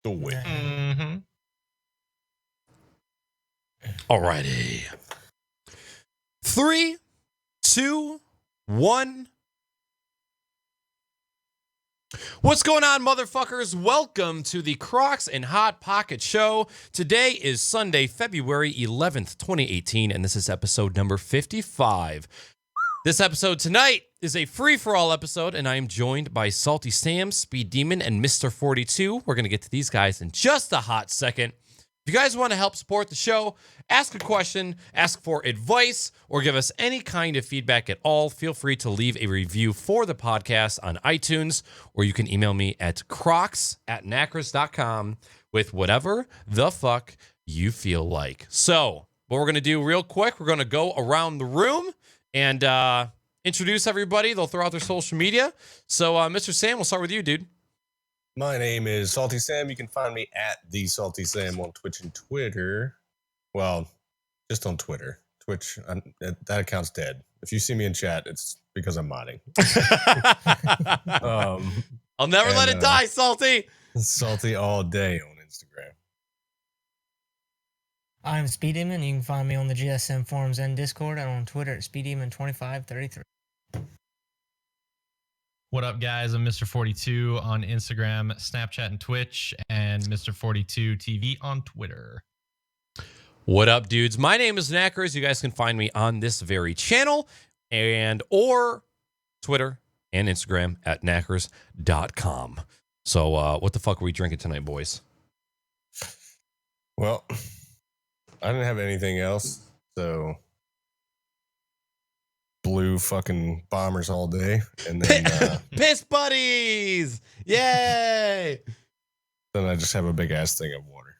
Do it. Mm-hmm. Alrighty. 3, 2, 1. What's going on, motherfuckers? Welcome to the Crocs and Hot Pocket Show. Today is Sunday, February 11th, 2018, and this is episode number 55. This episode tonight is a free-for-all episode, and I am joined by SaltySam, SpeedDemon, and MrFortyTwo. We're going to get to these guys in just a hot second. If you guys want to help support the show, ask a question, ask for advice, or give us any kind of feedback at all, feel free to leave a review for the podcast on iTunes, or you can email me at crocs@naaackers.com with whatever the fuck you feel like. So, what we're going to do real quick, we're going to go around the room and introduce everybody. They'll throw out their social media. So, Mr. Sam, we'll start with you, dude. My name is SaltySam. You can find me at the SaltySam on Twitch and Twitter. Well, just on Twitter. Twitch, that account's dead. If you see me in chat, it's because I'm modding. I'll never let it die, Salty. Salty all day on Instagram. I'm SpeedDemon. You can find me on the GSM forums and Discord, and on Twitter at SpeedDemon2533. What up, guys? I'm MrFortyTwo on Instagram, Snapchat, and Twitch, and MrFortyTwo TV on Twitter. What up, dudes? My name is Naaackers. You guys can find me on this very channel and or Twitter and Instagram at Naaackers.com. So what the fuck are we drinking tonight, boys? Well, I didn't have anything else, so blue fucking bombers all day, and then Piss buddies! Yay! then I just have a big ass thing of water.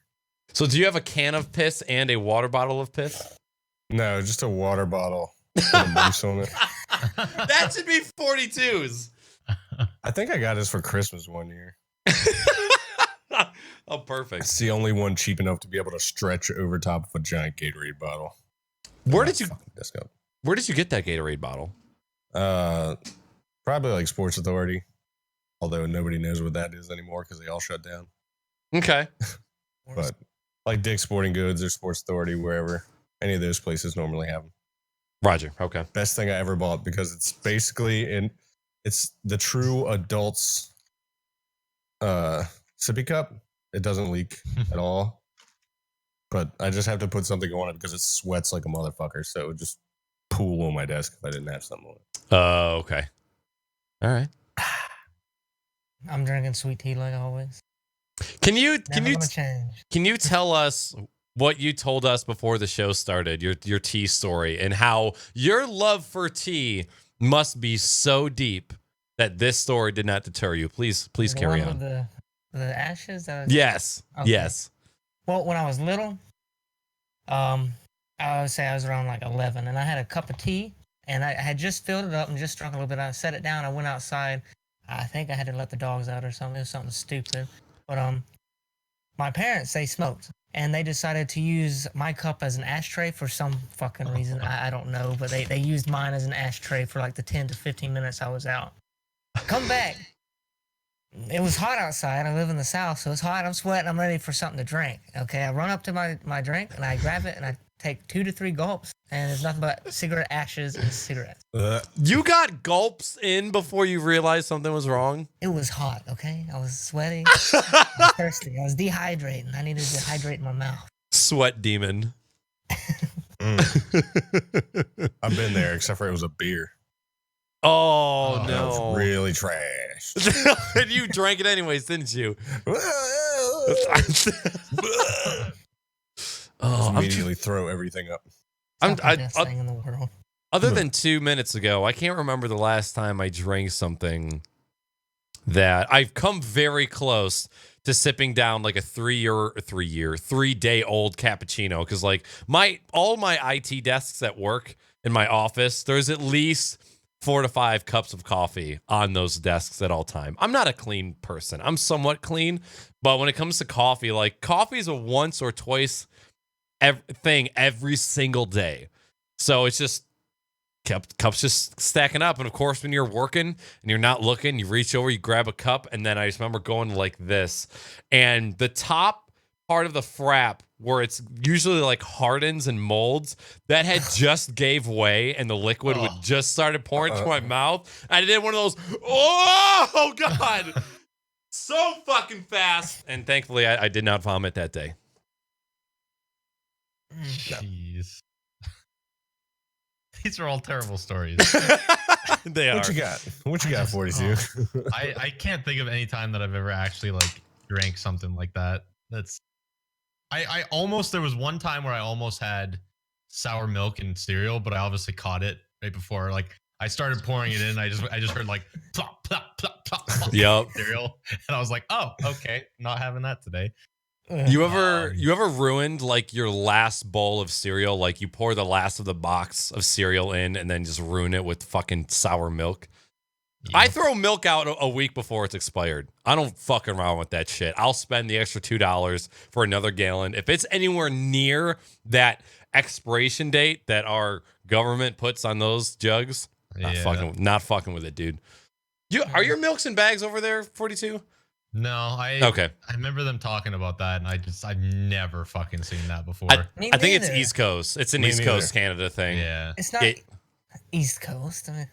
So do you have a can of piss and a water bottle of piss? No, just a water bottle with a moose on it. That should be 42s. I think I got this for Christmas one year. Oh, perfect. It's the only one cheap enough to be able to stretch over top of a giant Gatorade bottle. Where did you get that Gatorade bottle? Probably like Sports Authority. Although nobody knows what that is anymore because they all shut down. Okay. But like Dick's Sporting Goods or Sports Authority, wherever, any of those places normally have them. Roger. Okay. Best thing I ever bought because it's basically it's the true adults sippy cup. It doesn't leak at all. But I just have to put something on it because it sweats like a motherfucker. So it would just pool on my desk if I didn't have something on it. Oh, okay. All right. I'm drinking sweet tea like always. Can you tell us what you told us before the show started, your tea story, and how your love for tea must be so deep that this story did not deter you? Please carry on. The ashes? Yes. Okay. Yes. Well, when I was little, I would say I was around like 11, and I had a cup of tea, and I had just filled it up and just drunk a little bit. I set it down. I went outside. I think I had to let the dogs out or something. It was something stupid. But my parents, they smoked, and they decided to use my cup as an ashtray for some fucking reason. I don't know, but they used mine as an ashtray for like the 10 to 15 minutes I was out. Come back. It was hot outside. I live in the South, so it's hot. I'm sweating. I'm ready for something to drink. Okay, I run up to my drink, and I grab it, and I take 2 to 3 gulps, and there's nothing but cigarette ashes and cigarettes. You got gulps in before you realized something was wrong? It was hot, okay? I was sweaty. I was thirsty. I was dehydrating. I needed to hydrate my mouth. Sweat demon. I've been there, except for it was a beer. Oh, That no. was really trash. And you drank it anyways, didn't you? Immediately throw everything up. Best thing in the world. Other than 2 minutes ago, I can't remember the last time I drank something that I've come very close to sipping down like a 3-day-old cappuccino. Because like all my IT desks at work in my office, there's at least 4 to 5 cups of coffee on those desks at all time. I'm not a clean person. I'm somewhat clean, but when it comes to coffee, like coffee is a once or twice thing every single day. So it's just cups just stacking up. And of course, when you're working and you're not looking, you reach over, you grab a cup, and then I just remember going like this. And the top part of the frap, where it's usually like hardens and molds, that had just gave way, and the liquid would just started pouring to my mouth. I did one of those, oh God, so fucking fast. And thankfully, I did not vomit that day. Jeez. These are all terrible stories. They are. What you got? What you got, 42? I can't think of any time that I've ever actually like drank something like that. That's I almost, there was one time where I almost had sour milk in cereal, but I obviously caught it right before. Like I started pouring it in. I just heard like plop, plop, plop, plop, plop, Yep. cereal. And I was like, oh, okay, not having that today. You ever ruined like your last bowl of cereal? Like you pour the last of the box of cereal in and then just ruin it with fucking sour milk? Yeah. I throw milk out a week before it's expired. I don't fuck around with that shit. I'll spend the extra $2 for another gallon. If it's anywhere near that expiration date that our government puts on those jugs, not fucking with it, dude. Are your milks in bags over there, 42? No, okay. I remember them talking about that, and I've never fucking seen that before. I think it's East Coast. It's an East Coast Canada thing. Yeah, It's not East Coast. I mean,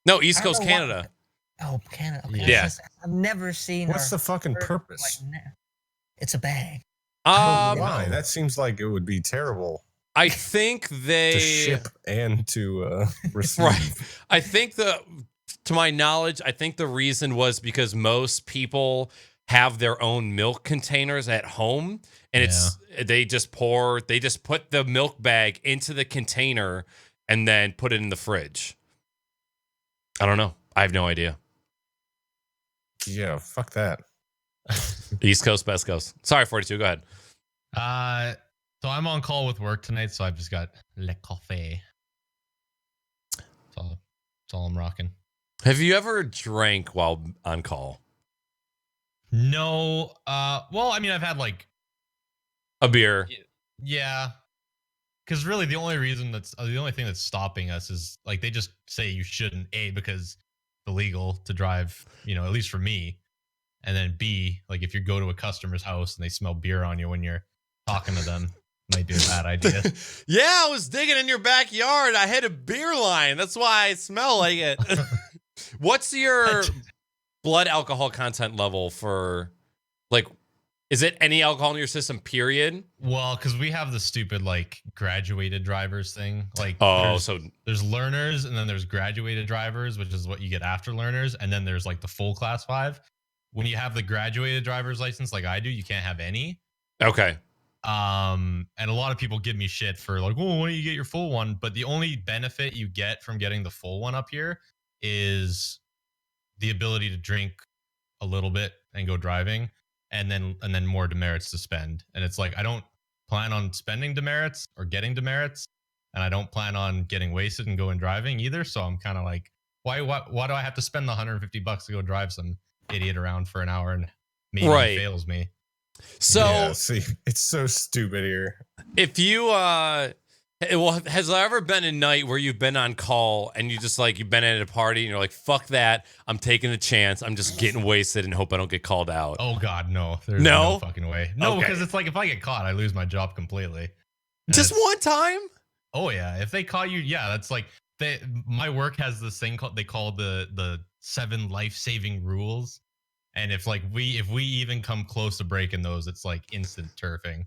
no, East Coast Canada. Canada. Okay. Yeah. I've never seen. What's the fucking purpose? It's a bag. Why? That seems like it would be terrible. I think they to ship and to receive. Right. I think to my knowledge, I think the reason was because most people have their own milk containers at home, and they just put the milk bag into the container and then put it in the fridge. I don't know. I have no idea. Yeah, fuck that. East Coast, West Coast. Sorry, 42. Go ahead. So I'm on call with work tonight, so I've just got le café. That's all I'm rocking. Have you ever drank while on call? No. Well, I mean, I've had like a beer. Yeah. Because really, the only thing that's stopping us is like they just say you shouldn't, A, because it's illegal to drive, at least for me. And then B, like if you go to a customer's house and they smell beer on you when you're talking to them, might be a bad idea. Yeah, I was digging in your backyard. I had a beer line. That's why I smell like it. What's your blood alcohol content level for, like, is it any alcohol in your system, period? Well, because we have the stupid, like, graduated drivers thing. Like, there's learners, and then there's graduated drivers, which is what you get after learners. And then there's, like, the full class 5. When you have the graduated driver's license, like I do, you can't have any. Okay. And a lot of people give me shit for, like, oh, why don't you get your full one? But the only benefit you get from getting the full one up here is the ability to drink a little bit and go driving. And then more demerits to spend. And it's like, I don't plan on spending demerits or getting demerits. And I don't plan on getting wasted and going driving either. So I'm kind of like, why do I have to spend the $150 to go drive some idiot around for an hour and maybe he fails me? So yeah, see, it's so stupid here. If you, has there ever been a night where you've been on call and you just like, you've been at a party and you're like, fuck that, I'm taking the chance, I'm just getting wasted and hope I don't get called out? Oh God, no. There's no fucking way. No, because it's like, if I get caught, I lose my job completely. Just one time? Oh yeah. If they caught you, yeah, that's like, my work has this thing they call the 7 life-saving rules. And if we even come close to breaking those, it's like instant turfing.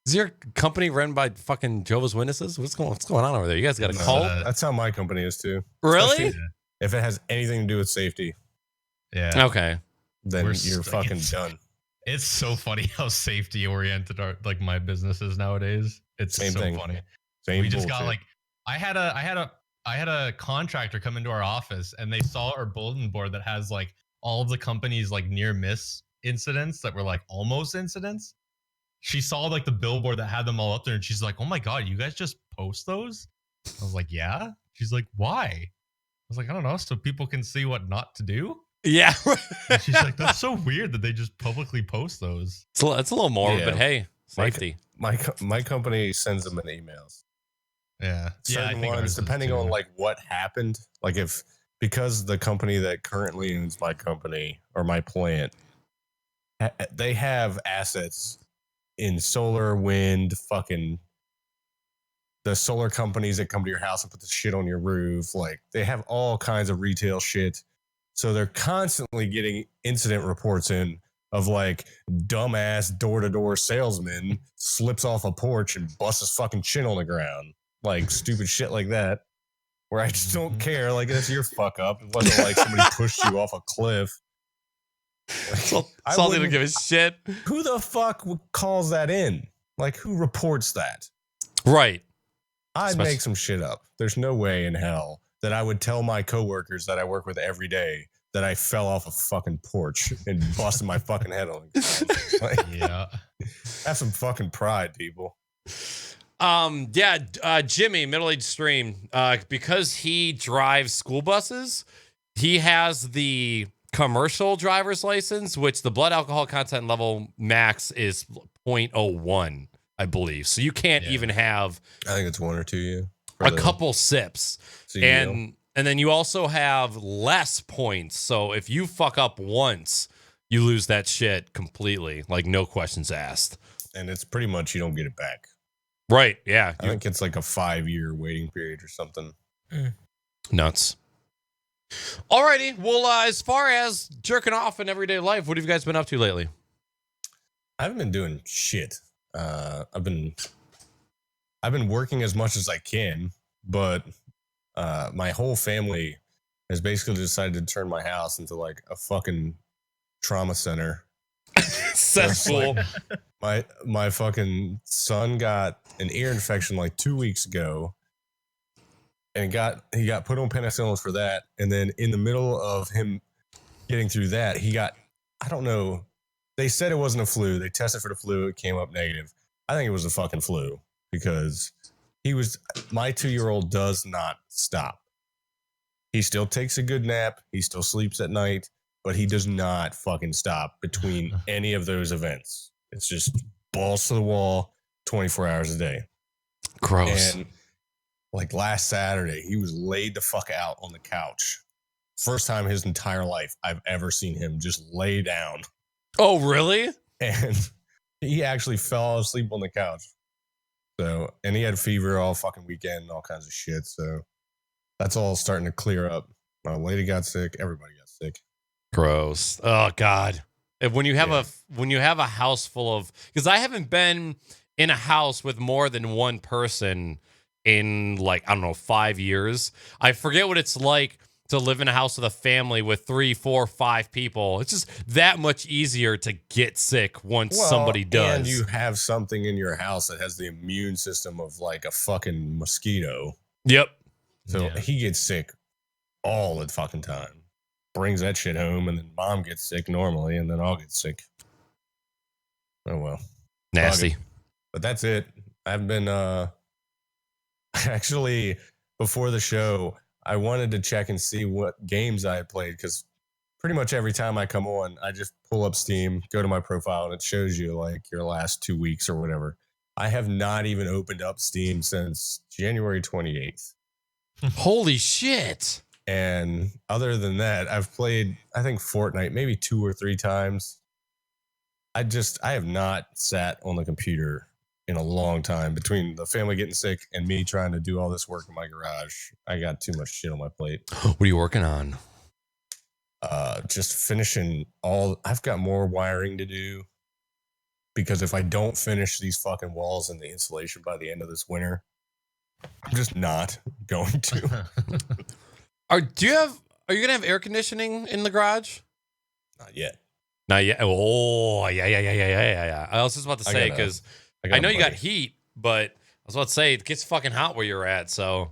Is your company run by fucking Jehovah's Witnesses? What's going on over there? You guys got a cult? That's how my company is too. Really? If it has anything to do with safety. Yeah. Okay. Then you're fucking done. It's so funny how safety oriented my business is nowadays. It's Same thing. Funny. Same we just bullshit. got like, I had a contractor come into our office and they saw our bulletin board that has like all of the company's like near miss incidents that were like almost incidents. She saw like the billboard that had them all up there and she's like, oh my God, you guys just post those? I was like, yeah. She's like, why? I was like, I don't know. So people can see what not to do. Yeah. And she's like, that's so weird that they just publicly post those. It's a little morbid, but hey, safety. My company sends them in emails. Yeah. Yeah. I certain think ones, ours is depending too. on like what happened, like if because the company that currently owns my company or my plant, they have assets in solar, wind, fucking the solar companies that come to your house and put the shit on your roof. Like they have all kinds of retail shit. So they're constantly getting incident reports in of like dumbass door-to-door salesman slips off a porch and busts his fucking chin on the ground. Like stupid shit like that. Where I just don't care. Like that's your fuck up. It wasn't like somebody pushed you off a cliff. Like, I Salty don't wouldn't- give a shit. Who the fuck calls that in? Like who reports that? Right. I'd Especially- make some shit up. There's no way in hell that I would tell my coworkers that I work with every day that I fell off a fucking porch and busted my fucking head on the ground. Like, Yeah. have some fucking pride, people. Jimmy, middle-aged stream, because he drives school buses, he has the commercial driver's license, which the blood alcohol content level max is 0.01, I believe. So you can't even have I think it's 1 or 2. Yeah, a couple sips. CEO. And then you also have less points. So if you fuck up once, you lose that shit completely. Like no questions asked. And it's pretty much you don't get it back. Right. Yeah. I think it's like a 5-year waiting period or something. Nuts. Alrighty. Well, as far as jerking off in everyday life, what have you guys been up to lately? I haven't been doing shit. I've been working as much as I can, but my whole family has basically decided to turn my house into like a fucking trauma center. Cesspool. My fucking son got an ear infection like 2 weeks ago, and he got put on penicillin for that. And then in the middle of him getting through that, he got, I don't know. They said it wasn't a flu. They tested for the flu. It came up negative. I think it was a fucking flu because my 2-year-old does not stop. He still takes a good nap. He still sleeps at night, but he does not fucking stop between any of those events. It's just balls to the wall 24 hours a day. Gross. And like last Saturday, he was laid the fuck out on the couch. First time in his entire life I've ever seen him just lay down. Oh, really? And he actually fell asleep on the couch. So, and he had fever all fucking weekend and all kinds of shit. So that's all starting to clear up. My lady got sick. Everybody got sick. Gross. Oh God. When you have a house full of, because I haven't been in a house with more than one person in like, I don't know, 5 years. I forget what it's like to live in a house with a family with 3, 4, 5 people. It's just that much easier to get sick once somebody does. And you have something in your house that has the immune system of like a fucking mosquito. Yep. So Yeah. he gets sick all the fucking time. Brings that shit home, and then mom gets sick normally, and then I'll get sick. Oh well. Nasty. But that's it. I've been actually before the show, I wanted to check and see what games I had played because pretty much every time I come on, I just pull up Steam, go to my profile, and it shows you like your last 2 weeks or whatever. I have not even opened up Steam since January 28th. Holy shit. And other than that, I've played, I think, Fortnite maybe 2 or 3 times. I have not sat on the computer in a long time. Between the family getting sick and me trying to do all this work in my garage, I got too much shit on my plate. What are you working on? Just finishing I've got more wiring to do because if I don't finish these fucking walls and the insulation by the end of this winter, I'm just not going to. Are you gonna have air conditioning in the garage? Not yet. Not yet. Oh, yeah. I was just about to say because I know you got heat, but I was about to say it gets fucking hot where you're at. So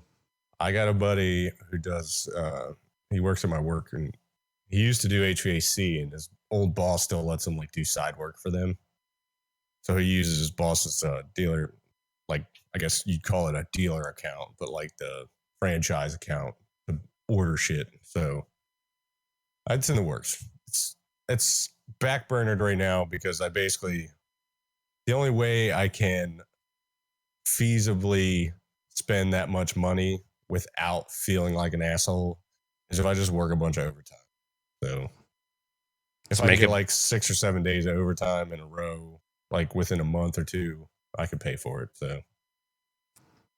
I got a buddy who does. He works at my work, and he used to do HVAC, and his old boss still lets him like do side work for them. So he uses his boss's dealer, like I guess you'd call it a dealer account, but like the franchise account to order shit. So it's in the works. It's backburnered right now because the only way I can feasibly spend that much money without feeling like an asshole is if I just work a bunch of overtime. So if I get like 6 or 7 days of overtime in a row, like within a month or two, I could pay for it. So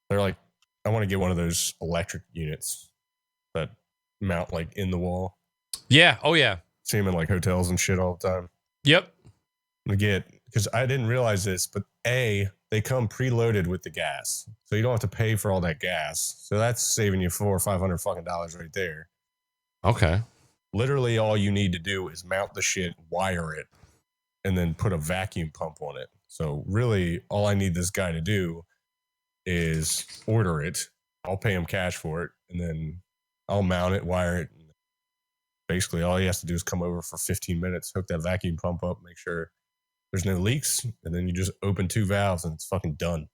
they're like, I want to get one of those electric units that mount like in the wall. Yeah. Oh yeah. See them in like hotels and shit all the time. Yep. Because I didn't realize this, but they come preloaded with the gas, so you don't have to pay for all that gas. So that's saving you $400 or $500 fucking dollars right there. Okay. Literally, all you need to do is mount the shit, wire it, and then put a vacuum pump on it. So really, all I need this guy to do is order it. I'll pay him cash for it, and then I'll mount it, wire it. And basically, all he has to do is come over for 15 minutes, hook that vacuum pump up, make sure there's no leaks, and then you just open 2 valves, and it's fucking done.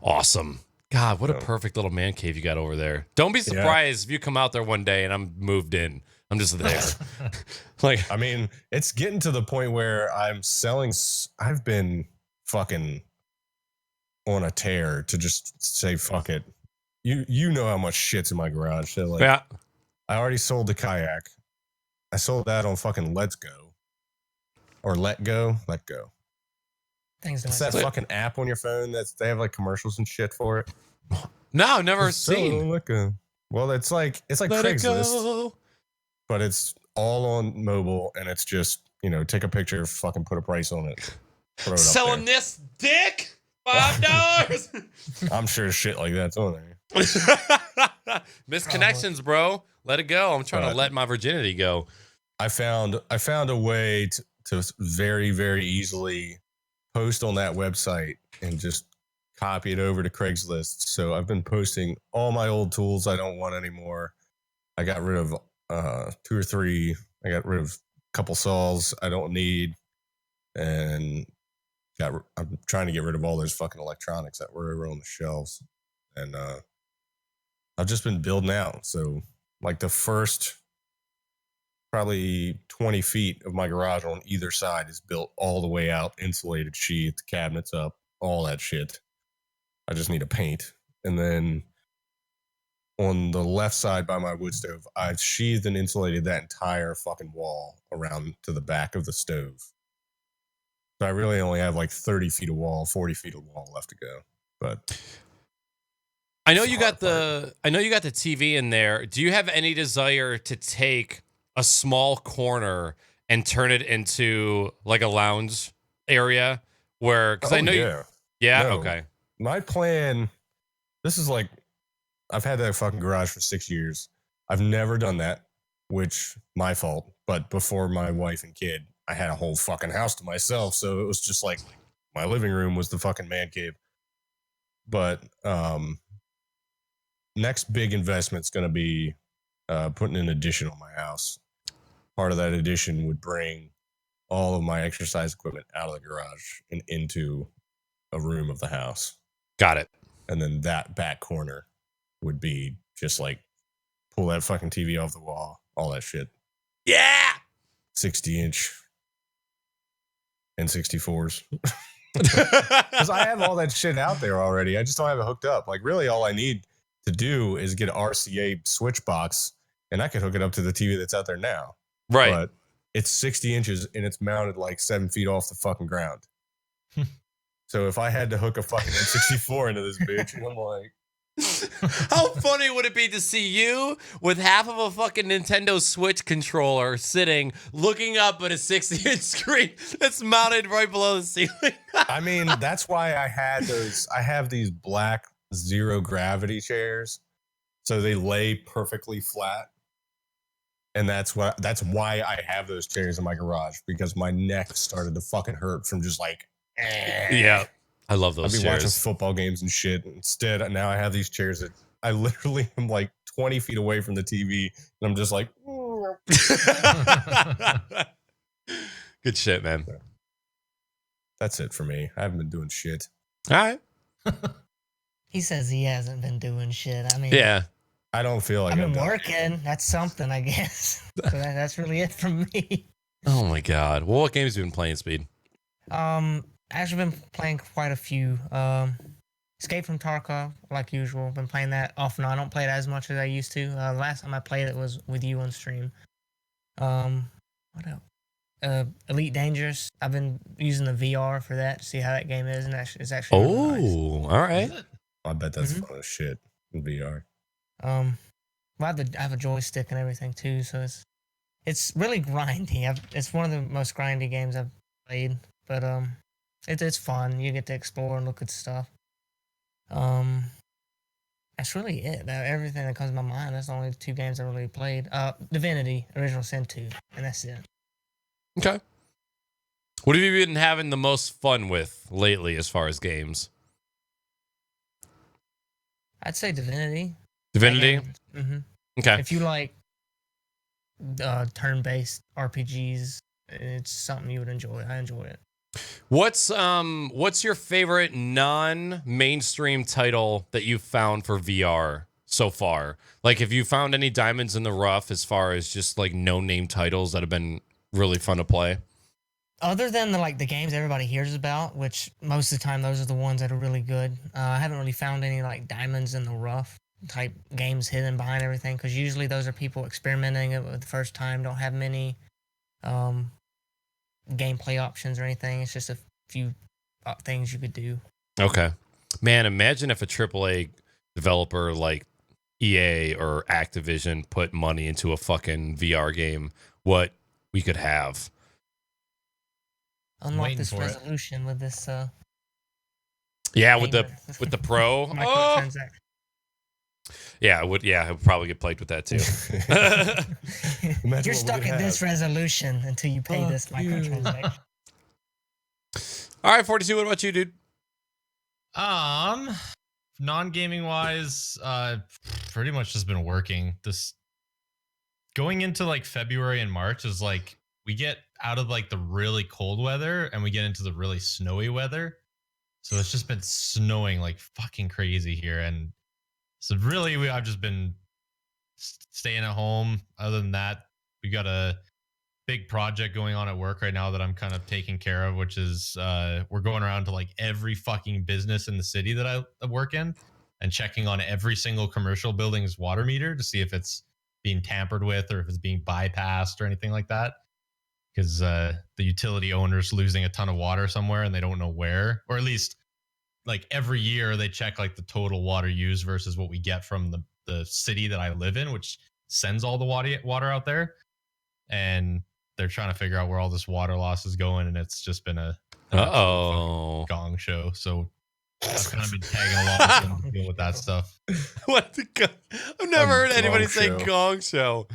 Awesome. God, what a perfect little man cave you got over there. Don't be surprised if you come out there one day and I'm moved in. I'm just there. Like, I mean, it's getting to the point where I'm selling. I've been fucking on a tear to just say fuck it. You know how much shit's in my garage. So like, yeah. I already sold the kayak. I sold that on fucking Let's Go or Let Go. Things It's that fucking app on your phone they have like commercials and shit for it. No, never seen. Well, it's like Let Craigslist, but it's all on mobile, and it's just, take a picture, fucking put a price on it. Throw it Selling up there. this dick $5. I'm sure shit like that's on there. Misconnections, bro. Let it go. I'm trying to let my virginity go. I found a way to very, very easily post on that website and just copy it over to Craigslist. So I've been posting all my old tools I don't want anymore. I got rid of 2 or 3. I got rid of a couple saws I don't need, and I'm trying to get rid of all those fucking electronics that were over on the shelves. And I've just been building out. So like the first probably 20 feet of my garage on either side is built all the way out, insulated sheath, cabinets up, all that shit. I just need to paint. And then on the left side by my wood stove, I've sheathed and insulated that entire fucking wall around to the back of the stove. So I really only have like 30 feet of wall, 40 feet of wall left to go. But I know you got the TV in there. Do you have any desire to take a small corner and turn it into like a lounge area where, because I know no. Okay. My plan, this is like, I've had that fucking garage for 6 years. I've never done that, which my fault. But before my wife and kid, I had a whole fucking house to myself. So it was just like my living room was the fucking man cave. But next big investment's going to be putting an addition on my house. Part of that addition would bring all of my exercise equipment out of the garage and into a room of the house. Got it. And then that back corner would be just like pull that fucking TV off the wall, all that shit. Yeah. 60-inch N64s. Because I have all that shit out there already. I just don't have it hooked up. Like really all I need to do is get an RCA switch box, and I can hook it up to the TV that's out there now. Right. But it's 60 inches and it's mounted like 7 feet off the fucking ground. So if I had to hook a fucking N64 into this bitch, I'm like, how funny would it be to see you with half of a fucking Nintendo Switch controller sitting looking up at a 60-inch screen that's mounted right below the ceiling? I mean, that's why I have these black zero gravity chairs. So they lay perfectly flat. And that's why I have those chairs in my garage, because my neck started to fucking hurt from just like, yeah. I love those I'd be chairs. watching football games and shit. Instead, now I have these chairs that I literally am like 20 feet away from the TV, and I'm just like, good shit, man. That's it for me. I haven't been doing shit. All right. He says he hasn't been doing shit. I mean, Yeah. I don't feel like I've I've been done working. That's something, I guess. So that's really it from me. Oh my God. Well, what games have you been playing, Speed? Actually been playing quite a few. Escape from Tarkov, like usual. Been playing that off and on. I don't play it as much as I used to. Last time I played it was with you on stream. What else? Elite Dangerous. I've been using the VR for that to see how that game is, and it's actually really nice. Oh, all right. I bet that's fun as shit in VR. Well, I have a joystick and everything too, so it's really grindy. It's one of the most grindy games I've played, but it's fun. You get to explore and look at stuff. That's really it. Everything that comes to my mind. That's the only 2 games I really played. Divinity, Original Sin 2, and that's it. Okay. What have you been having the most fun with lately as far as games? I'd say Divinity. Divinity? Mm-hmm. Okay. If you like turn-based RPGs, it's something you would enjoy. I enjoy it. What's your favorite non-mainstream title that you've found for VR so far? Like, have you found any diamonds in the rough as far as just like no-name titles that have been really fun to play? Other than the games everybody hears about, which most of the time those are the ones that are really good. I haven't really found any like diamonds in the rough type games hidden behind everything, because usually those are people experimenting it with the first time, don't have many gameplay options or anything. It's just a few things you could do. Okay. Man, imagine if a AAA developer like EA or Activision put money into a fucking VR game, what we could have. Unlock Waiting this for it. resolution with this Yeah, game with the Pro. Oh! microtransaction. Yeah, it would probably get plagued with that too. You're stuck at this resolution until you pay this microtransaction. All right, 42, what about you, dude? Non-gaming wise, pretty much just been working. This going into like February and March is like we get out of like the really cold weather and we get into the really snowy weather. So it's just been snowing like fucking crazy here, and so really I've just been staying at home. Other than that, we got a big project going on at work right now that I'm kind of taking care of, which is we're going around to like every fucking business in the city that I work in and checking on every single commercial building's water meter to see if it's being tampered with or if it's being bypassed or anything like that. Because the utility owner's losing a ton of water somewhere and they don't know where, or at least like every year they check like the total water used versus what we get from the city that I live in, which sends all the water out there. And they're trying to figure out where all this water loss is going, and it's just been an absolute gong show. So I've kind of been tagging along to deal with that stuff. What the I've never heard anybody say gong show.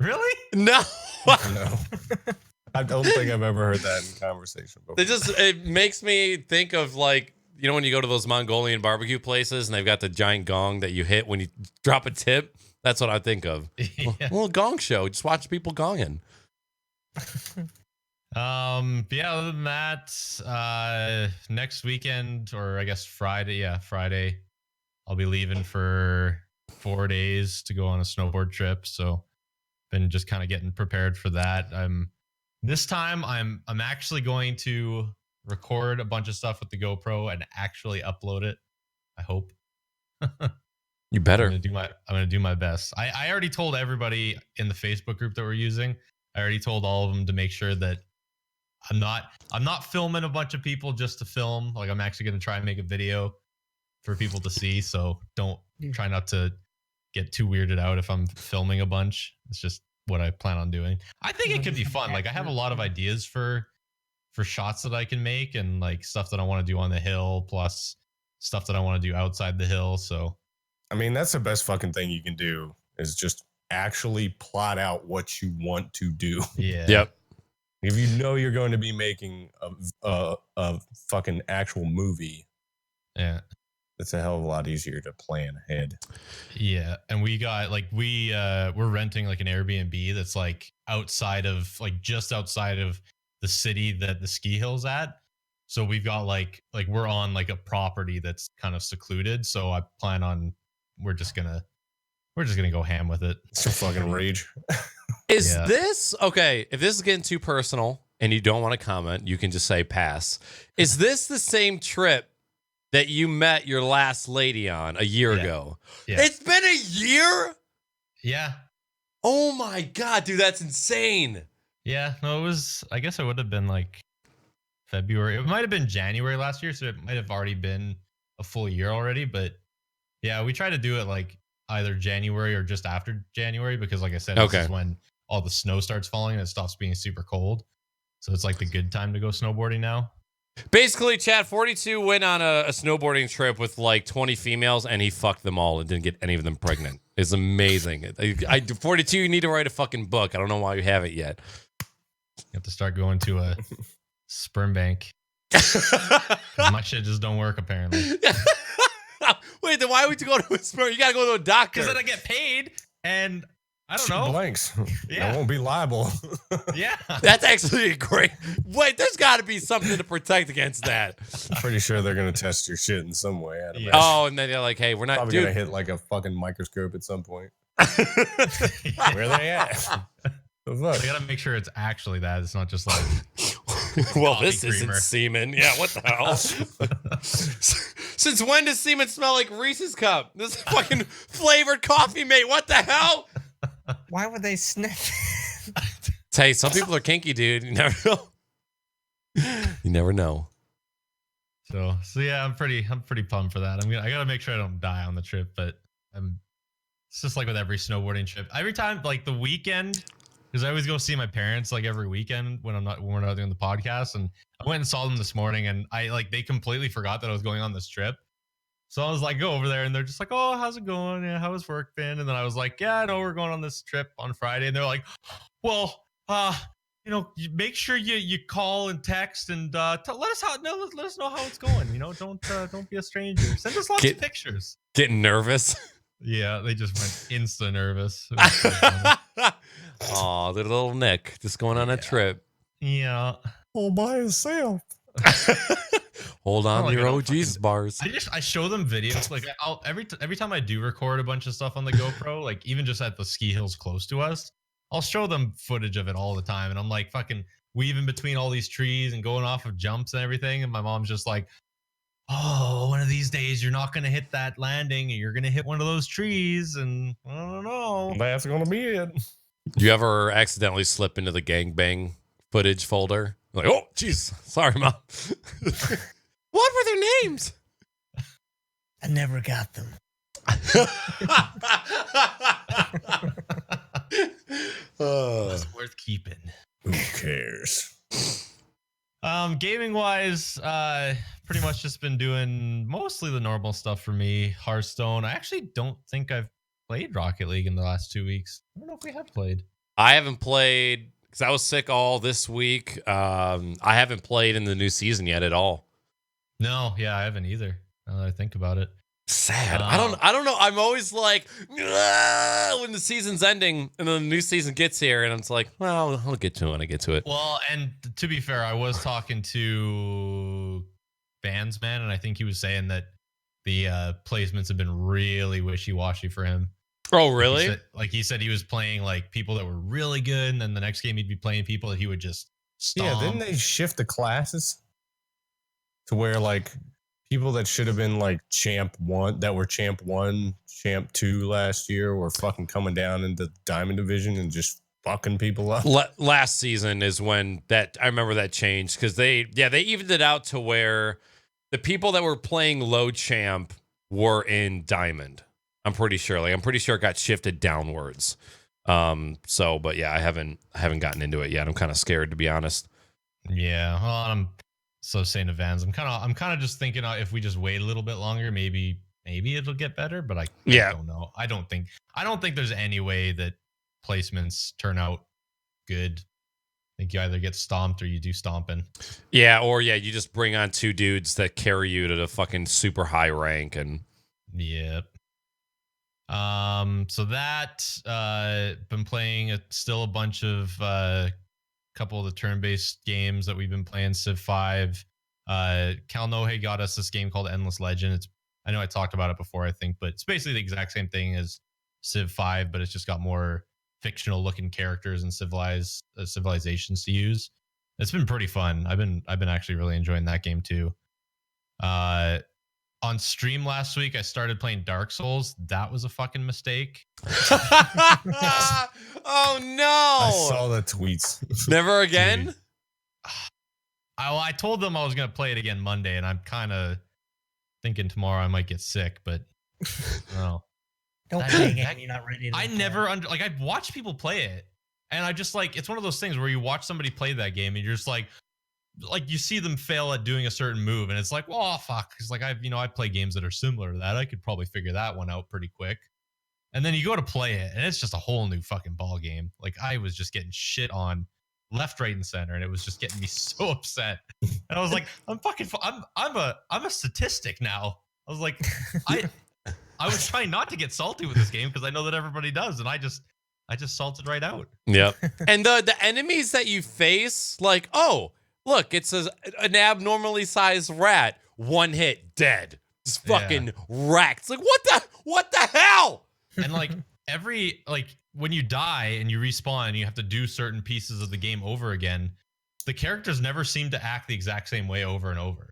Really? No. No. I don't think I've ever heard that in conversation before. It makes me think of like, you know, when you go to those Mongolian barbecue places and they've got the giant gong that you hit when you drop a tip. That's what I think of. Yeah. Well, gong show. Just watch people gonging. Yeah, other than that, next weekend, or I guess Friday, I'll be leaving for 4 days to go on a snowboard trip. So been just kind of getting prepared for that. This time I'm actually going to record a bunch of stuff with the GoPro and actually upload it. I hope. You better. I'm gonna do my best. I already told everybody in the Facebook group that we're using. I already told all of them to make sure that I'm not filming a bunch of people just to film. Like, I'm actually gonna try and make a video for people to see. So try not to get too weirded out if I'm filming a bunch. It's just what I plan on doing. I think it could be fun. Like, I have a lot of ideas for shots that I can make, and like stuff that I want to do on the hill, plus stuff that I want to do outside the hill. So I mean, that's the best fucking thing you can do, is just actually plot out what you want to do. yeah. Yep. If you know you're going to be making a fucking actual movie, Yeah. it's a hell of a lot easier to plan ahead. Yeah. And we got like we're renting like an Airbnb that's like outside of like just outside of the city that the ski hill's at. So we've got like we're on like a property that's kind of secluded. So I plan on we're just gonna go ham with it. It's a fucking rage. Is Yeah. this okay? If this is getting too personal and you don't want to comment, you can just say pass. Is this the same trip that you met your last lady on a year ago. Yeah. It's been a year? Yeah. Oh my God, dude, that's insane. Yeah. No, it was, I guess it would have been like February. It might have been January last year. So it might have already been a full year already. But yeah, we try to do it like either January or just after January because, like I said, this is when all the snow starts falling and it stops being super cold. So it's like the good time to go snowboarding now. Basically, Chad, 42 went on a snowboarding trip with like 20 females and he fucked them all and didn't get any of them pregnant. It's amazing. 42, you need to write a fucking book. I don't know why you haven't yet. You have to start going to a sperm bank. My shit just don't work apparently. Wait, then why would you go to a sperm? You gotta go to a doctor. Because then I get paid and I don't know. Blanks. Yeah. I won't be liable. Yeah. That's actually a great. Wait, there's got to be something to protect against that. Pretty sure they're gonna test your shit in some way. I'd imagine. Oh, and then they're like, "Hey, we're not Probably gonna hit like a fucking microscope at some point. Where are they at? The I fuck? gotta make sure it's actually that. It's not just like well, coffee this isn't creamer. semen. Yeah, what the hell? Since when does semen smell like Reese's cup? This is fucking flavored coffee, mate. What the hell? Why would they sniff? Hey, some people are kinky, dude. You never know. You never know. So yeah, I'm pretty pumped for that. I gotta make sure I don't die on the trip, but it's just like with every snowboarding trip. Every time, like the weekend, because I always go see my parents like every weekend when we're not doing the podcast. And I went and saw them this morning, and they completely forgot that I was going on this trip. So I was like, go over there, and they're just like, oh, how's it going? Yeah, how has work been? And then I was like, yeah, no, we're going on this trip on Friday. And they're like, well, you make sure you call and text and let us know how it's going. You know, don't be a stranger. Send us lots of pictures. Getting nervous. Yeah, they just went insta nervous. Oh, little Nick just going on a trip. Yeah. All by himself. Hold on to like your I don't OG's bars. I show them videos. Like I'll every time I do record a bunch of stuff on the GoPro, like even just at the ski hills close to us, I'll show them footage of it all the time. And I'm like fucking weaving between all these trees and going off of jumps and everything. And my mom's just like, oh, one of these days you're not gonna hit that landing and you're gonna hit one of those trees. And I don't know. That's gonna be it. You ever accidentally slip into the gangbang footage folder? Like, oh, jeez, sorry, Mom. What were their names? I never got them. It's worth keeping. Who cares? Gaming wise, pretty much just been doing mostly the normal stuff for me. Hearthstone. I actually don't think I've played Rocket League in the last 2 weeks. I don't know if we have played. I haven't played because I was sick all this week. I haven't played in the new season yet at all. No, yeah, I haven't either. Now that I think about it. Sad. I don't know. I'm always like, when the season's ending and then the new season gets here, and it's like, well, I'll get to it when I get to it. Well, and to be fair, I was talking to Bandsman, and I think he was saying that the placements have been really wishy-washy for him. Oh, really? He said he was playing like people that were really good, and then the next game he'd be playing people that he would just stomp. Yeah, didn't they shift the classes to where like people that should have been like champ 1, that were champ 1, champ 2 last year were fucking coming down into the diamond division and just fucking people up? Last season is when I remember that changed because they evened it out to where the people that were playing low champ were in diamond. I'm pretty sure it got shifted downwards. But yeah, I haven't gotten into it yet. I'm kind of scared, to be honest. Yeah, well, I'm so saying to Vans, I'm kind of just thinking if we just wait a little bit longer, maybe it'll get better. But I don't know. I don't think there's any way that placements turn out good. I think you either get stomped or you do stomping. Yeah, or you just bring on 2 dudes that carry you to the fucking super high rank and. Yep. So that been playing still a bunch of couple of the turn-based games that we've been playing. Civ 5. Kalnohe got us this game called Endless Legend. I know I talked about it before, I think, but it's basically the exact same thing as Civ 5, but it's just got more fictional looking characters and civilizations to use. It's been pretty fun. I've been actually really enjoying that game too. on stream last week, I started playing Dark Souls. That was a fucking mistake. Oh no! I saw the tweets. Never again. Dude. I told them I was gonna play it again Monday, and I'm kind of thinking tomorrow I might get sick, but no. Don't play a game you're not ready to I play. never I watch people play it, and I just like it's one of those things where you watch somebody play that game, and you're just like you see them fail at doing a certain move, and it's like, well, oh, fuck, because like I play games that are similar to that. I could probably figure that one out pretty quick. And then you go to play it, and it's just a whole new fucking ball game. Like I was just getting shit on left, right, and center, and it was just getting me so upset. And I was like, I'm a statistic now. I was like, I was trying not to get salty with this game because I know that everybody does, and I just salted right out. Yep. And the enemies that you face, like, oh, look, it's an abnormally sized rat. One hit, dead. Just fucking wrecked. It's like, what the hell? And like when you die and you respawn, you have to do certain pieces of the game over again. The characters never seem to act the exact same way over and over.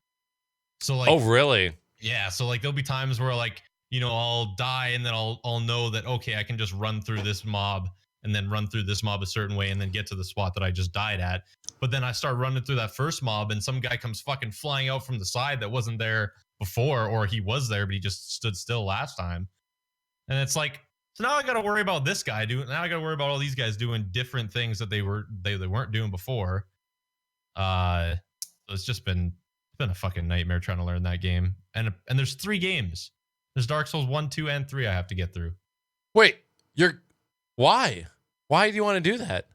So like, oh really? Yeah. So like there'll be times where like, I'll die and then I'll know that, okay, I can just run through this mob and then run through this mob a certain way and then get to the spot that I just died at. But then I start running through that first mob and some guy comes fucking flying out from the side that wasn't there before, or he was there, but he just stood still last time. And it's like, so now I got to worry about this guy doing, now I got to worry about all these guys doing different things that they weren't doing before. So it's just been a fucking nightmare trying to learn that game. And there's 3 games. There's Dark Souls 1, 2, and 3 I have to get through. Wait, why? Why do you want to do that?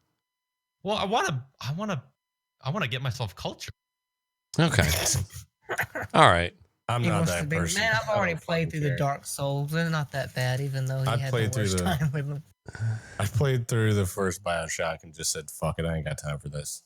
Well, I want to get myself culture. Okay. All right. I'm He not wants to that be, person. man, I've I already don't played fucking through care. the Dark Souls. They're not that bad, even though he I had played the through worst the- time with them. I played through the first Bioshock and just said, fuck it, I ain't got time for this.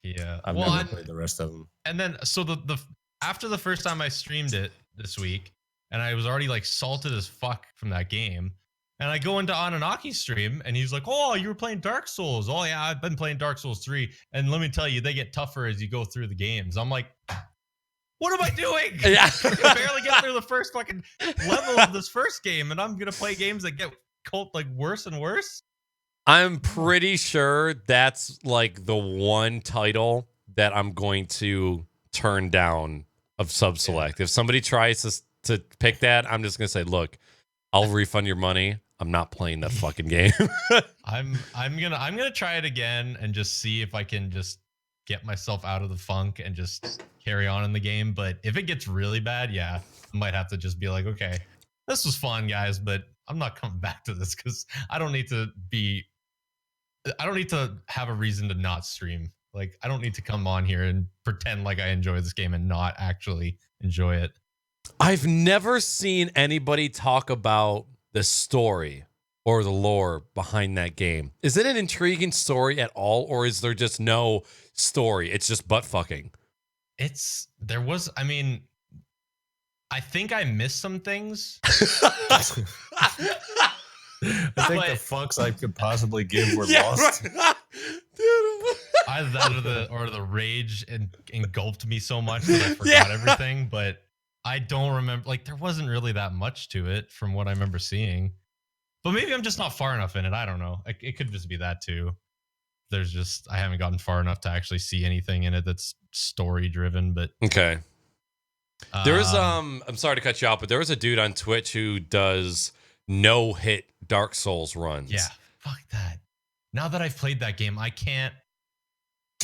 Yeah. I've never played the rest of them. And then so the after the first time I streamed it this week, and I was already like salted as fuck from that game. And I go into Naaackers' stream, and he's like, "Oh, you were playing Dark Souls? Oh yeah, I've been playing Dark Souls 3. And let me tell you, they get tougher as you go through the games." I'm like, "What am I doing? Yeah. I can barely get through the first fucking level of this first game, and I'm gonna play games that get like worse and worse." I'm pretty sure that's like the one title that I'm going to turn down of sub-select. If somebody tries to pick that, I'm just gonna say, look, I'll refund your money. I'm not playing that fucking game. I'm gonna try it again and just see if I can just get myself out of the funk and just carry on in the game. But if it gets really bad, yeah, I might have to just be like, okay, this was fun, guys, but I'm not coming back to this because I don't need to have a reason to not stream. Like, I don't need to come on here and pretend like I enjoy this game and not actually enjoy it. I've never seen anybody talk about the story or the lore behind that game. Is it an intriguing story at all, or is there just no story? It's just butt fucking. I think I missed some things. I think the fucks I could possibly give were lost. Right. Dude. Either that or the rage engulfed me so much that I forgot everything. But I don't remember. Like, there wasn't really that much to it from what I remember seeing. But maybe I'm just not far enough in it. I don't know. It could just be that too. I haven't gotten far enough to actually see anything in it that's story driven. But Okay. There was I'm sorry to cut you off, but there was a dude on Twitch who does no-hit Dark Souls runs. Yeah, fuck that. Now that I've played that game, I can't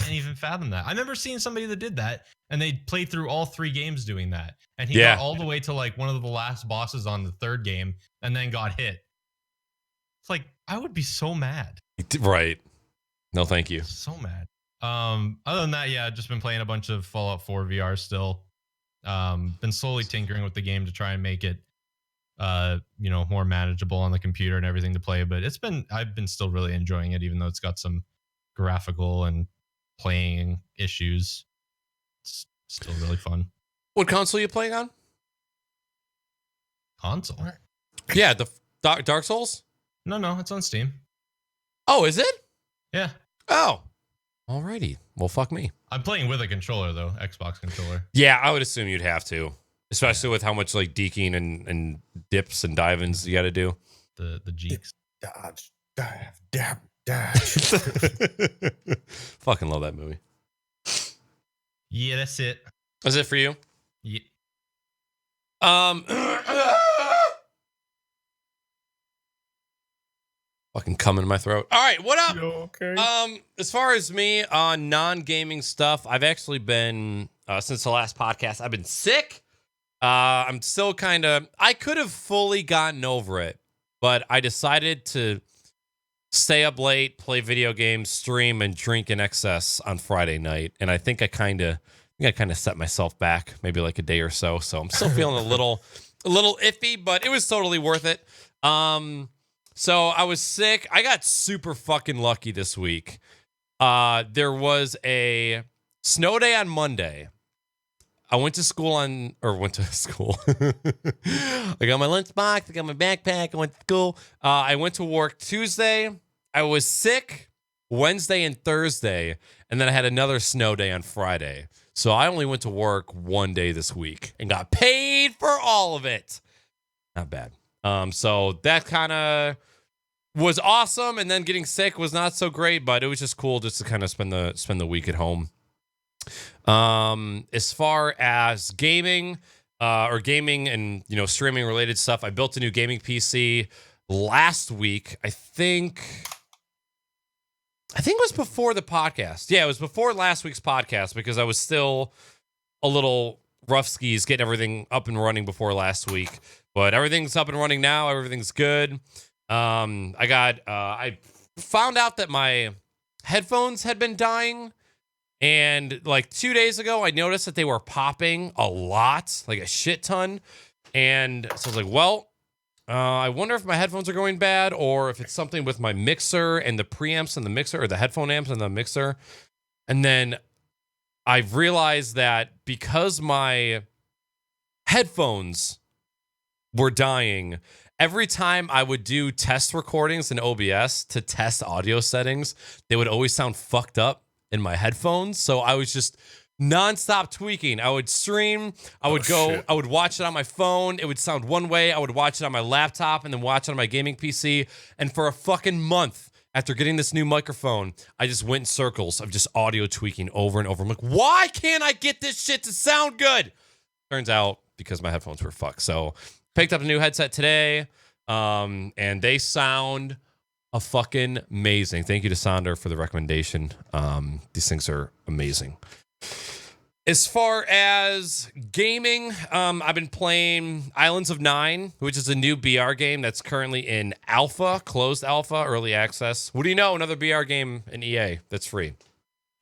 even fathom that. I remember seeing somebody that did that, and they played through all 3 games doing that. And he got all the way to like one of the last bosses on the 3rd game, and then got hit. It's like, I would be so mad. Right. No, thank you. So mad. Other than that, yeah, just been playing a bunch of Fallout 4 VR still. Been slowly tinkering with the game to try and make it more manageable on the computer and everything to play, but I've been still really enjoying it, even though it's got some graphical and playing issues. It's still really fun. What console are you playing on? Console? What? Yeah, the Dark Souls? No, it's on Steam. Oh, is it? Yeah. Oh. Alrighty. Well, fuck me. I'm playing with a controller though, Xbox controller. Yeah, I would assume you'd have to. especially with how much like deking and dips and dive-ins you got to do. The Jeeks. Dodge, dive, dab, dash. Fucking love that movie. Yeah, that's it. Is it for you? Yeah. Fucking cum in my throat. All right, what up? Okay. As far as me on non-gaming stuff, I've actually been since the last podcast, I've been sick. I'm still kind of. I could have fully gotten over it, but I decided to stay up late, play video games, stream, and drink in excess on Friday night, and I think I kind of set myself back maybe like a day or so. So I'm still feeling a little iffy, but it was totally worth it. So I was sick. I got super fucking lucky this week. There was a snow day on Monday. I went to school. I got my lunchbox. I got my backpack. I went to school. I went to work Tuesday. I was sick Wednesday and Thursday. And then I had another snow day on Friday. So I only went to work one day this week and got paid for all of it. Not bad. So that kind of was awesome, and then getting sick was not so great, but it was just cool just to kind of spend the week at home. As far as gaming, gaming and streaming related stuff, I built a new gaming PC last week. I think it was before the podcast. Yeah, it was before last week's podcast because I was still a little rough skis getting everything up and running before last week. But everything's up and running now. Everything's good. I found out that my headphones had been dying. And like 2 days ago, I noticed that they were popping a lot, like a shit ton. And so I was like, well, I wonder if my headphones are going bad or if it's something with my mixer and the preamps and the mixer or the headphone amps and the mixer. And then I realized that because my headphones were dying, every time I would do test recordings in OBS to test audio settings, they would always sound fucked up in my headphones. So I was just nonstop tweaking. I would stream, I would I would watch it on my phone. It would sound one way. I would watch it on my laptop and then watch it on my gaming PC. And for a fucking month after getting this new microphone, I just went in circles of just audio tweaking over and over. I'm like, why can't I get this shit to sound good? Turns out because my headphones were fucked. So picked up a new headset today, and they sound fucking amazing. Thank you to Sonder for the recommendation. These things are amazing. As far as gaming, I've been playing Islands of Nine, which is a new BR game that's currently in alpha, closed alpha, early access. What do you know? Another BR game in EA that's free.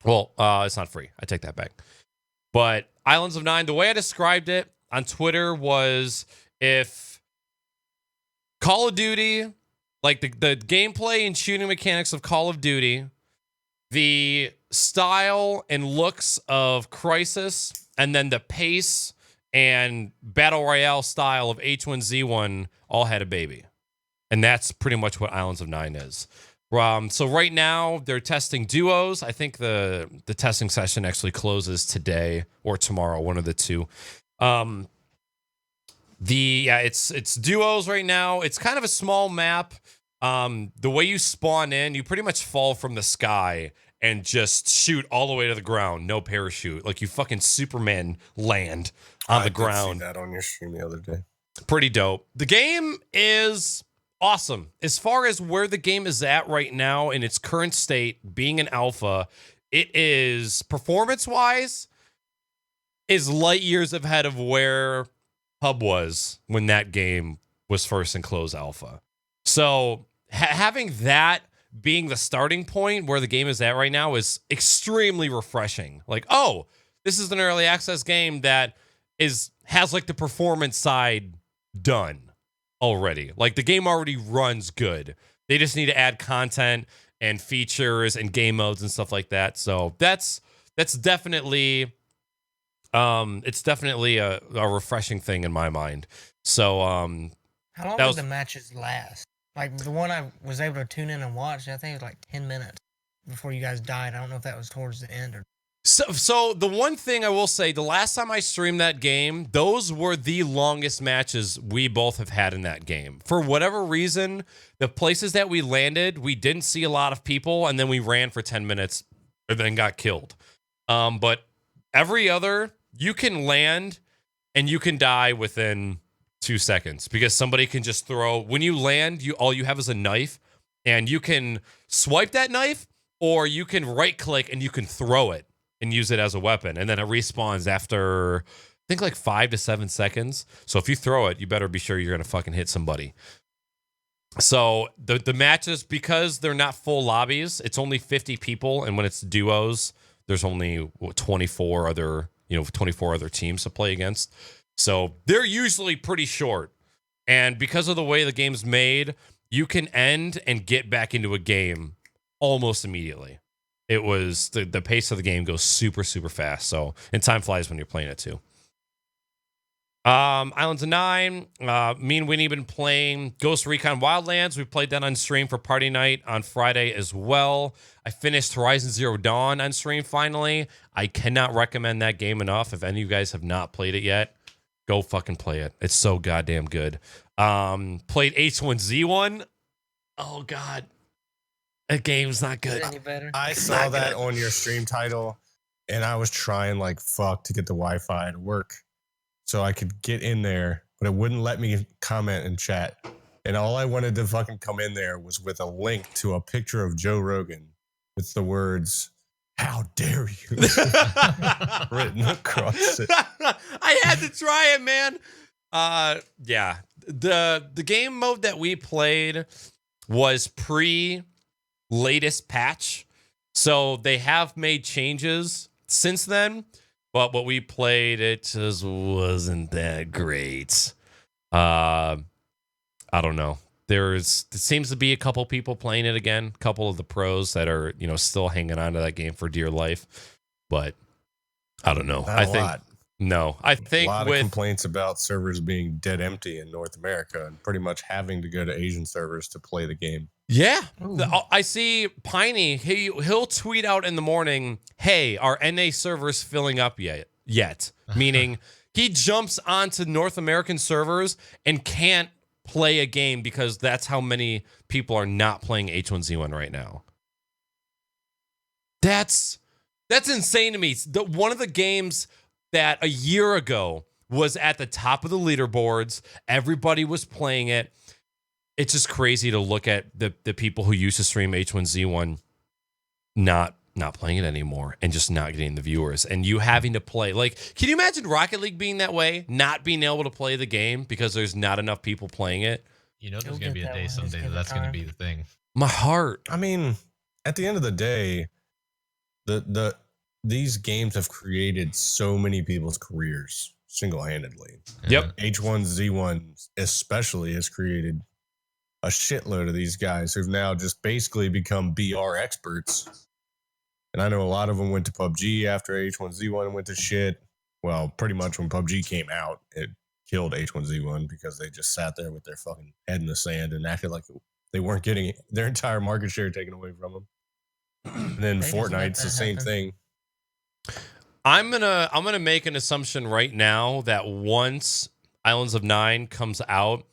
Well, it's not free. I take that back. But Islands of Nine, the way I described it on Twitter was if Call of Duty, like the gameplay and shooting mechanics of Call of Duty, the style and looks of Crysis, and then the pace and battle royale style of H1Z1 all had a baby. And that's pretty much what Islands of Nine is. So right now they're testing duos. I think the testing session actually closes today or tomorrow, one of the two. It's duos right now. It's kind of a small map. The way you spawn in, you pretty much fall from the sky and just shoot all the way to the ground. No parachute. Like you fucking Superman land on the ground. I did see that on your stream the other day. Pretty dope. The game is awesome. As far as where the game is at right now in its current state, being an alpha, it is performance-wise is light years ahead of where Hub was when that game was first in closed alpha. So having that being the starting point where the game is at right now is extremely refreshing. Like, oh, this is an early access game that has like the performance side done already. Like the game already runs good. They just need to add content and features and game modes and stuff like that. So that's definitely it's definitely a refreshing thing in my mind. So how long did the matches last? Like the one I was able to tune in and watch, I think it was like 10 minutes before you guys died. I don't know if that was towards the end or So the one thing I will say, the last time I streamed that game, those were the longest matches we both have had in that game. For whatever reason, the places that we landed, we didn't see a lot of people, and then we ran for 10 minutes and then got killed. But every other, you can land and you can die within 2 seconds because somebody can just throw. When you land, all you have is a knife, and you can swipe that knife, or you can right click and you can throw it and use it as a weapon, and then it respawns after, I think, like 5 to 7 seconds. So if you throw it, you better be sure you're gonna fucking hit somebody. So the matches, because they're not full lobbies, it's only 50 people, and when it's duos, there's only 24 other teams to play against. So they're usually pretty short, and because of the way the game's made, you can end and get back into a game almost immediately. It was the pace of the game goes super, super fast. So, and time flies when you're playing it too. Islands of Nine. Me and Winnie been playing Ghost Recon Wildlands. We played that on stream for party night on Friday as well. I finished Horizon Zero Dawn on stream finally. I cannot recommend that game enough. If any of you guys have not played it yet, go fucking play it. It's so goddamn good. Played H1Z1. Oh God. That game's not good. Any better? I saw that on your stream title, and I was trying like fuck to get the Wi-Fi to work so I could get in there, but it wouldn't let me comment in chat. And all I wanted to fucking come in there was with a link to a picture of Joe Rogan with the words, "How dare you," written across it. I had to try it, man. Yeah. The game mode that we played was latest patch, so they have made changes since then, but what we played, it just wasn't that great. I don't know. There seems to be a couple people playing it again, a couple of the pros that are still hanging on to that game for dear life, but I don't know. I think A lot of complaints about servers being dead empty in North America and pretty much having to go to Asian servers to play the game. Yeah. I see Piney, he'll tweet out in the morning, "Hey, are NA servers filling up yet?" Meaning he jumps onto North American servers and can't play a game because that's how many people are not playing H1Z1 right now. That's insane to me. One of the games that a year ago was at the top of the leaderboards, everybody was playing it. It's just crazy to look at the people who used to stream H1Z1 not playing it anymore and just not getting the viewers, and you having to play. Like, can you imagine Rocket League being that way, not being able to play the game because there's not enough people playing it? There's going to be a day someday that's going to be the thing. My heart. I mean, at the end of the day, these games have created so many people's careers single-handedly. Yep. H1Z1 especially has created a shitload of these guys who've now just basically become BR experts. And I know a lot of them went to PUBG after H1Z1 went to shit. Well, pretty much when PUBG came out, it killed H1Z1 because they just sat there with their fucking head in the sand and acted like they weren't getting their entire market share taken away from them. And then Fortnite's the same thing. I'm gonna make an assumption right now that once Islands of Nine comes out,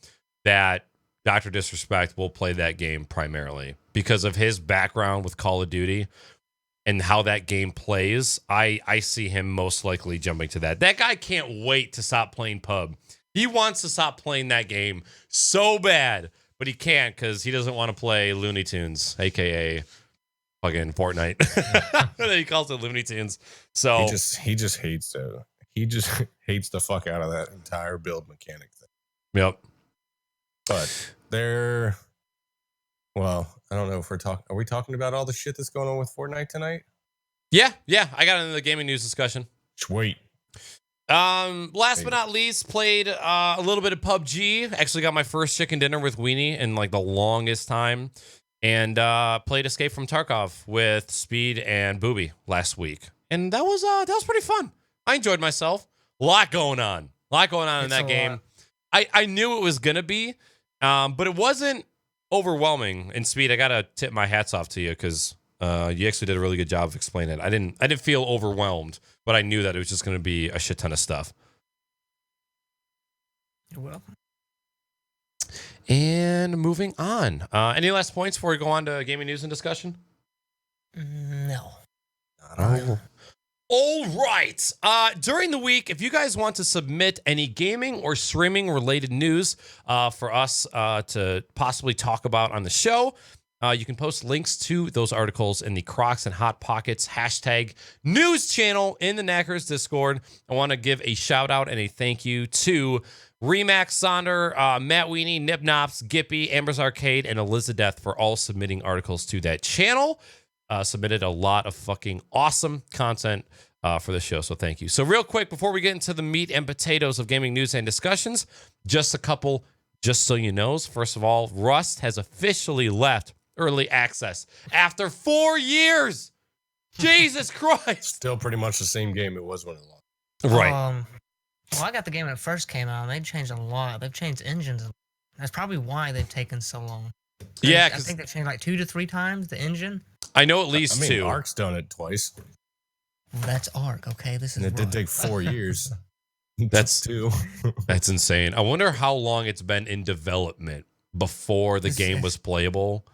that Dr. Disrespect will play that game primarily because of his background with Call of Duty and how that game plays. I see him most likely jumping to that. That guy can't wait to stop playing PUB. He wants to stop playing that game so bad, but he can't because he doesn't want to play Looney Tunes, aka fucking Fortnite. He calls it Looney Tunes. So he just hates the fuck out of that entire build mechanic thing. Yep. But I don't know if are we talking about all the shit that's going on with Fortnite tonight? Yeah. I got into the gaming news discussion. Sweet. Last but not least, played a little bit of PUBG. Actually got my first chicken dinner with Weenie in like the longest time. And played Escape from Tarkov with Speed and Booby last week. And that was pretty fun. I enjoyed myself. A lot going on in that game. I knew it was gonna be, but it wasn't overwhelming. And Speed, I gotta tip my hats off to you because You actually did a really good job of explaining it. I didn't feel overwhelmed, but I knew that it was just going to be a shit ton of stuff. You're welcome. And moving on. Any last points before we go on to gaming news and discussion? No. Oh. All right. During the week, if you guys want to submit any gaming or streaming related news for us to possibly talk about on the show, you can post links to those articles in the Crocs and Hot Pockets hashtag news channel in the Naaackers Discord. I want to give a shout out and a thank you to Remax Sonder, Matt Weenie, Nip Nops, Gippy, Amber's Arcade, and Elizabeth for all submitting articles to that channel. Submitted a lot of fucking awesome content for the show, so thank you. So real quick, before we get into the meat and potatoes of gaming news and discussions, just a couple, just so you know. First of all, Rust has officially left early access after 4 years. Jesus Christ. Still pretty much the same game it was when it launched. Right. Well, I got the game when it first came out, and they changed a lot. They've changed engines. That's probably why they've taken so long. Yeah, I think they've changed like 2 to 3 times the engine. I know at least two. Ark's done it twice. That's Ark, okay? This is And it did Rust. take 4 years. That's 2. That's insane. I wonder how long it's been in development before the game was playable.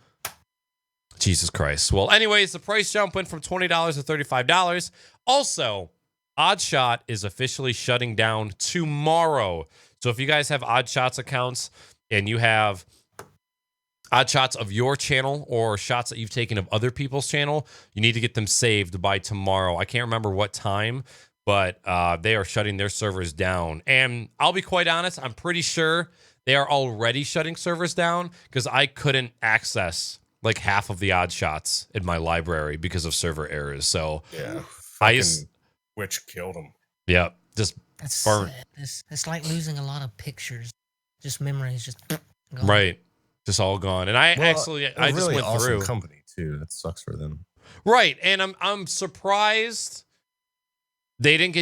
Jesus Christ. Well, anyways, the price jump went from $20 to $35. Also, Oddshot is officially shutting down tomorrow. So if you guys have Oddshots accounts and you have Oddshots of your channel or shots that you've taken of other people's channel, you need to get them saved by tomorrow. I can't remember what time, but they are shutting their servers down. And I'll be quite honest, I'm pretty sure they are already shutting servers down because I couldn't access like half of the Oddshots in my library because of server errors. So Yeah. I just, Which killed him. yeah, just That's Or- sad. It's like losing a lot of pictures. Just memories, just gone. right. Just all gone. And I Well, actually, a I just really went awesome through. company too. That sucks for them. Right. And I'm surprised they didn't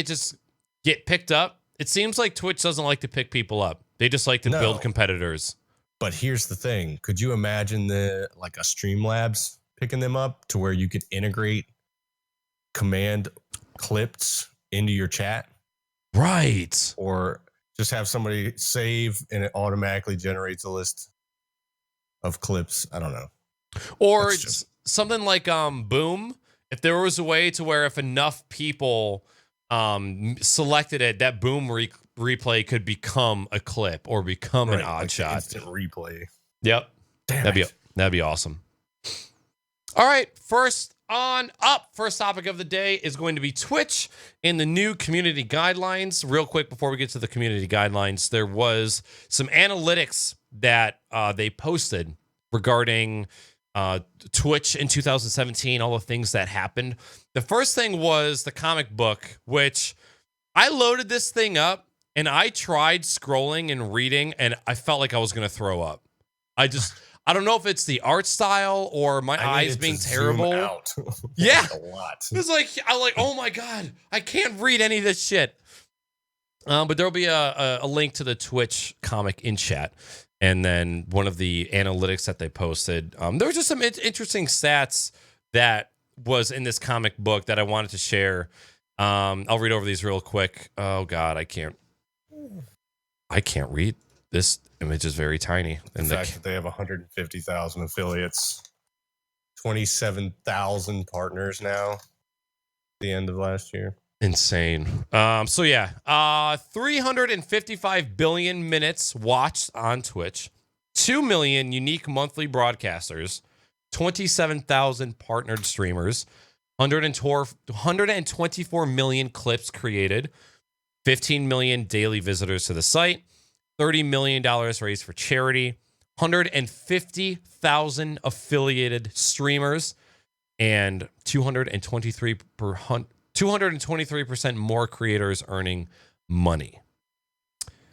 get picked up. It seems like Twitch doesn't like to pick people up. They just like to No. build competitors. But here's the thing: could you imagine a Streamlabs picking them up to where you could integrate command clips into your chat, Right. or just have somebody save and it automatically generates a list of clips? I don't know. Or That's it's just- something like Boom. If there was a way to where if enough people selected it, that Boom replay could become a clip or become an Right, odd like the shot. instant replay. Yep. Damn That'd be awesome. All right, first topic of the day is going to be Twitch and the new community guidelines. Real quick before we get to the community guidelines, there was some analytics that they posted regarding Twitch in 2017, all the things that happened. The first thing was the comic book, which I loaded this thing up and I tried scrolling and reading and I felt like I was going to throw up. I don't know if it's the art style or my I eyes needed being to zoom terrible. out. Yeah. a lot. It's like, I'm like, oh my God, I can't read any of this shit. But there'll be a link to the Twitch comic in chat. And then one of the analytics that they posted, there was just some interesting stats that was in this comic book that I wanted to share. I'll read over these real quick. Oh God, I can't read. This image is very tiny. The fact that they have 150,000 affiliates, 27,000 partners now. At the end of last year. Insane. So yeah, 355 billion minutes watched on Twitch, 2 million unique monthly broadcasters, 27,000 partnered streamers, 124 million clips created, 15 million daily visitors to the site, $30 million raised for charity, 150,000 affiliated streamers, and 223% more creators earning money.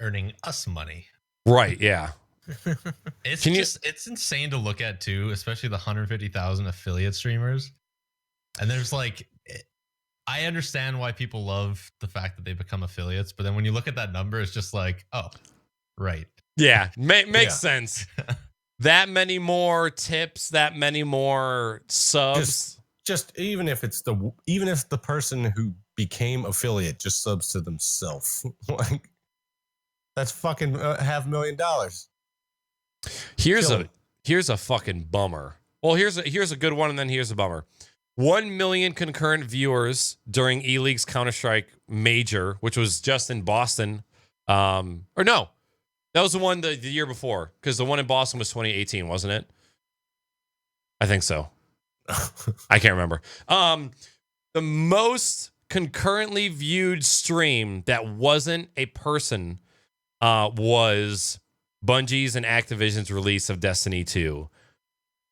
Earning us money. Right, yeah. It's Can you- it's insane to look at too, especially the 150,000 affiliate streamers. And there's I understand why people love the fact that they become affiliates, but then when you look at that number, it's just like, oh, right. Yeah, makes Yeah. sense. That many more tips, that many more subs. just even if the person who became affiliate just subs to themselves, like that's fucking $500,000. Here's a fucking bummer. Well, here's a good one, and then here's a bummer. 1 million concurrent viewers during E-League's Counter-Strike Major, which was just in Boston. Or no, that was the one the year before, because the one in Boston was 2018, wasn't it? I think so. I can't remember. The most concurrently viewed stream that wasn't a person was Bungie's and Activision's release of Destiny 2.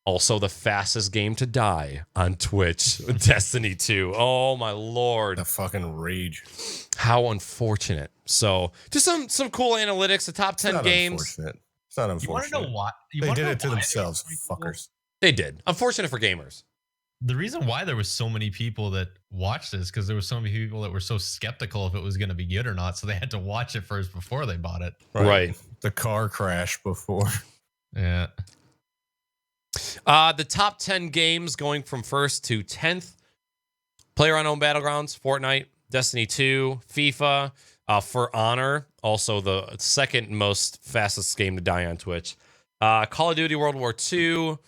Also the fastest game to die on Twitch, Destiny 2. Oh my lord. The fucking rage. How unfortunate. So just some cool analytics, the top 10 games. It's not unfortunate. You want to know why? They did it to themselves, fuckers. They did. Unfortunate for gamers. The reason why there was so many people that watched this because there were so many people that were so skeptical if it was going to be good or not, so they had to watch it first before they bought it. Right. The car crash before. Yeah. The top 10 games going from 1st to 10th. PlayerUnknown Battlegrounds, Fortnite, Destiny 2, FIFA, For Honor, also the second most fastest game to die on Twitch. Call of Duty World War II,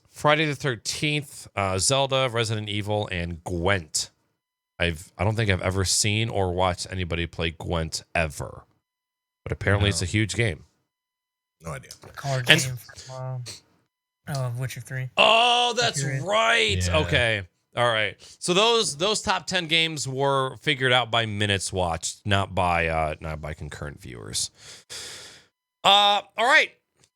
Friday the 13th, Zelda, Resident Evil, and Gwent. I don't think I've ever seen or watched anybody play Gwent ever. But apparently it's a huge game. No idea. Card game from Witcher 3. Oh, that's right. Yeah. Okay. All right. So those top 10 games were figured out by minutes watched, not by concurrent viewers. All right.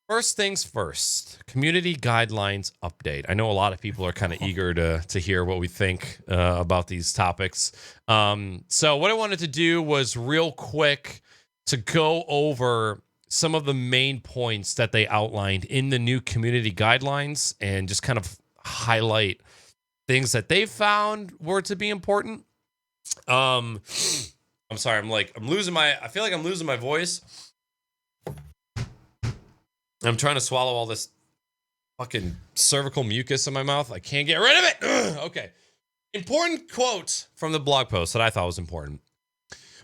First things first. Community guidelines update. I know a lot of people are kind of eager to hear what we think about these topics. So what I wanted to do was real quick to go over some of the main points that they outlined in the new community guidelines and just kind of highlight things that they found were to be important. I'm sorry. I feel like I'm losing my voice. I'm trying to swallow all this fucking cervical mucus in my mouth. I can't get rid of it. Okay. Important quote from the blog post that I thought was important.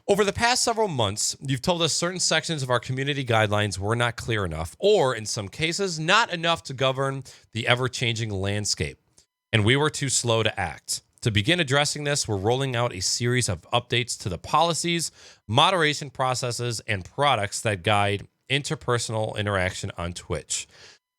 Over the past several months, you've told us certain sections of our community guidelines were not clear enough, or in some cases, not enough to govern the ever-changing landscape, and we were too slow to act. To begin addressing this, we're rolling out a series of updates to the policies, moderation processes, and products that guide interpersonal interaction on Twitch.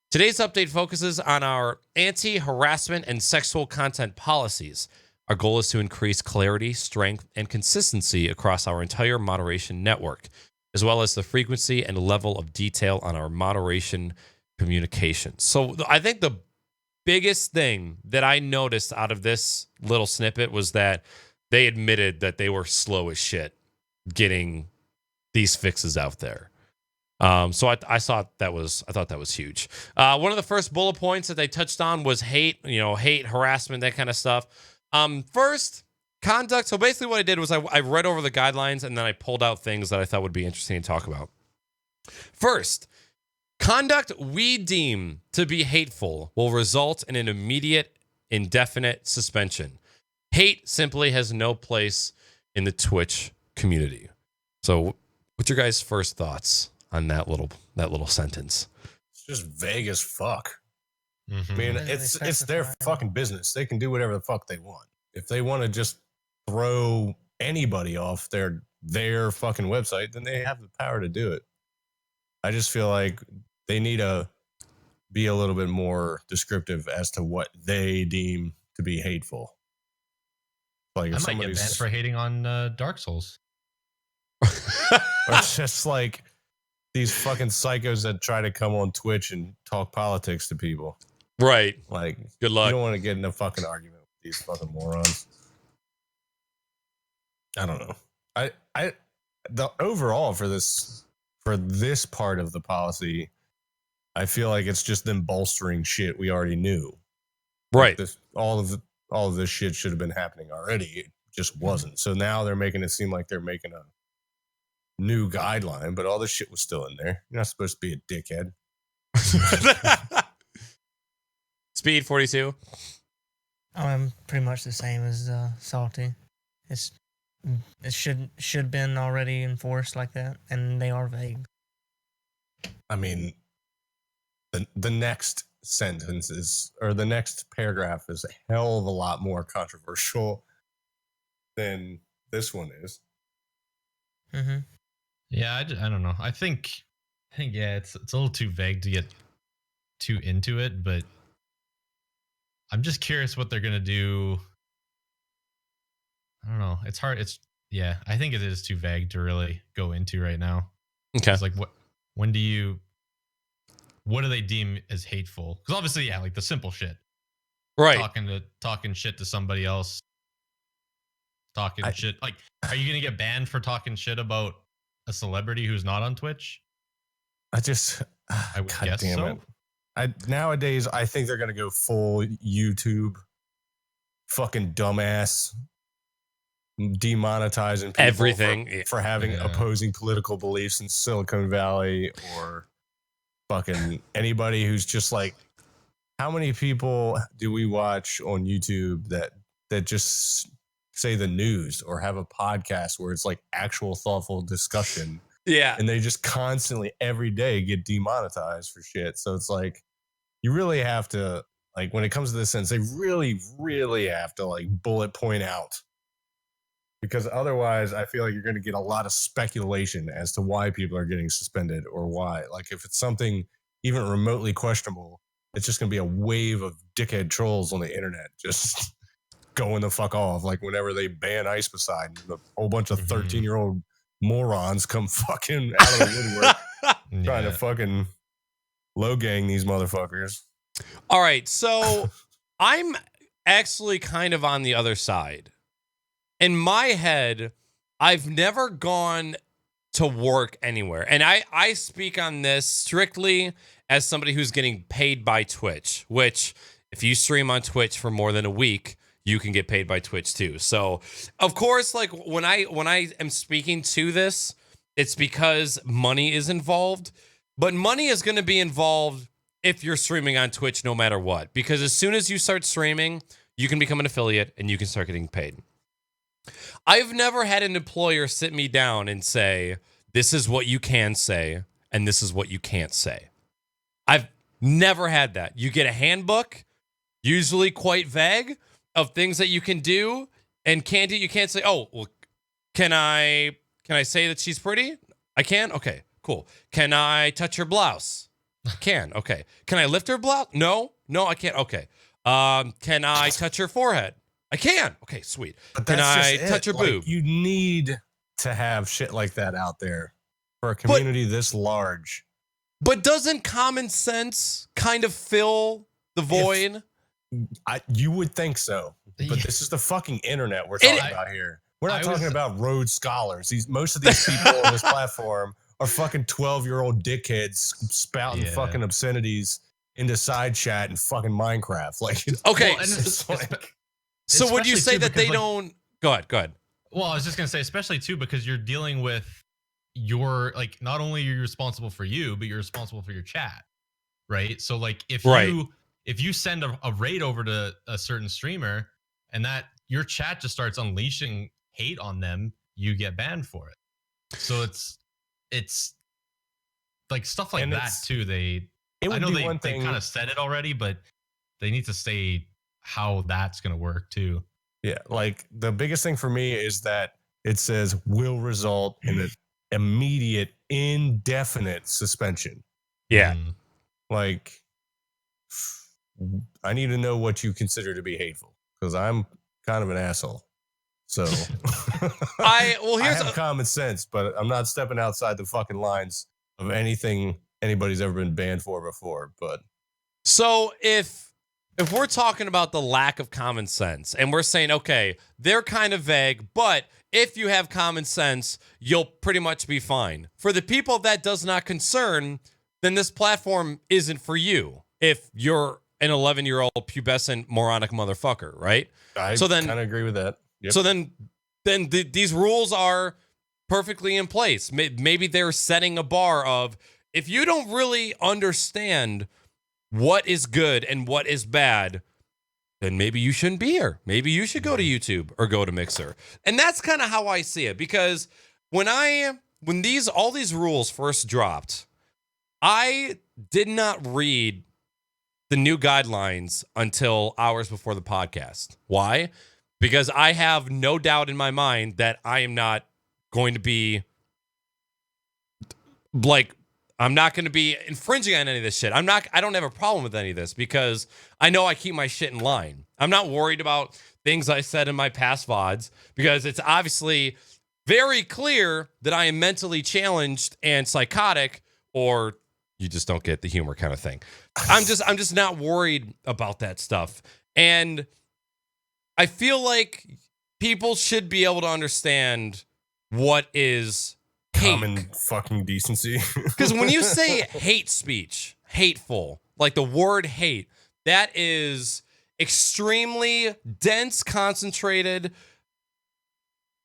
Today's update focuses on our anti-harassment and sexual content policies. Our goal is to increase clarity, strength, and consistency across our entire moderation network, as well as the frequency and level of detail on our moderation communication. So I think the biggest thing that I noticed out of this little snippet was that they admitted that they were slow as shit getting these fixes out there. So I thought that was huge. One of the first bullet points that they touched on was hate, harassment, that kind of stuff. First, conduct. So basically what I did was I read over the guidelines and then I pulled out things that I thought would be interesting to talk about. First, conduct we deem to be hateful will result in an immediate, indefinite suspension. Hate simply has no place in the Twitch community. So what's your guys' first thoughts on that little sentence? It's just vague as fuck. Mm-hmm. I mean, it's their fucking business. They can do whatever the fuck they want. If they want to just throw anybody off their fucking website, then they have the power to do it. I just feel like they need to be a little bit more descriptive as to what they deem to be hateful. Like if I might get banned for hating on Dark Souls. or it's just like these fucking psychos that try to come on Twitch and talk politics to people. Right. Like, good luck. You don't want to get in a fucking argument with these fucking morons. I don't know. The overall for this part of the policy, I feel like it's just them bolstering shit we already knew. Right. All of this shit should have been happening already. It just wasn't. So now they're making it seem like they're making a new guideline, but all this shit was still in there. You're not supposed to be a dickhead. SpeedFortyTwo. I'm pretty much the same as Salty. It's it should been already enforced like that, and they are vague. I mean, the next sentence is, or the next paragraph is a hell of a lot more controversial than this one is. Mm-hmm. Yeah, I don't know. I think yeah, it's a little too vague to get too into it, but I'm just curious what they're gonna do. I don't know. It's hard. Yeah, I think it is too vague to really go into right now. Okay. It's like what do they deem as hateful? Because obviously, yeah, like the simple shit. Right. Talking shit to somebody else. Talking shit. Like, are you gonna get banned for talking shit about a celebrity who's not on Twitch? I just, I would God guess damn so. it. Nowadays, I think they're gonna go full YouTube, fucking dumbass, demonetizing people Everything. for having opposing political beliefs in Silicon Valley, or fucking anybody who's just like, how many people do we watch on YouTube that just say the news or have a podcast where it's like actual thoughtful discussion? Yeah. And they just constantly every day get demonetized for shit. So it's like, you really have to, like, when it comes to this sense, they really, really have to like bullet point out, because otherwise I feel like you're going to get a lot of speculation as to why people are getting suspended, or why. Like, if it's something even remotely questionable, it's just going to be a wave of dickhead trolls on the internet just going the fuck off. Like whenever they ban Ice Poseidon, a whole bunch of 13-year-old morons come fucking out of the woodwork trying to fucking low gang these motherfuckers. All right, so I'm actually kind of on the other side. In my head, I've never gone to work anywhere. And I speak on this strictly as somebody who's getting paid by Twitch, which if you stream on Twitch for more than a week, you can get paid by Twitch too. So, of course, like when I am speaking to this, it's because money is involved. But money is going to be involved if you're streaming on Twitch no matter what. Because as soon as you start streaming, you can become an affiliate and you can start getting paid. I've never had an employer sit me down and say, this is what you can say and this is what you can't say. I've never had that. You get a handbook, usually quite vague, of things that you can do and can't do. You can't say, oh, well, can I say that she's pretty? I can? Okay, cool. Can I touch her blouse? Can. Okay. Can I lift her blouse? No, I can't. Okay. Can I touch her forehead? I can. Okay, sweet. But can that's I just touch her like, boob? you need to have shit like that out there for a community this large. But doesn't common sense kind of fill the void? You would think so, but this is the fucking internet we're talking about here. We're not talking about Rhodes Scholars. Most of these people on this platform are fucking 12-year-old dickheads spouting fucking obscenities into side chat and fucking Minecraft. Like, okay, well, so would you say that they don't? Go ahead. Well, I was just gonna say, especially too, because you're dealing with your, like, not only are you responsible for you, but you're responsible for your chat, right? So like if you send a raid over to a certain streamer and that your chat just starts unleashing hate on them, you get banned for it. So it's like stuff like that too. I know they kind of said it already, but they need to say how that's going to work too. Yeah, like the biggest thing for me is that it says will result in an immediate, indefinite suspension. Yeah. Like, I need to know what you consider to be hateful, because I'm kind of an asshole. So I have common sense, but I'm not stepping outside the fucking lines of anything anybody's ever been banned for before. But so if we're talking about the lack of common sense and we're saying, okay, they're kind of vague, but if you have common sense, you'll pretty much be fine. For the people that does not concern, then this platform isn't for you. If you're an 11-year-old pubescent moronic motherfucker, right? I kind of agree with that. Yep. So then these rules are perfectly in place. Maybe they're setting a bar of, if you don't really understand what is good and what is bad, then maybe you shouldn't be here. Maybe you should go to YouTube or go to Mixer. And that's kind of how I see it, because when all these rules first dropped, I did not read the new guidelines until hours before the podcast. Why? Because I have no doubt in my mind that I am not going to be I'm not going to be infringing on any of this shit. I don't have a problem with any of this because I know I keep my shit in line. I'm not worried about things I said in my past VODs because it's obviously very clear that I am mentally challenged and psychotic, or you just don't get the humor kind of thing. I'm just not worried about that stuff. And I feel like people should be able to understand what is common fucking decency. Because when you say hate speech, hateful, like the word hate, that is extremely dense, concentrated,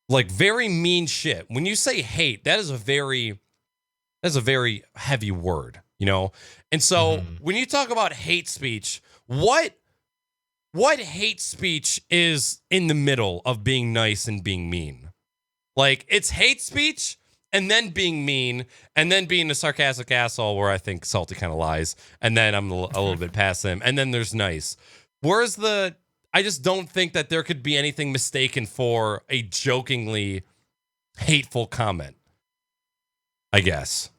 like very mean shit. When you say hate, that's a very heavy word, you know? And so when you talk about hate speech, what hate speech is in the middle of being nice and being mean? Like, it's hate speech and then being mean, and then being a sarcastic asshole where I think Salty kind of lies, and then I'm a little bit past him, and then there's nice. I just don't think that there could be anything mistaken for a jokingly hateful comment, I guess.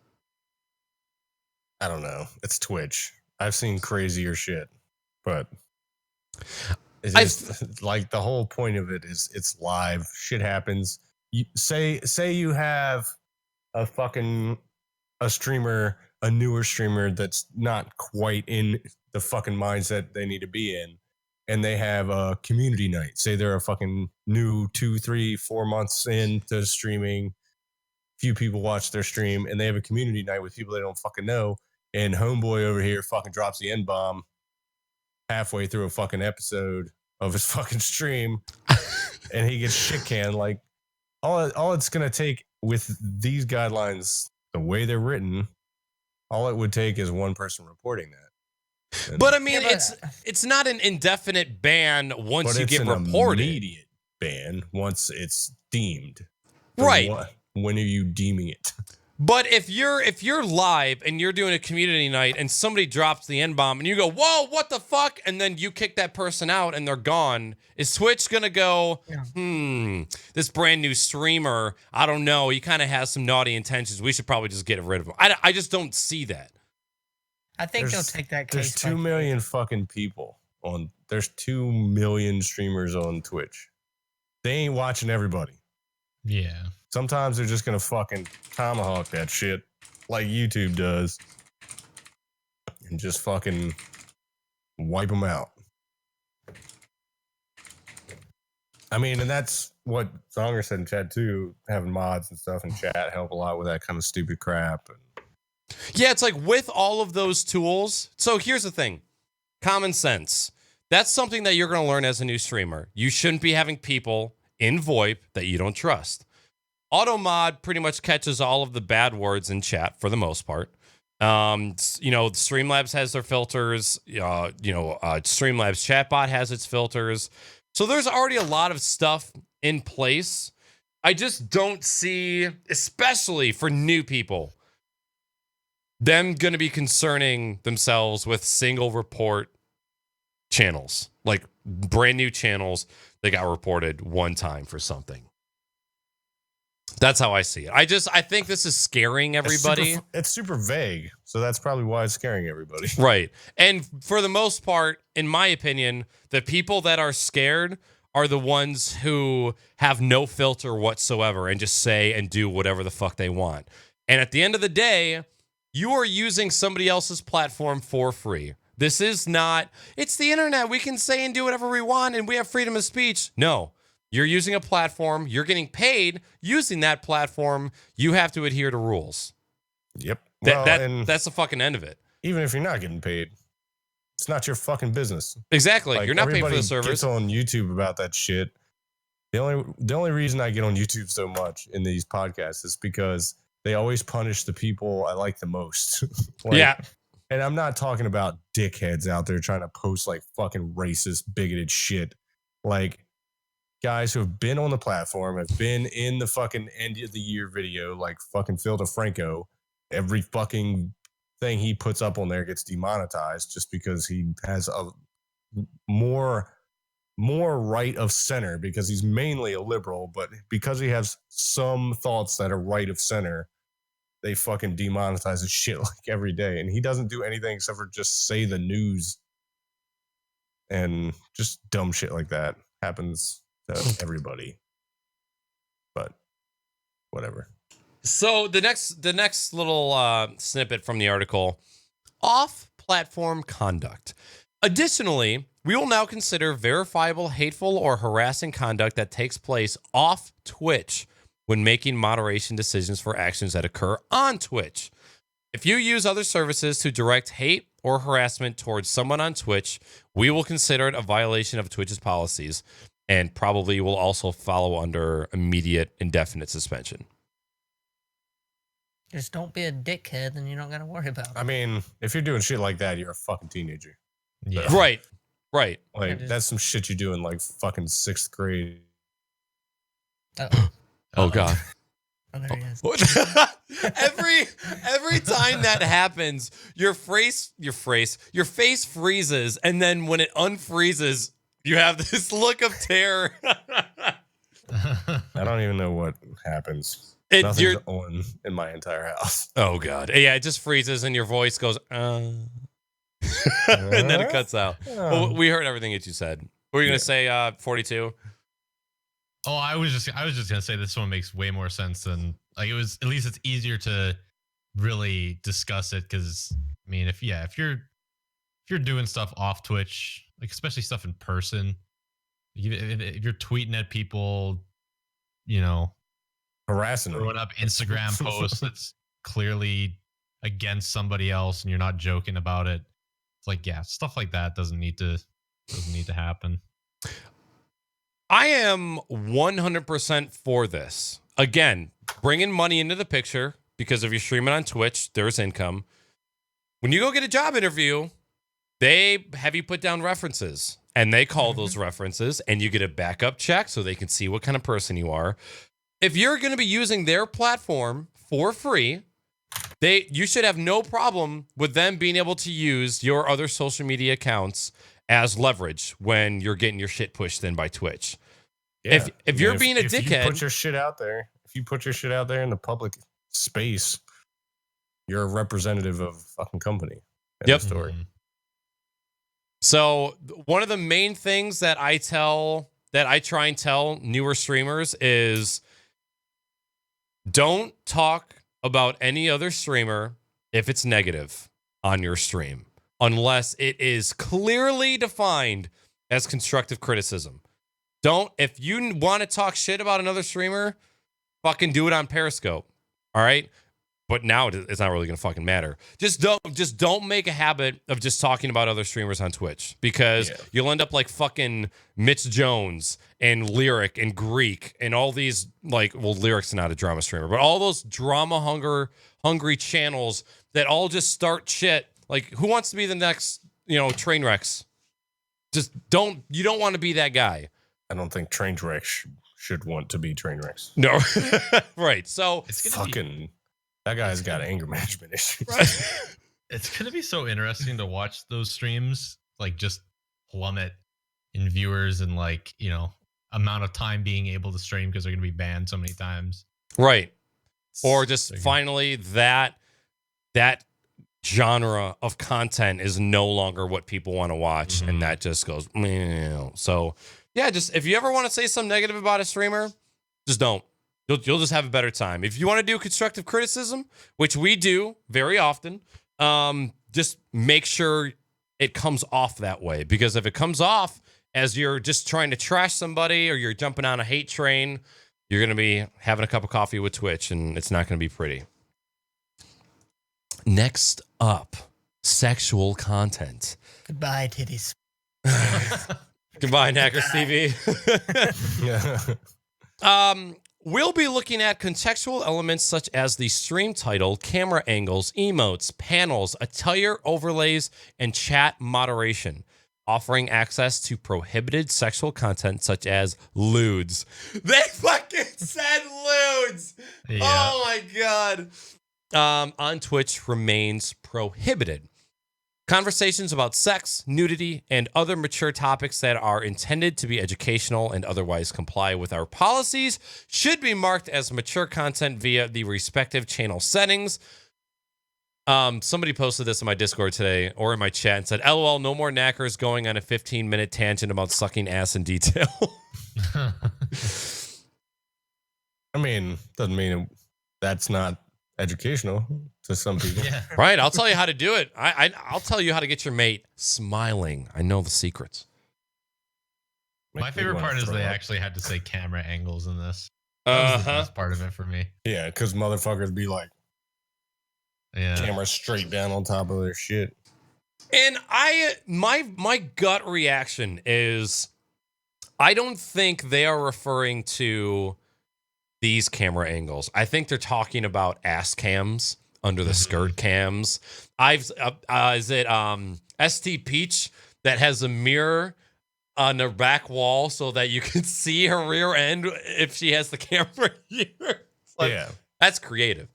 I don't know. It's Twitch. I've seen crazier shit, but it's just like the whole point of it is it's live. Shit happens. You say you have a streamer, a newer streamer that's not quite in the fucking mindset they need to be in, and they have a community night. Say they're a fucking new 2, 3, 4 months into streaming. Few people watch their stream, and they have a community night with people they don't fucking know. And homeboy over here fucking drops the N-bomb halfway through a fucking episode of his fucking stream, and he gets shit canned. Like, all it's gonna take with these guidelines, the way they're written, all it would take is one person reporting that. And but I mean, it's not an indefinite ban once you get reported. An immediate ban once it's deemed. Right. When are you deeming it? But if you're live and you're doing a community night and somebody drops the N-bomb and you go, whoa, what the fuck? And then you kick that person out and they're gone. Is Twitch going to go, this brand new streamer, I don't know, he kind of has some naughty intentions. We should probably just get rid of him. I just don't see that. I think they'll take that case. There's 2 million fucking people there's 2 million streamers on Twitch. They ain't watching everybody. Yeah. Sometimes they're just going to fucking tomahawk that shit like YouTube does and just fucking wipe them out. I mean, and that's what Zonger said in chat too. Having mods and stuff in chat help a lot with that kind of stupid crap. Yeah, it's like with all of those tools. So here's the thing. Common sense. That's something that you're going to learn as a new streamer. You shouldn't be having people in VoIP that you don't trust. Automod pretty much catches all of the bad words in chat for the most part. Streamlabs has their filters. Streamlabs chatbot has its filters. So there's already a lot of stuff in place. I just don't see, especially for new people, them going to be concerning themselves with single report channels, like brand new channels that got reported one time for something. That's how I see it. I think this is scaring everybody. It's super vague, so that's probably why it's scaring everybody. Right. And for the most part, in my opinion, the people that are scared are the ones who have no filter whatsoever and just say and do whatever the fuck they want. And at the end of the day, you are using somebody else's platform for free. This is not, it's the internet. We can say and do whatever we want and we have freedom of speech. No. You're using a platform. You're getting paid using that platform. You have to adhere to rules. Yep. That's the fucking end of it. Even if you're not getting paid, it's not your fucking business. Exactly. Like, you're not paying for the service. Gets on YouTube about that shit. The only reason I get on YouTube so much in these podcasts is because they always punish the people I like the most. Yeah. And I'm not talking about dickheads out there trying to post like fucking racist, bigoted shit. Like guys who have been on the platform, have been in the fucking end of the year video, like fucking Phil DeFranco. Every fucking thing he puts up on there gets demonetized just because he has a more right of center, because he's mainly a liberal, but because he has some thoughts that are right of center, they fucking demonetize his shit like every day. And he doesn't do anything except for just say the news, and just dumb shit like that happens to everybody. But whatever. So the next little snippet from the article: off-platform conduct. Additionally, we will now consider verifiable hateful or harassing conduct that takes place off Twitch when making moderation decisions for actions that occur on Twitch. If you use other services to direct hate or harassment towards someone on Twitch, we will consider it a violation of Twitch's policies, and probably will also follow under immediate indefinite suspension. Just don't be a dickhead, and you don't got to worry about it. I mean, if you're doing shit like that, you're a fucking teenager. Yeah. Right. Like, just- that's some shit you do in like fucking 6th grade. Oh God. Oh, there he is. every time that happens, your face freezes, and then when it unfreezes, you have this look of terror. I don't even know what happens. You're- Nothing's on in my entire house. Oh God. Yeah, it just freezes and your voice goes, and then it cuts out. Well, we heard everything that you said. What were you gonna say, 42? Oh, I was just gonna say this one makes way more sense than like it was. At least it's easier to really discuss it, because I mean, if you're doing stuff off Twitch, like especially stuff in person, if you're tweeting at people, you know, Harassing them. throwing up Instagram posts that's clearly against somebody else, and you're not joking about it, it's like, yeah, stuff like that doesn't need to happen. I am 100% for this. Again, bringing money into the picture, because if you're streaming on Twitch, there's income. When you go get a job interview, they have you put down references, and they call those references, and you get a backup check so they can see what kind of person you are. If you're going to be using their platform for free, you should have no problem with them being able to use your other social media accounts as leverage when you're getting your shit pushed in by Twitch. Yeah. If you're being a if dickhead, you put your shit out there, in the public space, you're a representative of a fucking company. End Yep. of story. So one of the main things that I try and tell newer streamers is don't talk about any other streamer if it's negative on your stream, unless it is clearly defined as constructive criticism. If you want to talk shit about another streamer, fucking do it on Periscope. All right? But now it's not really going to fucking matter. Just don't make a habit of just talking about other streamers on Twitch, because you'll end up like fucking Mitch Jones and Lyric and Greek and all these, like, well, Lyric's not a drama streamer, but all those drama hungry channels that all just start shit. Like, who wants to be the next, train wrecks? You don't want to be that guy. I don't think train wrecks should want to be train wrecks. No. Right. So It's gonna Fucking that guy's got anger management issues. It's gonna be so interesting to watch those streams like just plummet in viewers and amount of time being able to stream, because they're gonna be banned so many times. right. Or just finally that genre of content is no longer what people want to watch, and that just goes. So yeah, just if you ever want to say something negative about a streamer, just don't. You'll just have a better time. If you want to do constructive criticism, which we do very often, just make sure it comes off that way. Because if it comes off as you're just trying to trash somebody or you're jumping on a hate train, you're going to be having a cup of coffee with Twitch, and it's not going to be pretty. Next up, sexual content. Goodbye, titties. Goodbye, Naaackers TV. Yeah. We'll be looking at contextual elements such as the stream title, camera angles, emotes, panels, attire overlays, and chat moderation, offering access to prohibited sexual content such as lewds. They fucking said lewds! Yeah. Oh my God. On Twitch remains prohibited. Conversations about sex, nudity, and other mature topics that are intended to be educational and otherwise comply with our policies should be marked as mature content via the respective channel settings. Somebody posted this in my Discord today or in my chat and said, LOL, no more Naaackers going on a 15-minute tangent about sucking ass in detail. I mean, doesn't mean that's not educational to some people. Yeah. Right, I'll tell you how to do it. I'll tell you how to get your mate smiling. I know the secrets. My Make me favorite wanna part is throw they up. actually had to say camera angles in this. That was the best part of it for me. Yeah, because motherfuckers be like Yeah. camera straight down on top of their shit. And my gut reaction is I don't think they are referring to these camera angles. I think they're talking about ass cams under the skirt cams. Is it ST Peach that has a mirror on her back wall so that you can see her rear end if she has the camera here? It's like, Yeah, that's creative.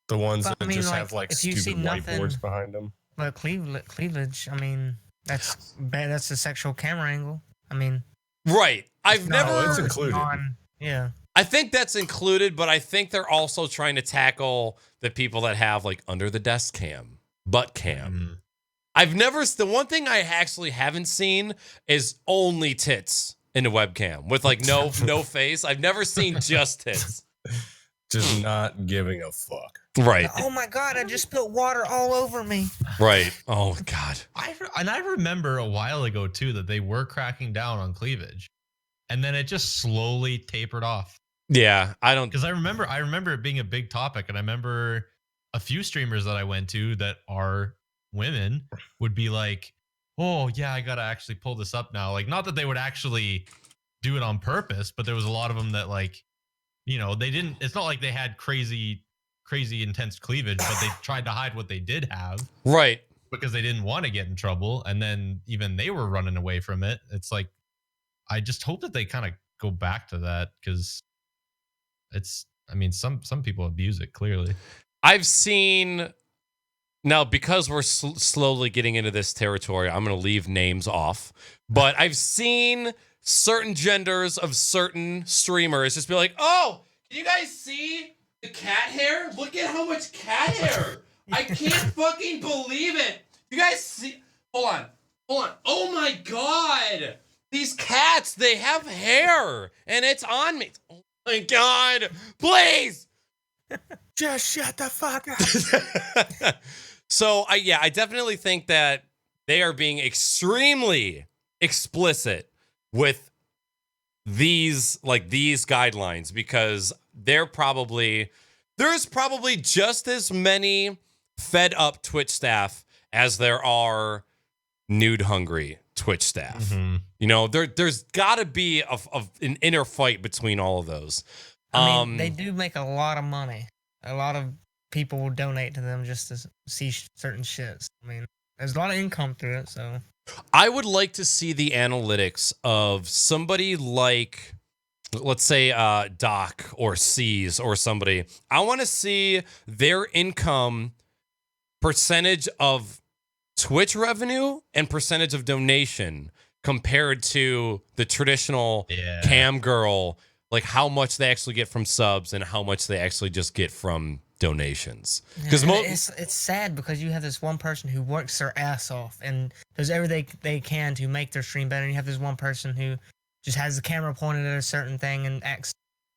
the ones But, that I mean, just like, have like if you see stupid nothing- whiteboards behind them. But cleavage, I mean, that's bad. That's a sexual camera angle. I mean, Right. I've no, never it's included. Yeah. I think that's included, but I think they're also trying to tackle the people that have like under the desk cam, butt cam. Mhm. I've never, the one thing I actually haven't seen is only tits in a webcam with like no face. I've never seen just tits. Just not giving a fuck. Right. Oh my God! I just spilled water all over me. Right. Oh God. I remember a while ago too that they were cracking down on cleavage, and then it just slowly tapered off. Yeah. I don't. Because I remember it being a big topic, and I remember a few streamers that I went to that are women would be like, "Oh yeah, I gotta actually pull this up now." Like, not that they would actually do it on purpose, but there was a lot of them that like, they didn't. It's not like they had crazy intense cleavage, but they tried to hide what they did have Right. because they didn't want to get in trouble, and then even they were running away from it. It's like, I just hope that they kind of go back to that, because some people abuse it clearly. I've seen now, because we're slowly getting into this territory, I'm going to leave names off, but I've seen certain genders of certain streamers just be like, "Oh, can you guys see the cat hair? Look at how much cat hair. I can't fucking believe it. You guys see? Hold on. Oh my God. These cats, they have hair and it's on me. Oh my God. Please." Just shut the fuck up. So I definitely think that they are being extremely explicit with these guidelines, because there's probably just as many fed up Twitch staff as there are nude hungry Twitch staff. Mm-hmm. There's got to be an inner fight between all of those. I mean, they do make a lot of money. A lot of people will donate to them just to see certain shits. I mean, there's a lot of income through it, so. I would like to see the analytics of somebody like, let's say, Doc or C's or somebody. I want to see their income percentage of Twitch revenue and percentage of donation compared to the traditional cam girl, like how much they actually get from subs and how much they actually just get from donations. Because It's sad because you have this one person who works their ass off and does everything they can to make their stream better, and you have this one person who just has the camera pointed at a certain thing and acts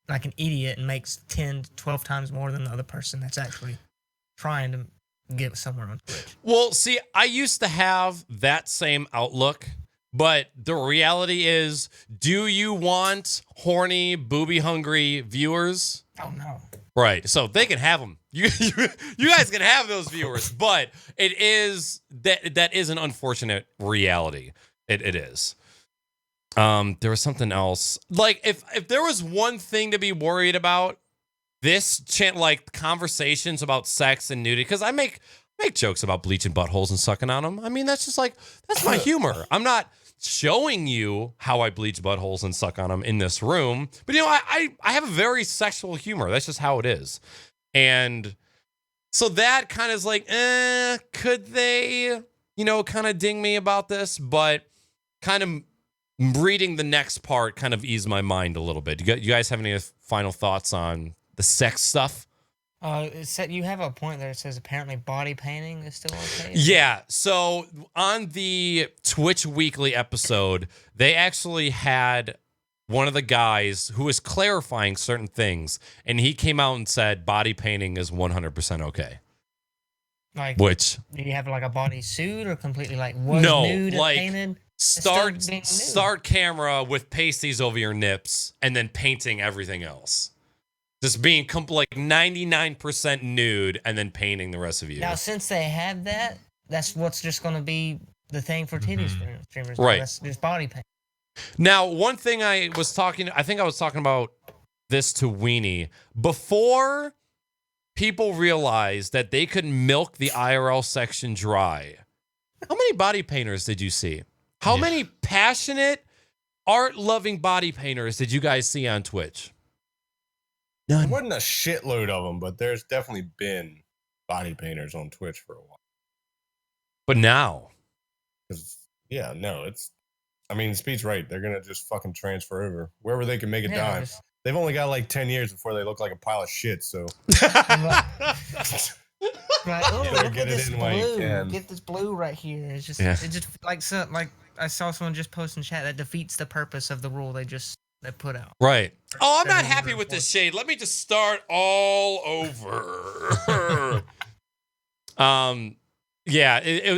like an idiot and makes 10 to 12 times more than the other person that's actually trying to get somewhere on Twitch. Well, see, I used to have that same outlook, but the reality is, do you want horny, booby-hungry viewers? Oh, no. Right, so they can have them. You guys can have those viewers, but it is that is an unfortunate reality. It is. There was something else. Like if there was one thing to be worried about, this like conversations about sex and nudity, because I make jokes about bleaching buttholes and sucking on them. I mean, that's just like, that's my humor. I'm not showing you how I bleach buttholes and suck on them in this room, but I have a very sexual humor. That's just how it is. And so that kind of is like, could they, kind of ding me about this? But kind of reading the next part kind of eased my mind a little bit. You guys have any final thoughts on the sex stuff? You have a point there. It says apparently body painting is still okay. Yeah. So on the Twitch Weekly episode, they actually had one of the guys who was clarifying certain things, and he came out and said body painting is 100% okay. Like, which do you have like a body suit or completely like nude and painted? Start camera with pasties over your nips and then painting everything else. Just being like 99% nude and then painting the rest of you. Now, since they have that, that's what's just going to be the thing for titty streamers. Right. That's just body paint. Now, one thing I think I was talking about this to Weenie. Before people realized that they could milk the IRL section dry, how many body painters did you see? How many passionate, art-loving body painters did you guys see on Twitch? There wasn't a shitload of them, but there's definitely been body painters on Twitch for a while. But now, Speed's right. They're gonna just fucking transfer over wherever they can make a dime. They've only got like 10 years before they look like a pile of shit. So, right. Oh, look get at this it in while you blue. can. Get this blue right here. It's just, like I saw someone just post in chat that defeats the purpose of the rule they put out. Right. Oh, I'm not happy with this shade. Let me just start all over.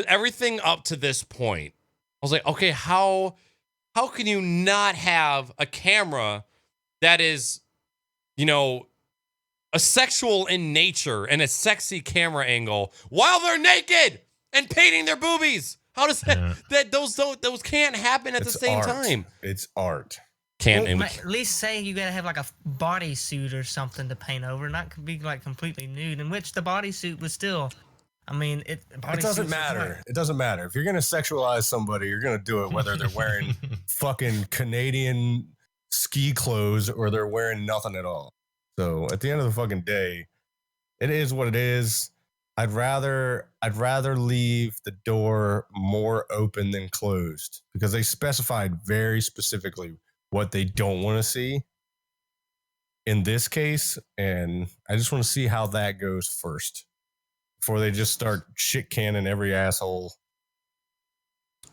Everything up to this point, I was like, okay, how can you not have a camera that is, a sexual in nature and a sexy camera angle while they're naked and painting their boobies? How does that those can't happen at the same time? It's art. At least say you gotta have like a bodysuit or something to paint over, not be like completely nude. In which the bodysuit was still, it doesn't matter. It doesn't matter if you're gonna sexualize somebody, you're gonna do it whether they're wearing fucking Canadian ski clothes or they're wearing nothing at all. So at the end of the fucking day, it is what it is. I'd rather leave the door more open than closed because they specified very specifically what they don't want to see in this case, and I just want to see how that goes first before they just start shit canning every asshole.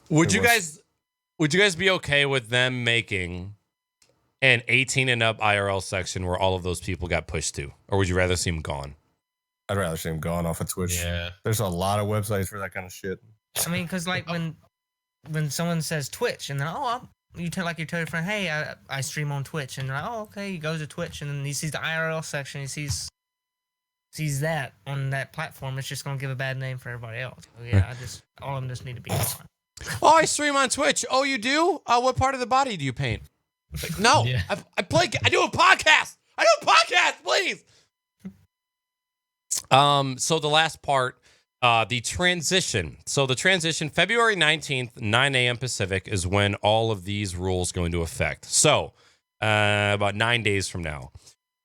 Would you guys be okay with them making an 18 and up IRL section where all of those people got pushed to, or would you rather see them gone? I'd rather see them gone off of Twitch. Yeah, there's a lot of websites for that kind of shit. Because like when someone says Twitch and then you tell your friend, hey, I stream on Twitch, and they're like, oh, okay, he goes to Twitch, and then he sees the IRL section, he sees that on that platform, it's just gonna give a bad name for everybody else. So yeah, all of them just need to be gone. Oh, I stream on Twitch. Oh, you do? What part of the body do you paint? Like, no, Yeah. I do a podcast. Please. So the last part, the transition. So the transition, February 19th, 9 a.m. Pacific is when all of these rules go into effect. So about 9 days from now.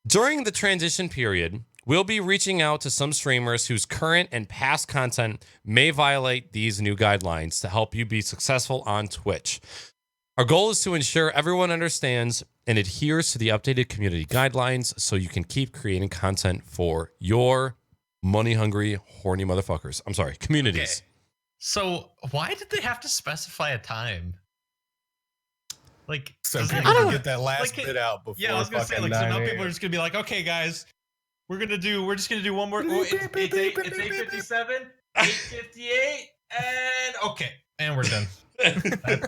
During the transition period, we'll be reaching out to some streamers whose current and past content may violate these new guidelines to help you be successful on Twitch. Our goal is to ensure everyone understands and adheres to the updated community guidelines so you can keep creating content for your money-hungry, horny motherfuckers. I'm sorry, communities. Okay. So why did they have to specify a time? Like, So does people that- can get that last bit out before. Yeah, I was gonna say, fucking like, so 9 now a.m. people are just gonna be like, okay, guys, we're just gonna do one more. Oh, it's 8:57, 8:58, and okay, and we're done.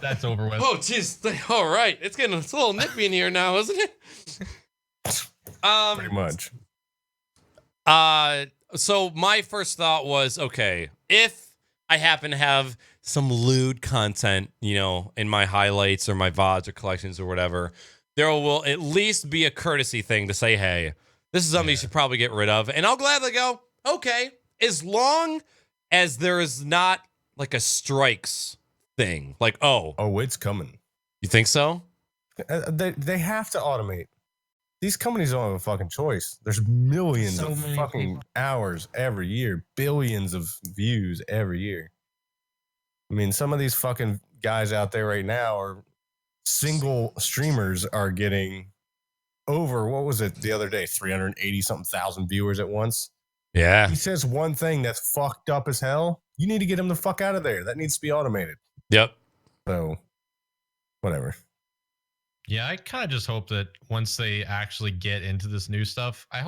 That's over with. Oh, jeez. All right. It's a little nippy in here now, isn't it? Pretty much. So my first thought was, okay, if I happen to have some lewd content, you know, in my highlights or my VODs or collections or whatever, there will at least be a courtesy thing to say, hey, this is something you should probably get rid of. And I'll gladly go, okay, as long as there is not like a strikes thing. Like, oh, it's coming. you think so? They have to automate. These companies don't have a fucking choice. There's millions So of many fucking people. hours every year, billions of views every year. I mean, some of these fucking guys out there right now are single streamers are getting over, what was it the other day? 380 something thousand viewers at once. Yeah. He says one thing that's fucked up as hell. You need to get him the fuck out of there. That needs to be automated. Yep. So, whatever. Yeah, I kind of just hope that once they actually get into this new stuff, I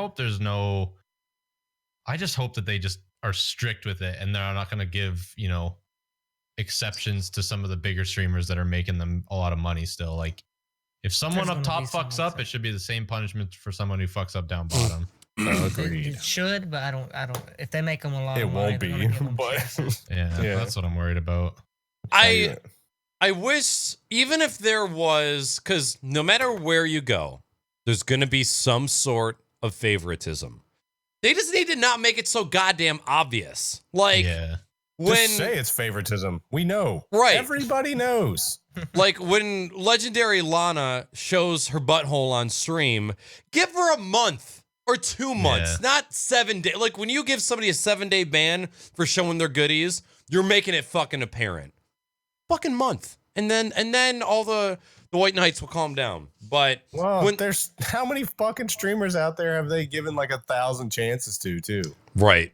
just hope that they just are strict with it and they're not going to give, you know, exceptions to some of the bigger streamers that are making them a lot of money still. Like, if someone There's up gonna top be fucks some up, it should be the same punishment for someone who fucks up down bottom. Agreed. It should, but I don't. If they make them a lot It of money, won't they're be, gonna give 'em but chances. Yeah, Yeah. that's what I'm worried about. I wish, even if there was, because no matter where you go, there's going to be some sort of favoritism. They just need to not make it so goddamn obvious. Like, Yeah. when, just say it's favoritism. We know. Right. Everybody knows. like, when Legendary Lana shows her butthole on stream, give her a month or 2 months, not 7 days. Like, when you give somebody a 7-day ban for showing their goodies, you're making it fucking apparent. Fucking month. And then all the white knights will calm down. But Well, there's how many fucking streamers out there have they given like 1,000 chances to, too? Right.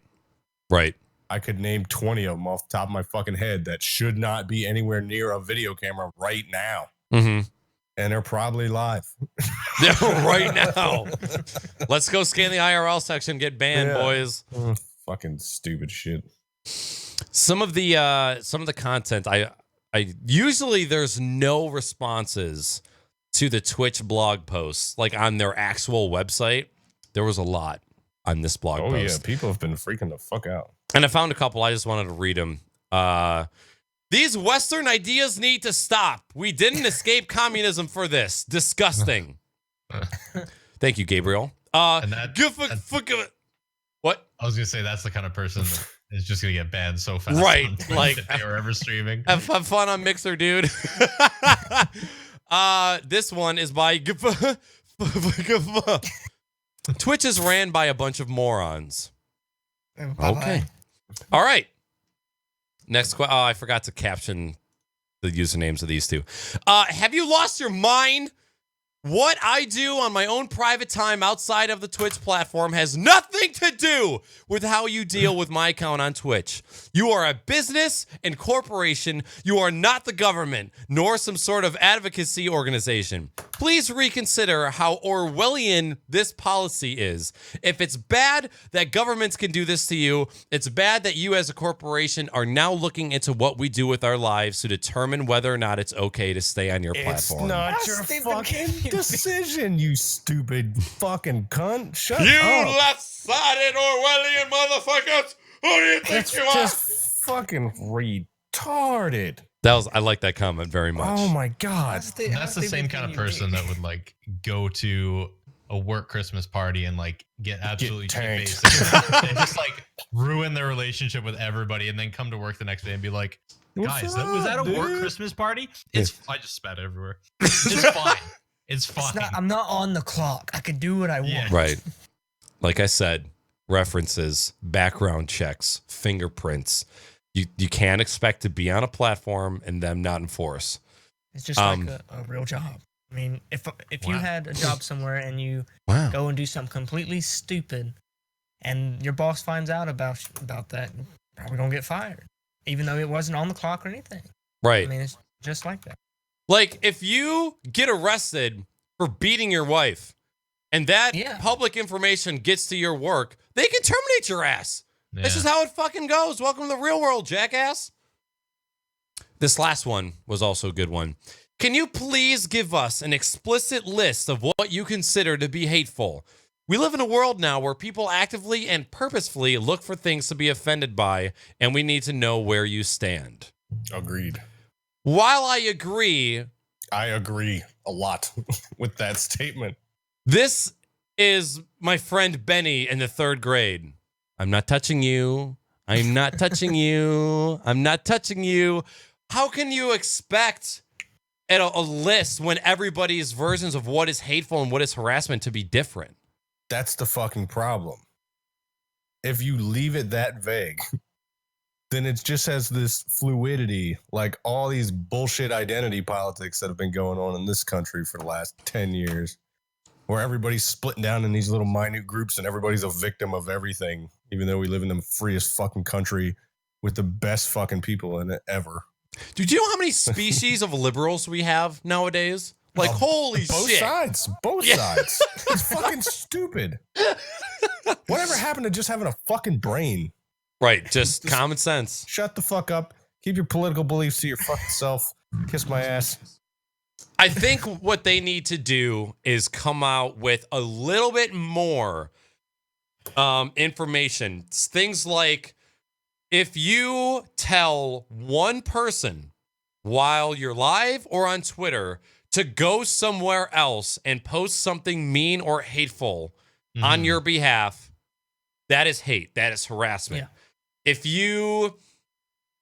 I could name 20 of them off the top of my fucking head that should not be anywhere near a video camera right now. Mm-hmm. And they're probably live. Right now. Let's go scan the IRL section, get banned, Yeah. boys. Fucking stupid shit. Some of the content I usually there's no responses to the Twitch blog posts like on their actual website. There was a lot on this blog Oh, post. yeah. People have been freaking the fuck out. And I found a couple. I just wanted to read them. These Western ideas need to stop. We didn't escape communism for this. Disgusting. Thank you, Gabriel. And that- What? I was gonna say that's the kind of person that is just gonna get banned so fast. Right, on Twitch like- if they were ever streaming. Have fun on Mixer, dude. This one is by Twitch is ran by a bunch of morons. Bye-bye. Okay. All right. Next question. Oh, I forgot to caption the usernames of these two. Have you lost your mind? What I do on my own private time outside of the Twitch platform has nothing to do with how you deal with my account on Twitch. You are a business and corporation. You are not the government, nor some sort of advocacy organization. Please reconsider how Orwellian this policy is. If it's bad that governments can do this to you, it's bad that you as a corporation are now looking into what we do with our lives to determine whether or not it's okay to stay on your platform. It's not That's your stupid. fucking decision, you stupid fucking cunt. Shut You up. left-sided Orwellian motherfuckers! Who do you think It's you are? just fucking retarded. I like that comment very much. Oh my god. That's the same kind of person that would like go to a work Christmas party and like get absolutely tanked. shit-faced and just like ruin their relationship with everybody, and then come to work the next day and be like, What's "Guys, was that a up, work dude?" Christmas party?" I just spat everywhere. It's fine. It's fine. I'm not on the clock. I can do what I want. Yeah. Right. Like I said, references, background checks, fingerprints. You can't expect to be on a platform and them not enforce. It's just like a real job. I mean, if you Wow. had a job somewhere and you Wow. go and do something completely stupid, and your boss finds out about that, you're probably gonna get fired, even though it wasn't on the clock or anything. Right. I mean, it's just like that. Like if you get arrested for beating your wife and that Yeah. public information gets to your work, they can terminate your ass. Yeah. This is how it fucking goes. Welcome to the real world, jackass. This last one was also a good one. Can you please give us an explicit list of what you consider to be hateful? We live in a world now where people actively and purposefully look for things to be offended by, and we need to know where you stand. Agreed. While I agree a lot with that statement. this is my friend Benny in the 3rd grade. I'm not touching you. I'm not touching you. I'm not touching you. How can you expect at a list when everybody's versions of what is hateful and what is harassment to be different? That's the fucking problem. If you leave it that vague, then it just has this fluidity, like all these bullshit identity politics that have been going on in this country for the last 10 years, where everybody's splitting down in these little minute groups and everybody's a victim of everything, even though we live in the freest fucking country with the best fucking people in it ever. Dude, do you know how many species of liberals we have nowadays? Like, holy shit. Both sides. It's fucking stupid. Whatever happened to just having a fucking brain? Right, just common sense. Shut the fuck up. Keep your political beliefs to your fucking self. Kiss my ass. I think what they need to do is come out with a little bit more information. Things like, if you tell one person while you're live or on Twitter to go somewhere else and post something mean or hateful on your behalf, that is hate. That is harassment. Yeah.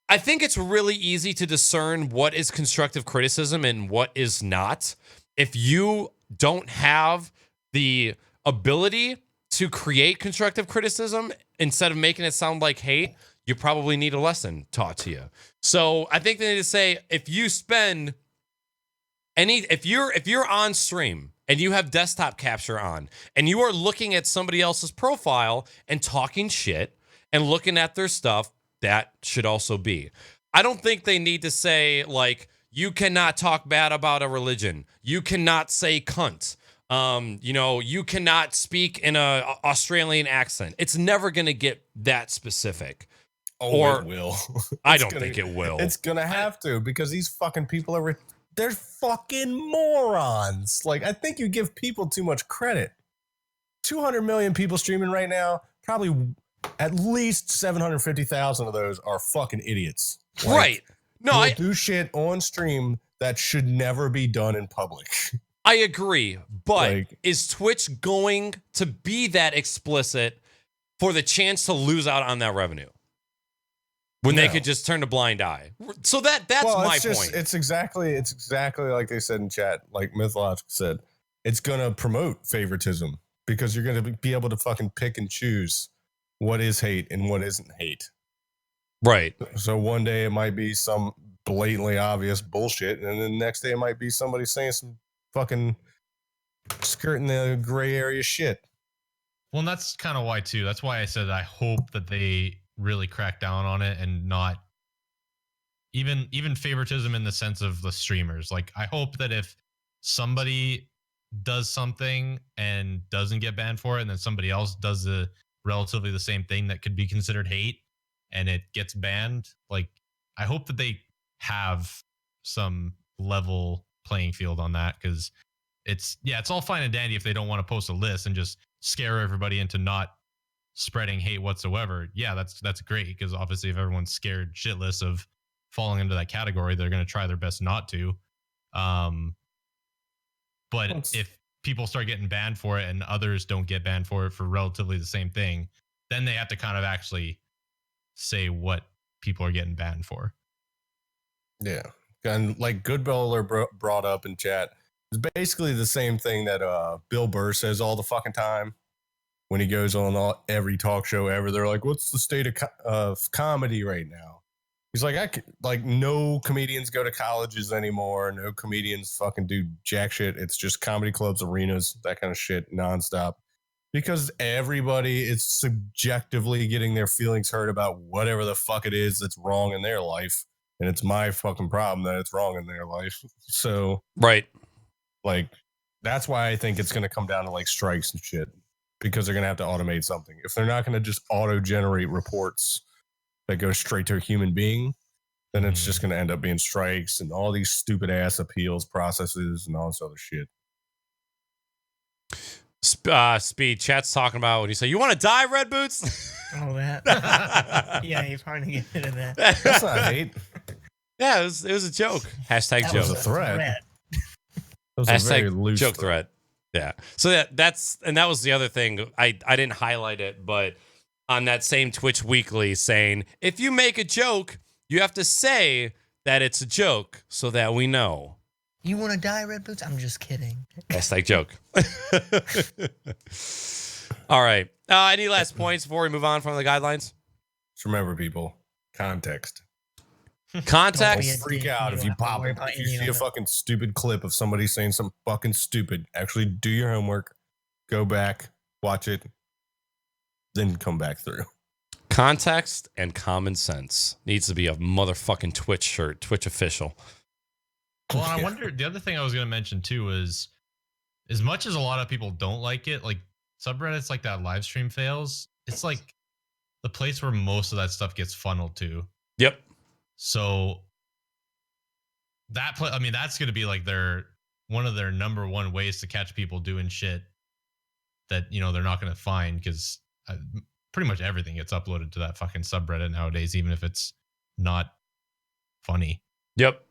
I think it's really easy to discern what is constructive criticism and what is not. If you don't have the ability to create constructive criticism, instead of making it sound like hate, you probably need a lesson taught to you. So I think they need to say, if you're on stream and you have desktop capture on and you are looking at somebody else's profile and talking shit and looking at their stuff, that should also be. I don't think they need to say, like, you cannot talk bad about a religion. You cannot say cunt. You cannot speak in a Australian accent. It's never going to get that specific. Or it will. I don't think it will. It's going to have to, because these fucking people they're fucking morons. Like, I think you give people too much credit. 200 million people streaming right now, probably at least 750,000 of those are fucking idiots. Like, right. No, I do shit on stream that should never be done in public. I agree, but Like, is Twitch going to be that explicit for the chance to lose out on that revenue when they No. could just turn a blind eye? So that's my point. It's exactly like they said in chat, like Mythological said. It's gonna promote favoritism because you're gonna be able to fucking pick and choose what is hate and what isn't hate. Right. So one day it might be some blatantly obvious bullshit, and then the next day it might be somebody saying some fucking skirting the gray area shit. Well, and that's kind of why too. That's why I said I hope that they really crack down on it and not even favoritism in the sense of the streamers. Like, I hope that if somebody does something and doesn't get banned for it, and then somebody else does relatively the same thing that could be considered hate and it gets banned, like, I hope that they have some level playing field on that, because it's all fine and dandy if they don't want to post a list and just scare everybody into not spreading hate whatsoever. Yeah, that's great, because obviously if everyone's scared shitless of falling into that category, they're going to try their best not to. But if people start getting banned for it and others don't get banned for it for relatively the same thing, then they have to kind of actually say what people are getting banned for. Yeah. And like Good Bowler brought up in chat, it's basically the same thing that Bill Burr says all the fucking time when he goes on every talk show ever. They're like, what's the state of comedy right now? He's like, no comedians go to colleges anymore. No comedians fucking do jack shit. It's just comedy clubs, arenas, that kind of shit nonstop. Because everybody is subjectively getting their feelings hurt about whatever the fuck it is that's wrong in their life. And it's my fucking problem that it's wrong in their life. So, Right. like, that's why I think it's going to come down to like strikes and shit, because they're going to have to automate something. If they're not going to just auto-generate reports that go straight to a human being, then it's just going to end up being strikes and all these stupid ass appeals processes and all this other shit. Speed, chat's talking about when you say, you want to die, Red Boots? Oh, that. Yeah, you're probably going to get into that. That's not hate. Yeah, it was a joke. Hashtag That joke. was a threat. That was a very Hashtag loose joke threat. threat. Yeah. So that was the other thing. I didn't highlight it, but on that same Twitch Weekly saying, if you make a joke, you have to say that it's a joke so that we know. You want to die, Red Boots? I'm just kidding. Hashtag joke. All right. Any last points before we move on from the guidelines? Just remember, people, context. Context. Don't freak out if you pop it. If you see a fucking stupid clip of somebody saying something fucking stupid, actually do your homework, go back, watch it, then come back through. Context and common sense needs to be a motherfucking Twitch shirt, Twitch official. Well, I wonder, the other thing I was going to mention too is, as much as a lot of people don't like it, like subreddits like that live stream fails, it's like the place where most of that stuff gets funneled to. Yep. So that's going to be like one of their number one ways to catch people doing shit that, they're not going to find, because pretty much everything gets uploaded to that fucking subreddit nowadays, even if it's not funny. Yep.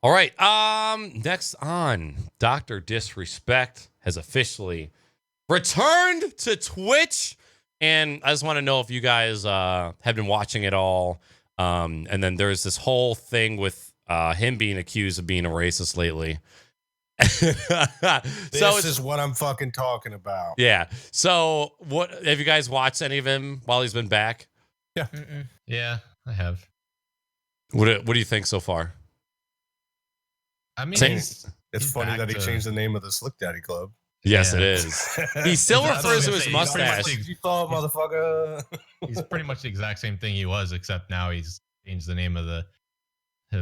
All right. Next on, Dr. Disrespect has officially returned to Twitch. And I just want to know if you guys have been watching it all. And then there's this whole thing with him being accused of being a racist lately. This is what I'm fucking talking about. Yeah. So what have you guys watched any of him while he's been back? Yeah. Mm-mm. Yeah, I have. What do you think so far? I mean, It's he's funny back that he to- changed the name of the Slick Daddy Club. Yes, Yeah. it is. He still That's what I refers to was his gonna say. He's pretty mustache. much You thought, motherfucker. He's pretty much the exact same thing he was, except now he's changed the name of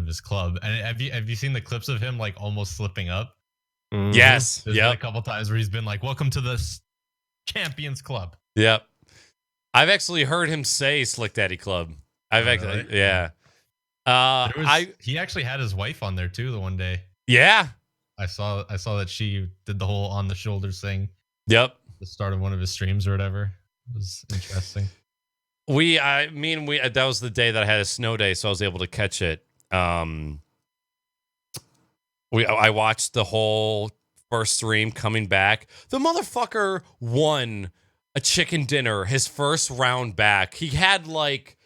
his club. And have you seen the clips of him like almost slipping up? Mhm. Yes. There's been Yep. a couple times where he's been like, "Welcome to the Champions Club." Yep. I've actually heard him say Slick Daddy Club. I've Oh, actually, really? yeah. He actually had his wife on there too the one day. Yeah. I saw that she did the whole on the shoulders thing Yep. at the start of one of his streams or whatever. It was interesting. That was the day that I had a snow day, so I was able to catch it. I watched the whole first stream coming back. The motherfucker won a chicken dinner his first round back. He had like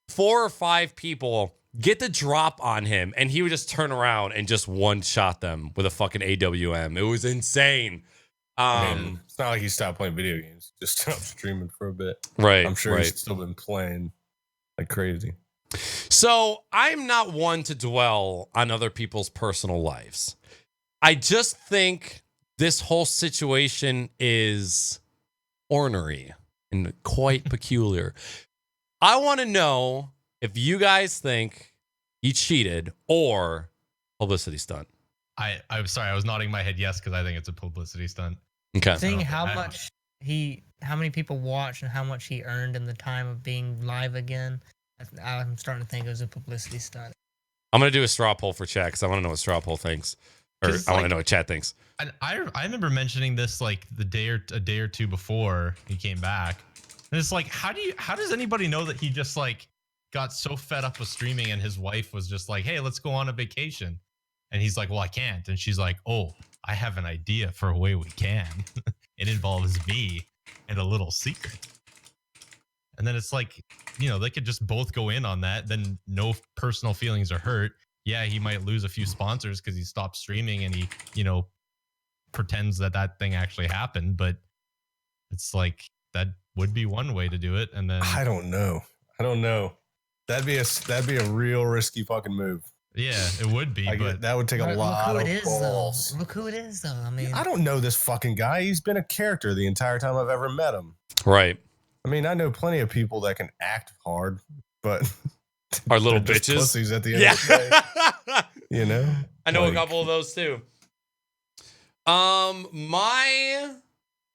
4 or 5 people get the drop on him, and he would just turn around and just one-shot them with a fucking AWM. It was insane. I mean, it's not like he stopped playing video games. Just stopped streaming for a bit. Right. I'm sure right. he's still been playing like crazy. So I'm not one to dwell on other people's personal lives. I just think this whole situation is ornery and quite peculiar. I want to know if you guys think he cheated or publicity stunt. I'm sorry, I was nodding my head yes because I think it's a publicity stunt. Okay. Seeing how I- many people watched and how much he earned in the time of being live again, I'm starting to think it was a publicity stunt. I'm going to do a straw poll for chat because I want to know what straw poll thinks. Or 'Cause, I want to like- know what chat thinks. And I remember mentioning this like a day or two before he came back. And it's like, how does anybody know that he just like got so fed up with streaming and his wife was just like, "Hey, let's go on a vacation." And he's like, "Well, I can't." And she's like, "Oh, I have an idea for a way we can. It involves me and a little secret." And then it's like, they could just both go in on that. Then no personal feelings are hurt. Yeah, he might lose a few sponsors because he stopped streaming and he, pretends that thing actually happened. But it's like, that would be one way to do it. And then, I don't know. That'd be a real risky fucking move. yeah, it would be. But That would take a Look lot who of it is, balls. though. Look who it is, though. I mean, I don't know this fucking guy. He's been a character the entire time I've ever met him. Right. I mean, I know plenty of people that can act hard, but Our little they're just bitches. pussies at the end of the day. Yeah. You know? I know Like, a couple of those too.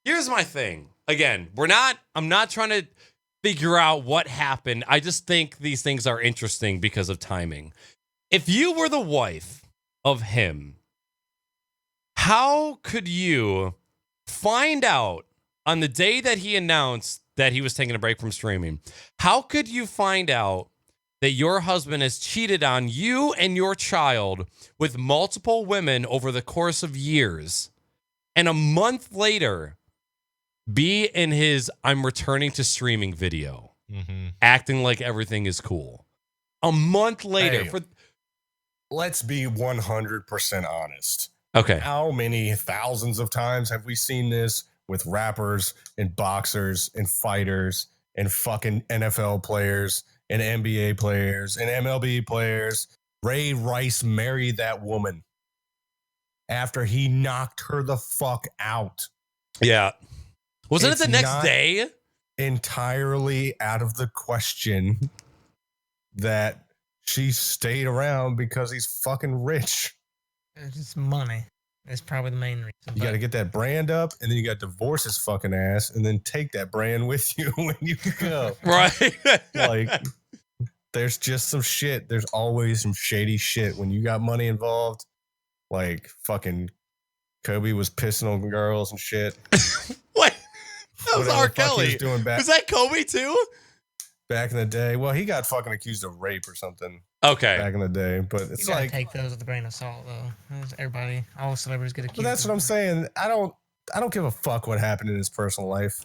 Here's my thing. Again, I'm not trying to figure out what happened. I just think these things are interesting because of timing. If you were the wife of him, how could you find out on the day that he announced that he was taking a break from streaming? How could you find out that your husband has cheated on you and your child with multiple women over the course of years, and a month later be in his "I'm returning to streaming" video, acting like everything is cool. A month later. Hey, let's be 100% honest. Okay. How many thousands of times have we seen this with rappers and boxers and fighters and fucking NFL players and NBA players and MLB players? Ray Rice married that woman after he knocked her the fuck out. Yeah. Wasn't It's it the next not day? Entirely out of the question that she stayed around because he's fucking rich. It's just money. It's probably the main reason. You got to get that brand up, and then you got to divorce his fucking ass, and then take that brand with you when you go. Right. Like, there's just some shit. There's always some shady shit when you got money involved. Like, fucking Kobe was pissing on girls and shit. What? That was Whatever R. the fuck he Kelly. was doing Was that Kobe too? back in the day. Well, he got fucking accused of rape or something Okay. back in the day, but You it's gotta like, take those with a grain of salt, though. Everybody, all celebrities get accused. but that's what I'm saying. I don't give a fuck what happened in his personal life.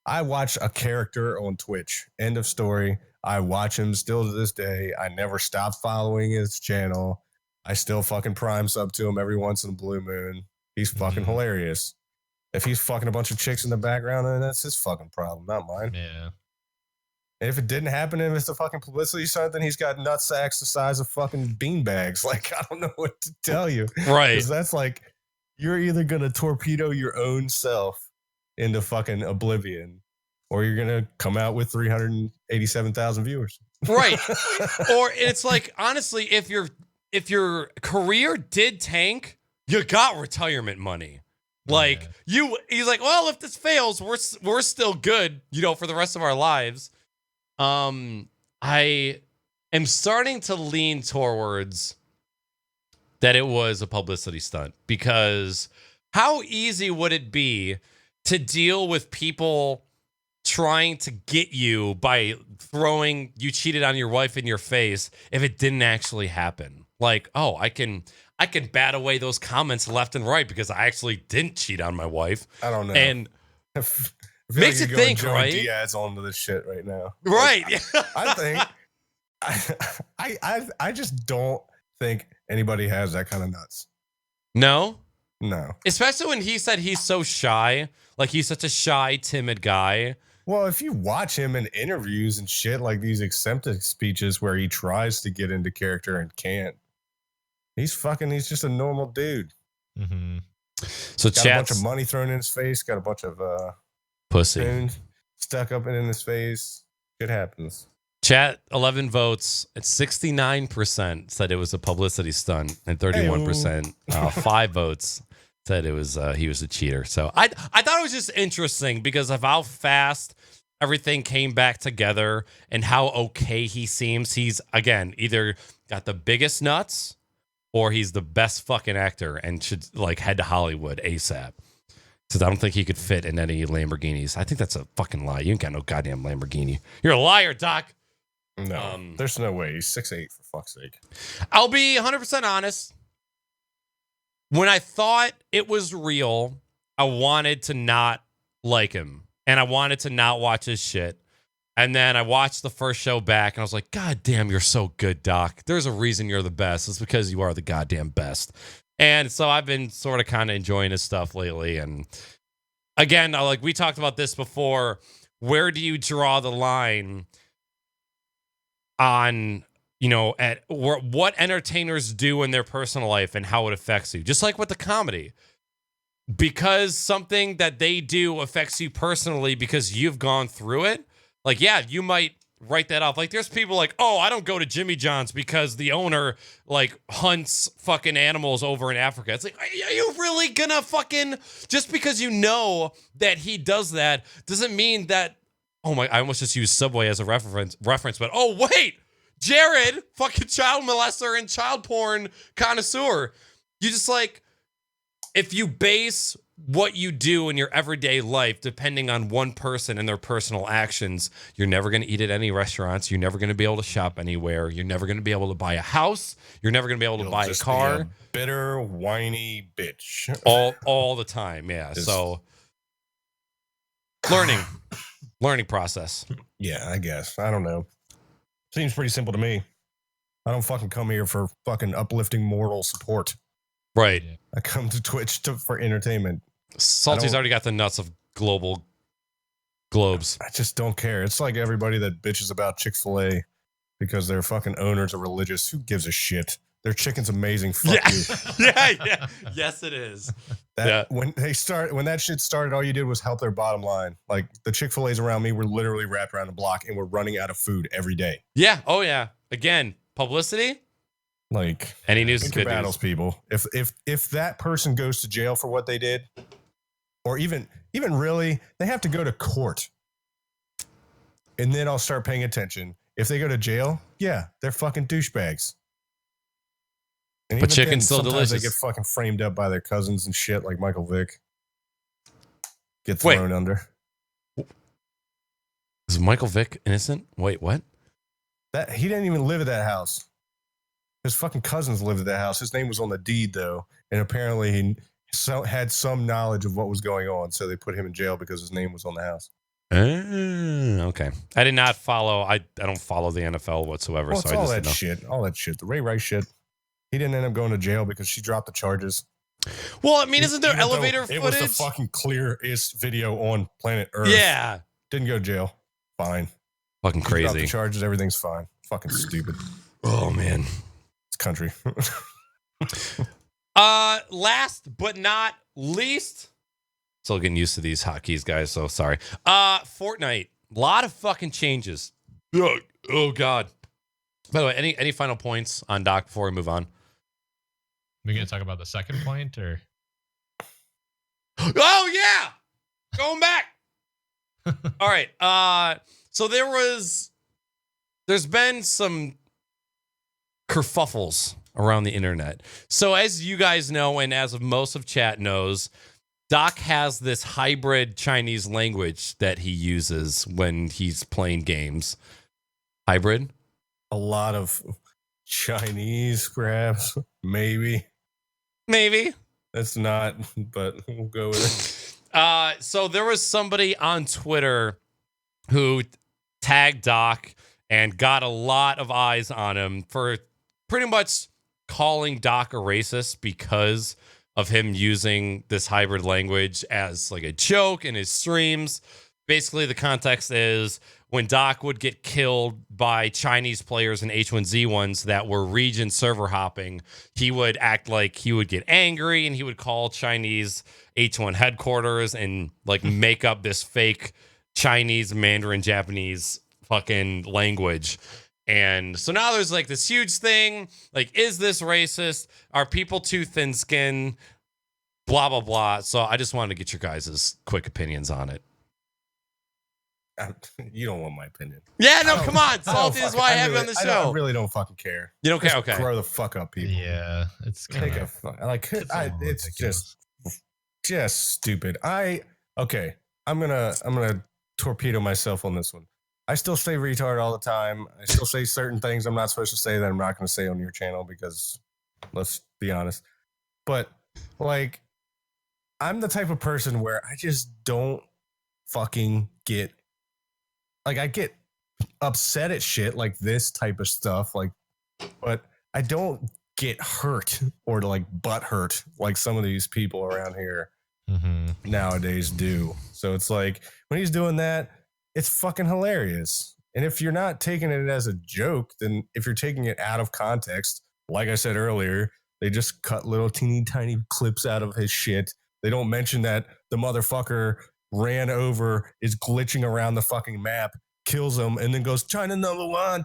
I watch a character on Twitch. End of story. I watch him still to this day. I never stopped following his channel. I still fucking prime sub to him every once in a blue moon. He's fucking hilarious. If he's fucking a bunch of chicks in the background, then that's his fucking problem, not mine. Yeah. And if it didn't happen to him, it's the fucking publicity stunt, then he's got nut sacks the size of fucking beanbags. Like, I don't know what to tell you. Right. Because that's like, you're either going to torpedo your own self into fucking oblivion, or you're going to come out with 387,000 viewers. Right. Or it's like, honestly, if your career did tank, you got retirement money. Like he's like, well, if this fails, we're still good, for the rest of our lives. I am starting to lean towards that it was a publicity stunt, because how easy would it be to deal with people trying to get you by throwing "you cheated on your wife" in your face if it didn't actually happen? Like, oh, I can bat away those comments left and right because I actually didn't cheat on my wife. I don't know. And I feel makes like you you're going think, Joey right? Diaz onto this shit right now. Right. I think I just don't think anybody has that kind of nuts. No? No. Especially when he said he's so shy. Like, he's such a shy, timid guy. Well, if you watch him in interviews and shit, like these acceptance speeches where he tries to get into character and can't, he's just a normal dude. Mm-hmm. So Got a bunch of money thrown in his face, got a bunch of pussy spoon stuck up in his face. Shit happens. Chat 11 votes at 69% said it was a publicity stunt, and 31% 5 votes said it was he was a cheater. So I thought it was just interesting because of how fast everything came back together and how okay he seems. He's, again, either got the biggest nuts or he's the best fucking actor and should head to Hollywood ASAP. Because I don't think he could fit in any Lamborghinis. I think that's a fucking lie. You ain't got no goddamn Lamborghini. You're a liar, Doc. No, there's no way. He's 6'8", for fuck's sake. I'll be 100% honest. When I thought it was real, I wanted to not like him. And I wanted to not watch his shit. And then I watched the first show back and I was like, God damn, you're so good, Doc. There's a reason you're the best. It's because you are the goddamn best. And so I've been sort of kind of enjoying his stuff lately. And again, we talked about this before. Where do you draw the line on, at what entertainers do in their personal life and how it affects you? Just like with the comedy. Because something that they do affects you personally because you've gone through it. Like, yeah, you might write that off. Like, there's people like, oh, I don't go to Jimmy John's because the owner, hunts fucking animals over in Africa. It's like, are you really gonna just because you know that he does that doesn't mean that, oh my, I almost just used Subway as a reference, but oh, wait, Jared, fucking child molester and child porn connoisseur. You just if you base what you do in your everyday life, depending on one person and their personal actions, you're never going to eat at any restaurants. You're never going to be able to shop anywhere. You're never going to be able to buy a house. You're never going to be able to buy a just car. be a bitter, whiny bitch. all the time. Yeah. So learning process. Yeah, I guess. I don't know. Seems pretty simple to me. I don't fucking come here for fucking uplifting moral support. Right. I come to Twitch for entertainment. Salty's already got the nuts of globes. I just don't care. It's like everybody that bitches about Chick-fil-A because their fucking owners are religious. Who gives a shit? Their chicken's amazing. Fuck you. Yeah. Yes, it is. When that shit started, all you did was help their bottom line. Like the Chick-fil-A's around me were literally wrapped around the block and we're running out of food every day. Yeah. Oh yeah. Again, publicity. Like any news is pick your good battles, news. people. If that person goes to jail for what they did, or even really, they have to go to court. And then I'll start paying attention. If they go to jail, yeah, they're fucking douchebags. And But even chicken's then, still sometimes delicious. They get fucking framed up by their cousins and shit, like Michael Vick. Get thrown under. Is Michael Vick innocent? Wait, what? That he didn't even live at that house. His fucking cousins lived at that house. His name was on the deed, though. And apparently he had some knowledge of what was going on. So they put him in jail because his name was on the house. Okay. I did not follow. I don't follow the NFL whatsoever. Well, so it's I all just that shit. All that shit. The Ray Rice shit. He didn't end up going to jail because she dropped the charges. Well, I mean, isn't there Even though elevator it footage? It was the fucking clearest video on planet Earth. Yeah. Didn't go to jail. Fine. Fucking Dropped the crazy. charges. Everything's fine. Fucking stupid. Oh, man. It's country. Last but not least, still getting used to these hotkeys, guys. So sorry. Fortnite. A lot of fucking changes. Oh God. By the way, any final points on Doc before we move on? We gonna talk about the second point or? Oh yeah, going back. All right. So there's been some kerfuffles around the internet. So as you guys know, and as most of chat knows, Doc has this hybrid Chinese language that he uses when he's playing games. Hybrid? A lot of Chinese grabs. Maybe. That's not, but we'll go with it. So there was somebody on Twitter who tagged Doc and got a lot of eyes on him for pretty much calling Doc a racist because of him using this hybrid language as like a joke in his streams. Basically, the context is when Doc would get killed by Chinese players in H1Z1s that were region server hopping, he would act like he would get angry and he would call Chinese H1 headquarters and like make up this fake Chinese, Mandarin, Japanese fucking language. And so now there's like this huge thing. Like, is this racist? Are people too thin-skinned? Blah, blah, blah. So I just wanted to get your guys' quick opinions on it. You don't want my opinion. Yeah, no, come on. Salty is why I have you on the show. I really don't fucking care. You don't care? Just Okay. grow the fuck up, people. Yeah, it's kind Take a of fuck. Like it's a little it's ridiculous. just stupid. I'm gonna torpedo myself on this one. I still say retard all the time. I still say certain things I'm not supposed to say that I'm not going to say on your channel because let's be honest. But like, I'm the type of person where I just don't fucking get, like, I get upset at shit like this type of stuff, like, but I don't get hurt or like butt hurt like some of these people around here nowadays do. So it's like when he's doing that, it's fucking hilarious. And if you're not taking it as a joke, then if you're taking it out of context, like I said earlier, they just cut little teeny tiny clips out of his shit. They don't mention that the motherfucker ran over, is glitching around the fucking map, kills him, and then goes, China number one.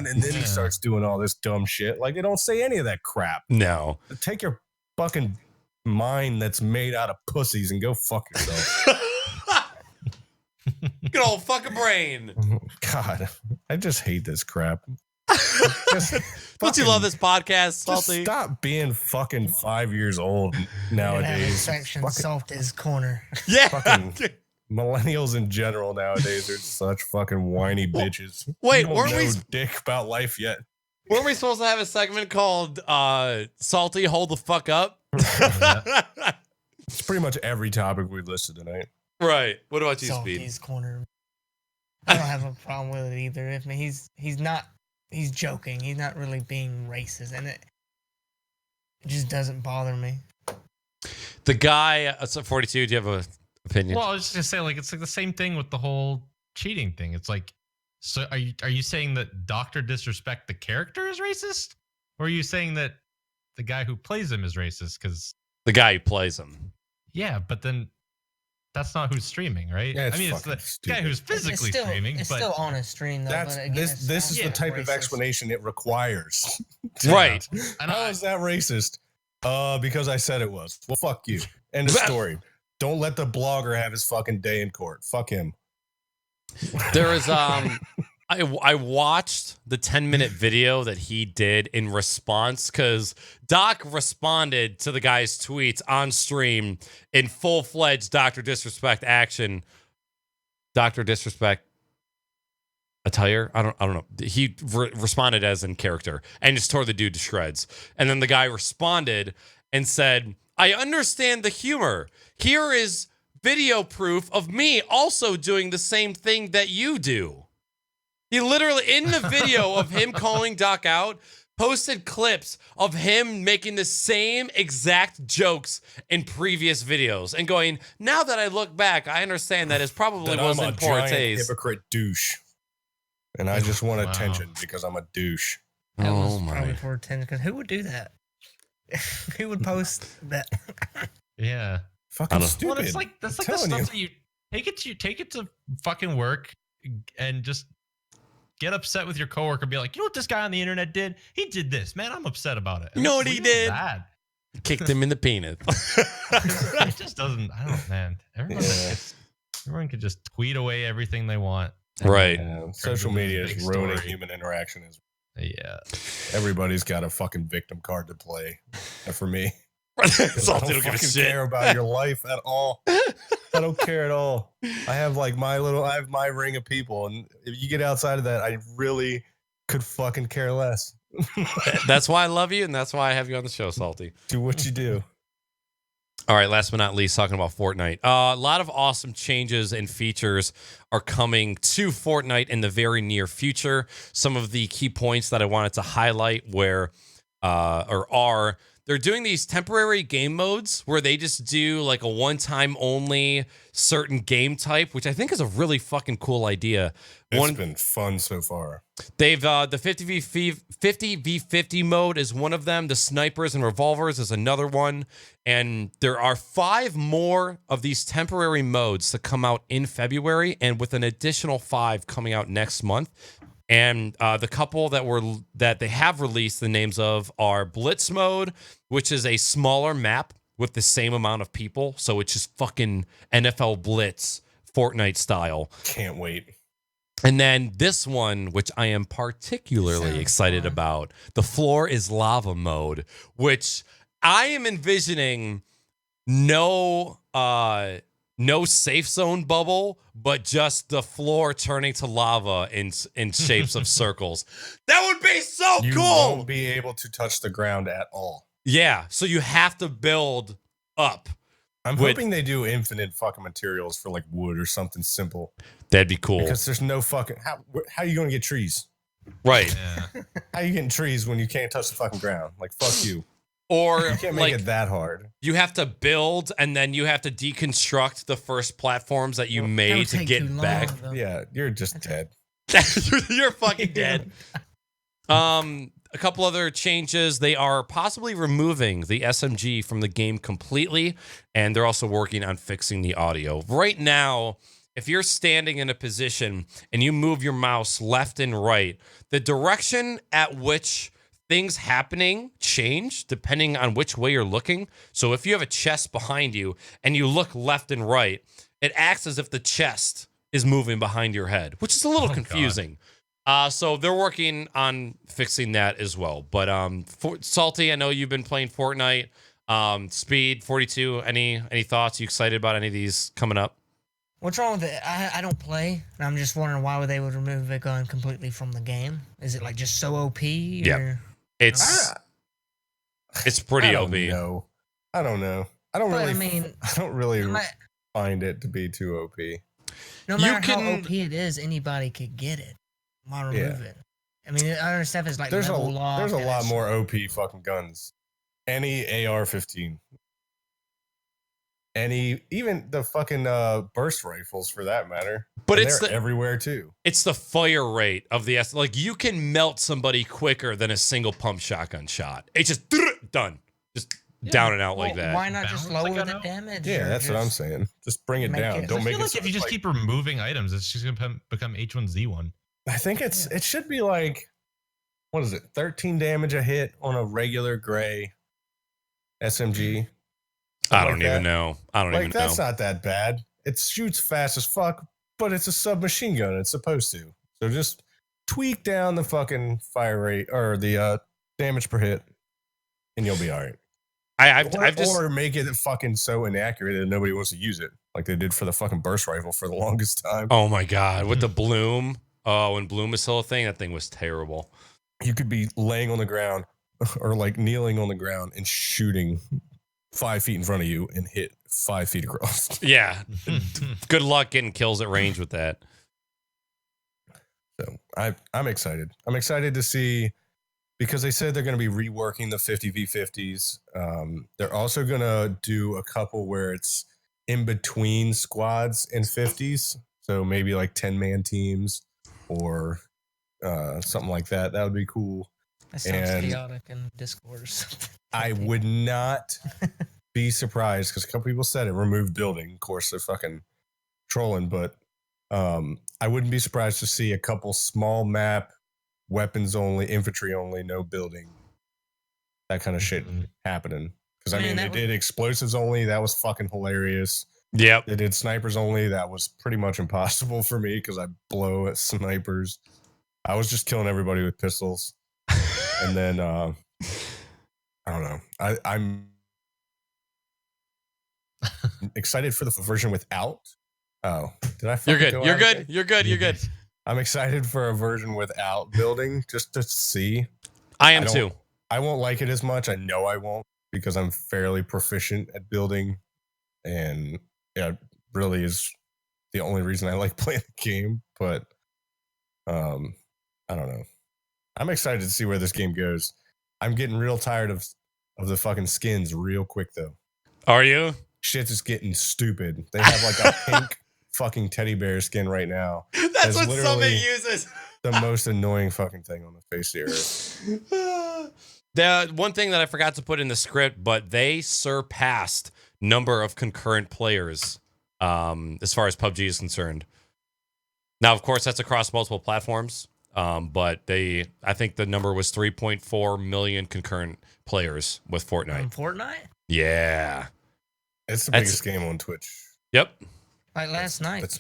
And then he starts doing all this dumb shit. Like, they don't say any of that crap. No. Take your fucking mind that's made out of pussies and go fuck yourself. Good old fucking brain. God, I just hate this crap. Don't you love this podcast, Salty? Just stop being fucking 5 years old nowadays. Section Salty's corner. Yeah. Fucking millennials in general nowadays are such fucking whiny bitches. Wait, You don't weren't we know dick about life yet? weren't we supposed to have a segment called Salty Hold the Fuck Up? It's pretty much every topic we listed tonight. Right. What about you, Speed? Salty's corner. I don't have a problem with it either. I mean, he's joking. He's not really being racist, and it just doesn't bother me. The guy, 42, do you have an opinion? Well, I was just gonna say, like, it's like the same thing with the whole cheating thing. It's like, so are you saying that Dr. Disrespect the character is racist, or are you saying that the guy who plays him is racist? Because the guy who plays him. yeah, but then that's not who's streaming, right? Yeah, I mean, it's the guy who's physically streaming, It's but still on a stream, though. That's but again, this is the type of racist. explanation it requires. Right. and How is that racist? Because I said it was. Well, fuck you. End of story. Don't let the blogger have his fucking day in court. Fuck him. There is I watched the 10-minute video that he did in response because Doc responded to the guy's tweets on stream in full-fledged Dr. Disrespect action. Dr. Disrespect attire? I don't know. He responded as in character and just tore the dude to shreds. And then the guy responded and said, I understand the humor. Here is video proof of me also doing the same thing that you do. He literally, in the video of him calling Doc out, posted clips of him making the same exact jokes in previous videos and going, now that I look back, I understand that it probably That wasn't I'm a poor giant taste. hypocrite douche. And I just want Wow. attention because I'm a douche. That Oh was my. probably for attention. Because who would do that? Who would post that? yeah. Fucking don't- stupid. Well, that's like the telling stuff you. that you take it to fucking work and just get upset with your coworker. Be like, you know what this guy on the internet did? He did this, man. I'm upset about it. You know what he did? Bad. Kicked him in the penis. It just doesn't. I don't, man. Everyone could just tweet away everything they want. Right. Yeah, social media is Big ruining story. human interaction. Yeah. Everybody's got a fucking victim card to play. Except for me. Salty I don't don't give a fucking shit. care about your life at all. I don't care at all. I have my ring of people, and if you get outside of that, I really could fucking care less. That's why I love you, and that's why I have you on the show, Salty. Do what you do. All right, last but not least, talking about Fortnite. A lot of awesome changes and features are coming to Fortnite in the very near future. Some of the key points that I wanted to highlight are they're doing these temporary game modes where they just do like a one-time only certain game type, which I think is a really fucking cool idea. It's been fun so far. They've the 50v50 mode is one of them. The snipers and revolvers is another one. And there are 5 more of these temporary modes to come out in February, and with an additional 5 coming out next month. And the couple that they have released the names of are Blitz mode, which is a smaller map with the same amount of people. So it's just fucking NFL Blitz, Fortnite style. Can't wait. And then this one, which I am particularly Sounds excited fun. about, the floor is lava mode, which I am envisioning no safe zone bubble, but just the floor turning to lava in shapes of circles. That would be so You cool. won't be able to touch the ground at all. Yeah, so you have to build up. I'm Would- hoping they do infinite fucking materials for like wood or something simple. That'd be cool. Because there's no fucking how are you gonna get trees? Right. Yeah. How are you getting trees when you can't touch the fucking ground? Like fuck you. Or You can't make it that hard. you have to build and then you have to deconstruct the first platforms that you made That'll to take get too long, back. though. Yeah, you're just dead. You're fucking dead. A couple other changes. They are possibly removing the SMG from the game completely, and they're also working on fixing the audio. Right now, if you're standing in a position and you move your mouse left and right, the direction at which things happening change depending on which way you're looking. So if you have a chest behind you and you look left and right, it acts as if the chest is moving behind your head, which is a little Oh, confusing. So they're working on fixing that as well. But Salty, I know you've been playing Fortnite. SpeedDemon, any thoughts? You excited about any of these coming up? What's wrong with it? I don't play, and I'm just wondering why would they would remove it gun completely from the game? Is it like just so OP? Yeah. It's pretty OP. No, I don't know. I don't really no find it to be too OP. No matter how OP it is, anybody could get it. Why remove it? I mean, I understand if it's like there's a lock lot more OP fucking guns. Any AR-15. Even the fucking burst rifles for that matter. But they're everywhere too. It's the fire rate of the like you can melt somebody quicker than a single pump shotgun shot. It's just done. Just down and out like that. Why not just lower the damage? Yeah, that's what I'm saying. Just bring it down. Don't make it. Like if you just keep removing items, it's just gonna become H1Z1. I think it should be like, what is it? 13 damage a hit on a regular gray SMG. I don't even know. That's not that bad. It shoots fast as fuck, but it's a submachine gun. It's supposed to. So just tweak down the fucking fire rate or the damage per hit, and you'll be all right. Or make it fucking so inaccurate that nobody wants to use it, like they did for the fucking burst rifle for the longest time. Oh my god, with the bloom. Oh, when bloom was still a thing, that thing was terrible. You could be laying on the ground or like kneeling on the ground and shooting 5 feet in front of you and hit 5 feet across. Yeah. Good luck getting kills at range with that. So I'm excited. I'm excited to see, because they said they're going to be reworking the 50v50s. They're also going to do a couple where it's in between squads and 50s. So maybe like 10-man teams or something like that. That would be cool. That sounds chaotic in Discord or something. I would not be surprised, because a couple people said it, removed building. Of course, they're fucking trolling, but I wouldn't be surprised to see a couple small map, weapons only, infantry only, no building, that kind of shit happening. Because I mean, they did explosives only. That was fucking hilarious. Yep. They did snipers only. That was pretty much impossible for me because I blow at snipers. I was just killing everybody with pistols. And then I don't know. I'm excited for the version without. Oh, did I? You're good. You're good. I'm excited for a version without building, just to see. I am too. I won't like it as much. I know I won't, because I'm fairly proficient at building, and yeah, it really is the only reason I like playing the game. But I don't know. I'm excited to see where this game goes. I'm getting real tired of the fucking skins real quick though. Are you? Shit's just getting stupid. They have like a pink fucking teddy bear skin right now. That's what Summit uses. The most annoying fucking thing on the face of the earth. The one thing that I forgot to put in the script, but they surpassed number of concurrent players as far as PUBG is concerned. Now, of course, that's across multiple platforms. But I think the number was 3.4 million concurrent players with Fortnite. On Fortnite? Yeah. It's the biggest game on Twitch. Yep. Like last night,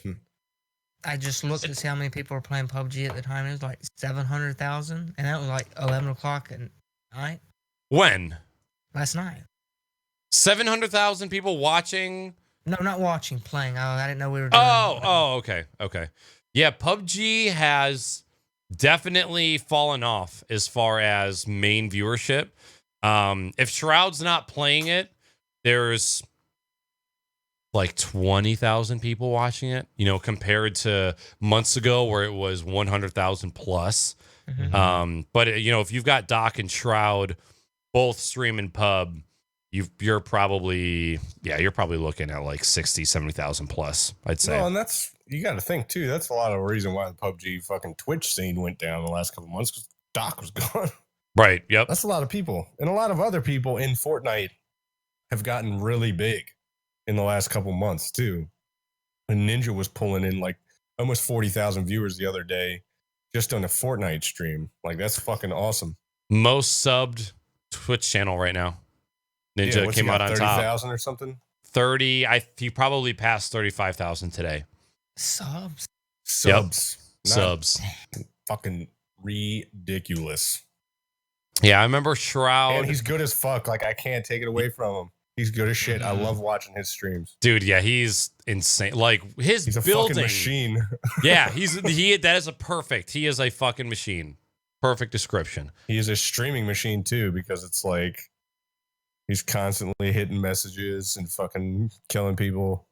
I just looked to see how many people were playing PUBG at the time. It was like 700,000, and that was like 11 o'clock at night. When? Last night. 700,000 people watching? No, not watching, playing. Oh, I didn't know we were doing okay. Yeah, PUBG has definitely fallen off as far as main viewership. If Shroud's not playing it, there's like 20,000 people watching it, compared to months ago where it was 100,000 plus. Mm-hmm. But if you've got Doc and Shroud both streaming pub, you're probably looking at like 60, 70,000 plus, I'd say. Well, and you got to think too, that's a lot of reason why the PUBG fucking Twitch scene went down the last couple months, because Doc was gone. Right. Yep. That's a lot of people. And a lot of other people in Fortnite have gotten really big in the last couple months too. And Ninja was pulling in like almost 40,000 viewers the other day just on a Fortnite stream. Like, that's fucking awesome. Most subbed Twitch channel right now. Ninja came out on 30,000 or something? 30. He probably passed 35,000 today. Subs. Subs. fucking ridiculous. Yeah, I remember Shroud. And he's good as fuck. Like, I can't take it away from him. He's good as shit. I love watching his streams. Dude, yeah, he's insane. Like his He's a building, fucking machine. yeah, that is a perfect. He is a fucking machine. Perfect description. He is a streaming machine too, because it's like he's constantly hitting messages and fucking killing people,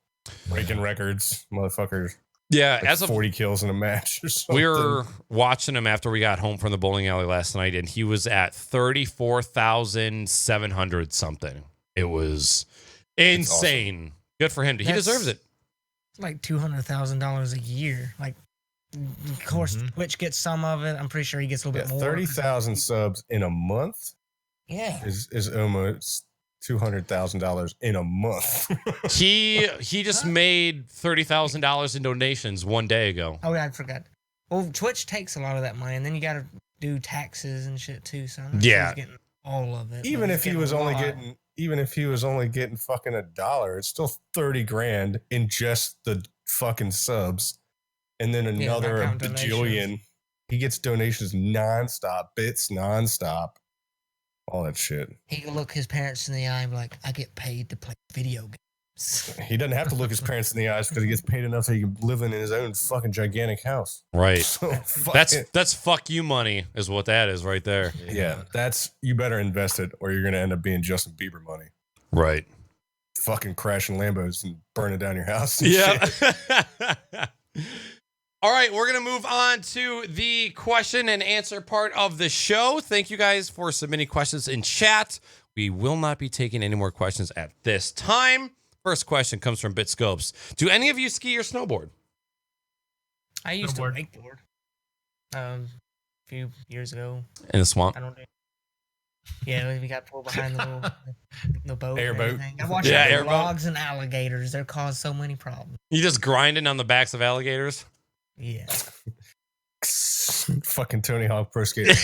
breaking records, motherfuckers. Yeah, Like as of 40 kills in a match or something. we were watching him after we got home from the bowling alley last night, and he was at 34,700 something. It was insane. Awesome. Good for him. He deserves it. Like $200,000 a year. Like, of course, Twitch gets some of it. I'm pretty sure he gets a little bit more. 30,000 subs in a month. Yeah, is almost $200,000 in a month. he just made $30,000 in donations one day ago. Oh, yeah, I forgot. Well, Twitch takes a lot of that money, and then you got to do taxes and shit too. So I'm not sure he's getting all of it. Even if he was only getting fucking $1, it's still 30 grand in just the fucking subs, and then another bajillion. He gets donations nonstop, bits nonstop, all that shit. He can look his parents in the eye and be like, "I get paid to play video games." He doesn't have to look his parents in the eyes because he gets paid enough so he can live in his own fucking gigantic house. Right. So, that's fuck you money is what that is right there. Yeah, you better invest it or you're gonna end up being Justin Bieber money. Right. Fucking crashing Lambos and burning down your house. Yeah. All right, we're going to move on to the question and answer part of the show. Thank you guys for submitting questions in chat. We will not be taking any more questions at this time. First question comes from BitScopes. Do any of you ski or snowboard? I used to wakeboard a few years ago. In the swamp? I don't know. Yeah, we got pulled behind the boat. Airboat. I watched logs and alligators. They're caused so many problems. You just grinding on the backs of alligators? Yeah. Fucking Tony Hawk Pro Skater.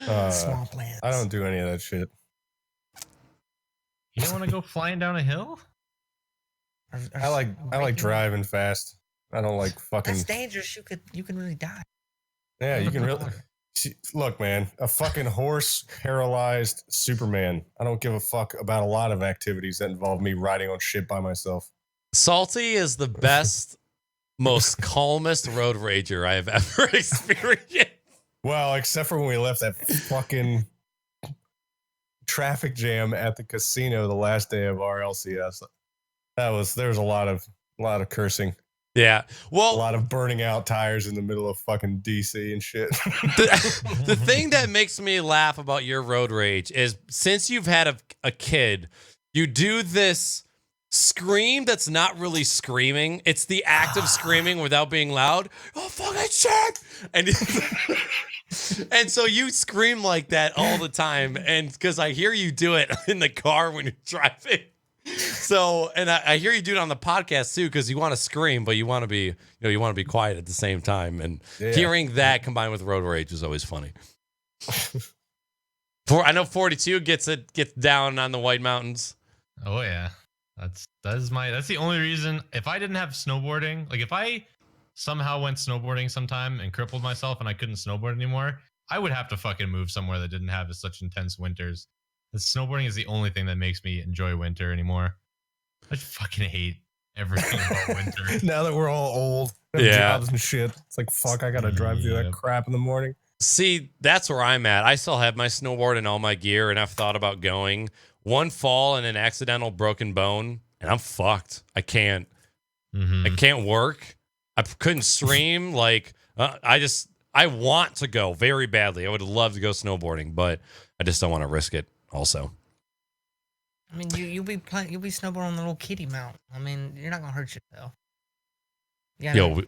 Swamplands. I don't do any of that shit. You don't want to go flying down a hill? I like driving fast. I don't like fucking. That's dangerous. You can really die. Yeah, you can really. Look, man, a fucking horse paralyzed Superman. I don't give a fuck about a lot of activities that involve me riding on shit by myself. Salty is the best, most calmest road rager I have ever experienced. Well, except for when we left that fucking traffic jam at the casino the last day of our LCS. There was a lot of cursing. Yeah. Well, a lot of burning out tires in the middle of fucking DC and shit. The thing that makes me laugh about your road rage is since you've had a kid, you do this scream that's not really screaming. It's the act of screaming without being loud. Oh, fucking shit. And so you scream like that all the time. And because I hear you do it in the car when you're driving. So, and I hear you do it on the podcast too, because you want to scream, but you want to be, you want to be quiet at the same time. And hearing that combined with road rage is always funny. I know 42 gets down on the White Mountains. Oh yeah, that's the only reason. If I didn't have snowboarding, like if I somehow went snowboarding sometime and crippled myself and I couldn't snowboard anymore, I would have to fucking move somewhere that didn't have such intense winters. The snowboarding is the only thing that makes me enjoy winter anymore. I fucking hate everything about winter. Now that we're all old, jobs and shit, it's like fuck. I gotta drive through that crap in the morning. See, that's where I'm at. I still have my snowboard and all my gear, and I've thought about going. One fall and an accidental broken bone, and I'm fucked. I can't. I can't work. I couldn't stream. Like I want to go very badly. I would love to go snowboarding, but I just don't want to risk it. Also, I mean, you'll be snowboarding on the little kiddie mountain. I mean, you're not gonna hurt yourself. Yeah.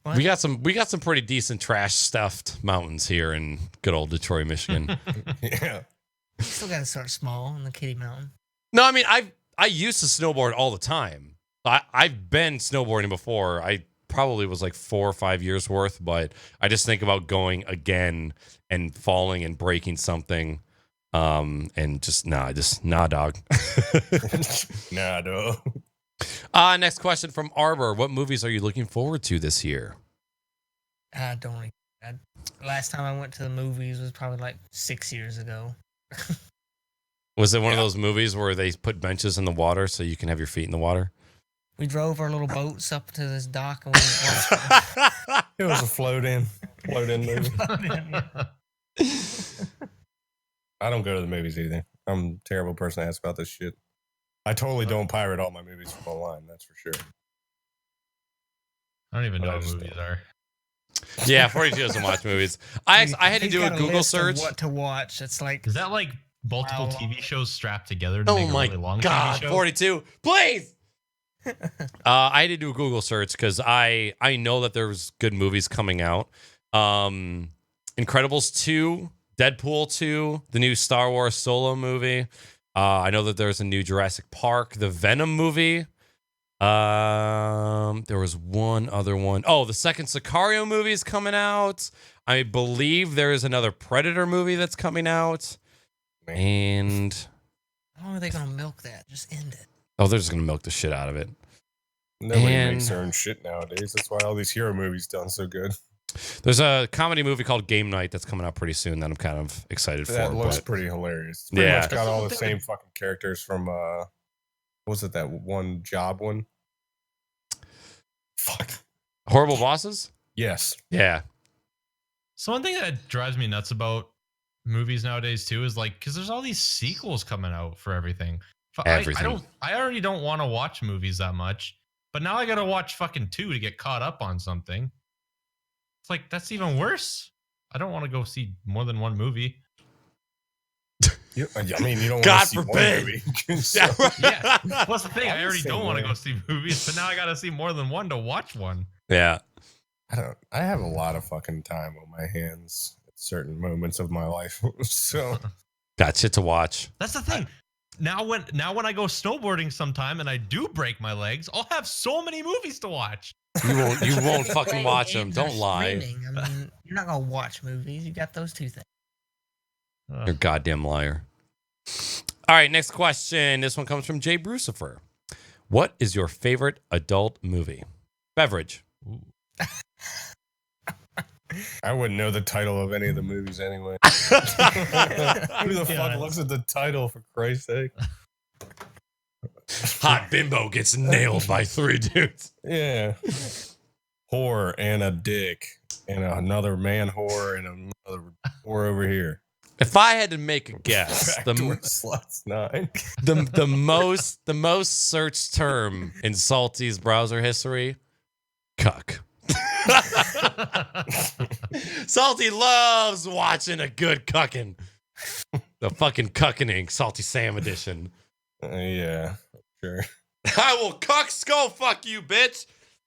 We got some pretty decent trash stuffed mountains here in good old Detroit, Michigan. Yeah. You still gotta start small on the kiddie mountain. No, I mean I used to snowboard all the time. I've been snowboarding before. I probably was like 4 or 5 years worth, but I just think about going again and falling and breaking something. And just nah, dog. Nah, dog. Next question from Arbor. What movies are you looking forward to this year? I don't. Last time I went to the movies was probably like 6 years ago. Was it one of those movies where they put benches in the water so you can have your feet in the water? We drove our little boats up to this dock and we watched It was a float-in movie. I don't go to the movies either. I'm a terrible person to ask about this shit. I totally don't pirate all my movies from online, that's for sure. I don't even know I what just movies don't. are. Yeah, 42 doesn't watch movies. I had to He's do a got Google list of search. what to watch. It's like Is that like multiple Wow. TV shows strapped together to Oh make a my really long God, TV show? 42, please. I had to do a Google search because I know that there's good movies coming out. Incredibles 2, Deadpool 2, the new Star Wars Solo movie. I know that there's a new Jurassic Park, the Venom movie. There was one other one. Oh, the second Sicario movie is coming out. I believe there is another Predator movie that's coming out. And how long are they gonna milk that? Just end it. oh, they're just gonna milk the shit out of it. Nobody And- makes their own shit nowadays. That's why all these hero movies done so good. There's a comedy movie called Game Night that's coming out pretty soon that I'm kind of excited That for. looks But pretty hilarious. It's pretty Yeah. much got all the That's same fucking characters from what was it, that one job one? Fuck. Horrible Bosses? Yes. Yeah. So one thing that drives me nuts about movies nowadays too is like, because there's all these sequels coming out for everything. Everything. I already don't want to watch movies that much, but now I gotta watch fucking 2 to get caught up on something. It's like, that's even worse. I don't want to go see more than one movie. I mean, you don't God want to see forbid. one movie. So- Yeah, right. Yeah. Plus the thing, I'm I the already same don't want to way. go see movies, but now I gotta see more than one to watch one. Yeah. I have a lot of fucking time on my hands at certain moments of my life. So Got shit to watch. That's the thing. Now when I go snowboarding sometime and I do break my legs, I'll have so many movies to watch. You won't fucking Playing watch them. games or Don't lie. streaming. I mean, you're not gonna watch movies. You got those two things. You're a goddamn liar. All right, next question. This one comes from Jay Brucifer. What is your favorite adult movie? Beverage. Ooh. I wouldn't know the title of any of the movies anyway. Who the fuck God. looks at the title, for Christ's sake? Hot bimbo gets nailed by 3 dudes. Yeah. Whore and a dick and another man whore and another whore over here. If I had to make a guess, Backdoor sluts 9. the most searched term in Salty's browser history, cuck. Salty loves watching a good cucking. The fucking cucking Salty Sam edition. Yeah, sure. I will cuck skull fuck you, bitch.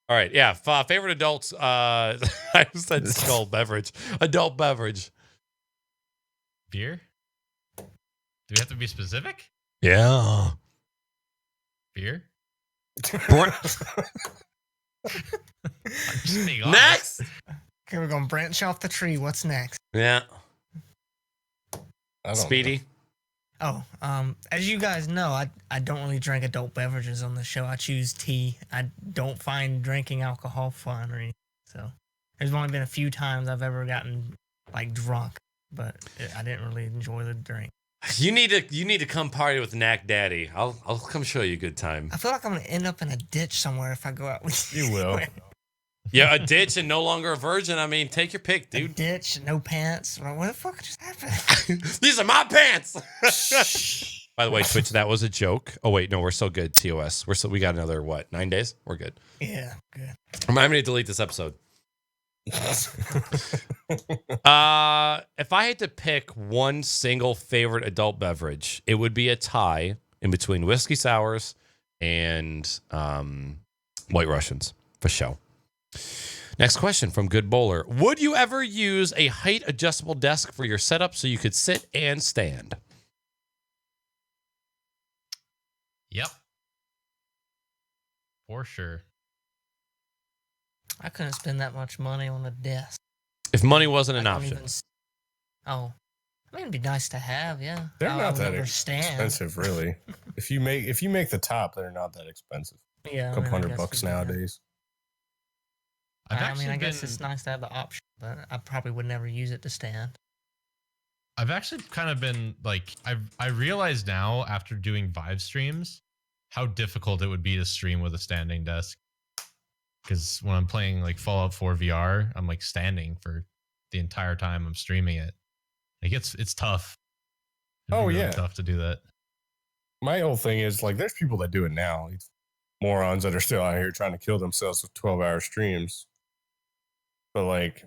All right, yeah. Favorite adults. I said skull beverage. Adult beverage. Beer? Do we have to be specific? Yeah. Beer? Br- I'm just being honest. Next. Okay, we're gonna branch off the tree. What's next? Yeah. I don't Speedy. Oh, as you guys know, I don't really drink adult beverages on the show. I choose tea. I don't find drinking alcohol fun or anything. So there's only been a few times I've ever gotten like drunk, but I didn't really enjoy the drink. You need to come party with Knack Daddy. I'll come show you a good time. I feel like I'm gonna end up in a ditch somewhere if I go out with you. You will. Yeah, a ditch and no longer a virgin. I mean, take your pick, A dude. ditch, no pants. What the fuck just happened? These are my pants. By the way, Twitch, that was a joke. Oh wait, no, we're still good. TOS, we got another 9 days? We're good. Yeah, good. Remind me to delete this episode. If I had to pick one single favorite adult beverage, it would be a tie in between whiskey sours and White Russians for show. Next question from Good Bowler. Would you ever use a height adjustable desk for your setup so you could sit and stand? Yep. For sure. I couldn't spend that much money on a desk. If money wasn't an I don't option. even oh, I mean, it'd be nice to have. Yeah, They're I not would that never stand. expensive, really. If you make the top, they're not that expensive. Yeah, A couple $100 I guess we do that. nowadays. I mean, I guess it's nice to have the option, but I probably would never use it to stand. I've actually kind of been like, I realize now after doing Vive streams how difficult it would be to stream with a standing desk. Because when I'm playing like Fallout 4 VR, I'm like standing for the entire time I'm streaming it. Like it's tough. It'd be really tough to do that. My whole thing is like, there's people that do it now. These morons that are still out here trying to kill themselves with 12-hour streams. But like,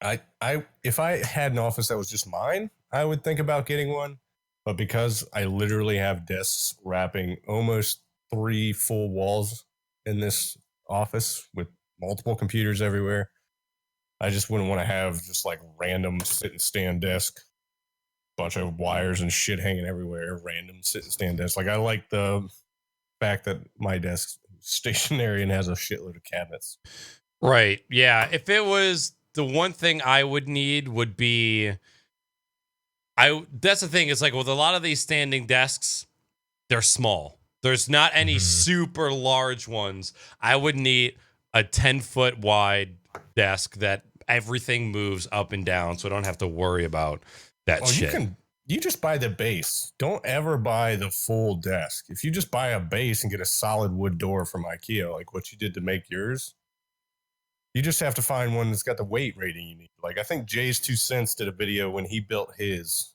if I had an office that was just mine, I would think about getting one. But because I literally have desks wrapping almost 3 full walls in this office with multiple computers everywhere, I just wouldn't want to have just like random sit and stand desk, bunch of wires and shit hanging everywhere, random sit and stand desk. Like, I like the fact that my desk is stationary and has a shitload of cabinets. Right. Yeah. If it was the one thing I would need would be, that's the thing. It's like with a lot of these standing desks, they're small. There's not any super large ones. I would need a 10-foot wide desk that everything moves up and down, so I don't have to worry about that shit. You just buy the base. Don't ever buy the full desk. If you just buy a base and get a solid wood door from IKEA, like what you did to make yours, you just have to find one that's got the weight rating you need. Like, I think Jay's 2 Cents did a video when he built his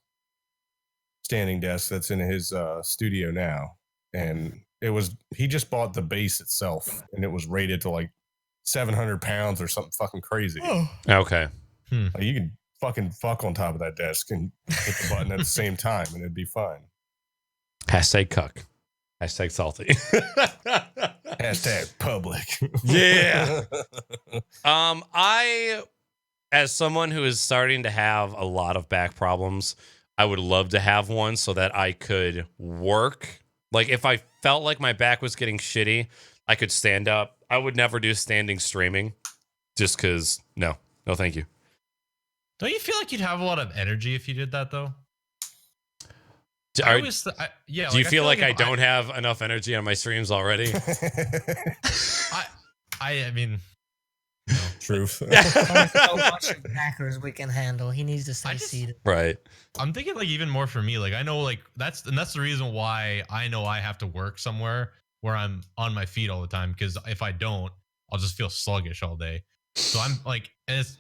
standing desk that's in his studio now. And he just bought the base itself, and it was rated to like 700 pounds or something fucking crazy. Okay. Like, you can fucking fuck on top of that desk and hit the button at the same time, and it'd be fine. Hashtag cuck. Hashtag salty. Hashtag public. Yeah. I, as someone who is starting to have a lot of back problems, I would love to have one so that I could work. Like, if I felt like my back was getting shitty, I could stand up. I would never do standing streaming just because, no, thank you. Don't you feel like you'd have a lot of energy if you did that, though? Do you feel like I don't have enough energy on my streams already? I mean, truth. Naaackers we can handle. He needs to stay seated. Right. I'm thinking like even more for me. Like, I know like that's the reason why I know I have to work somewhere where I'm on my feet all the time, because if I don't, I'll just feel sluggish all day. So I'm like, and it's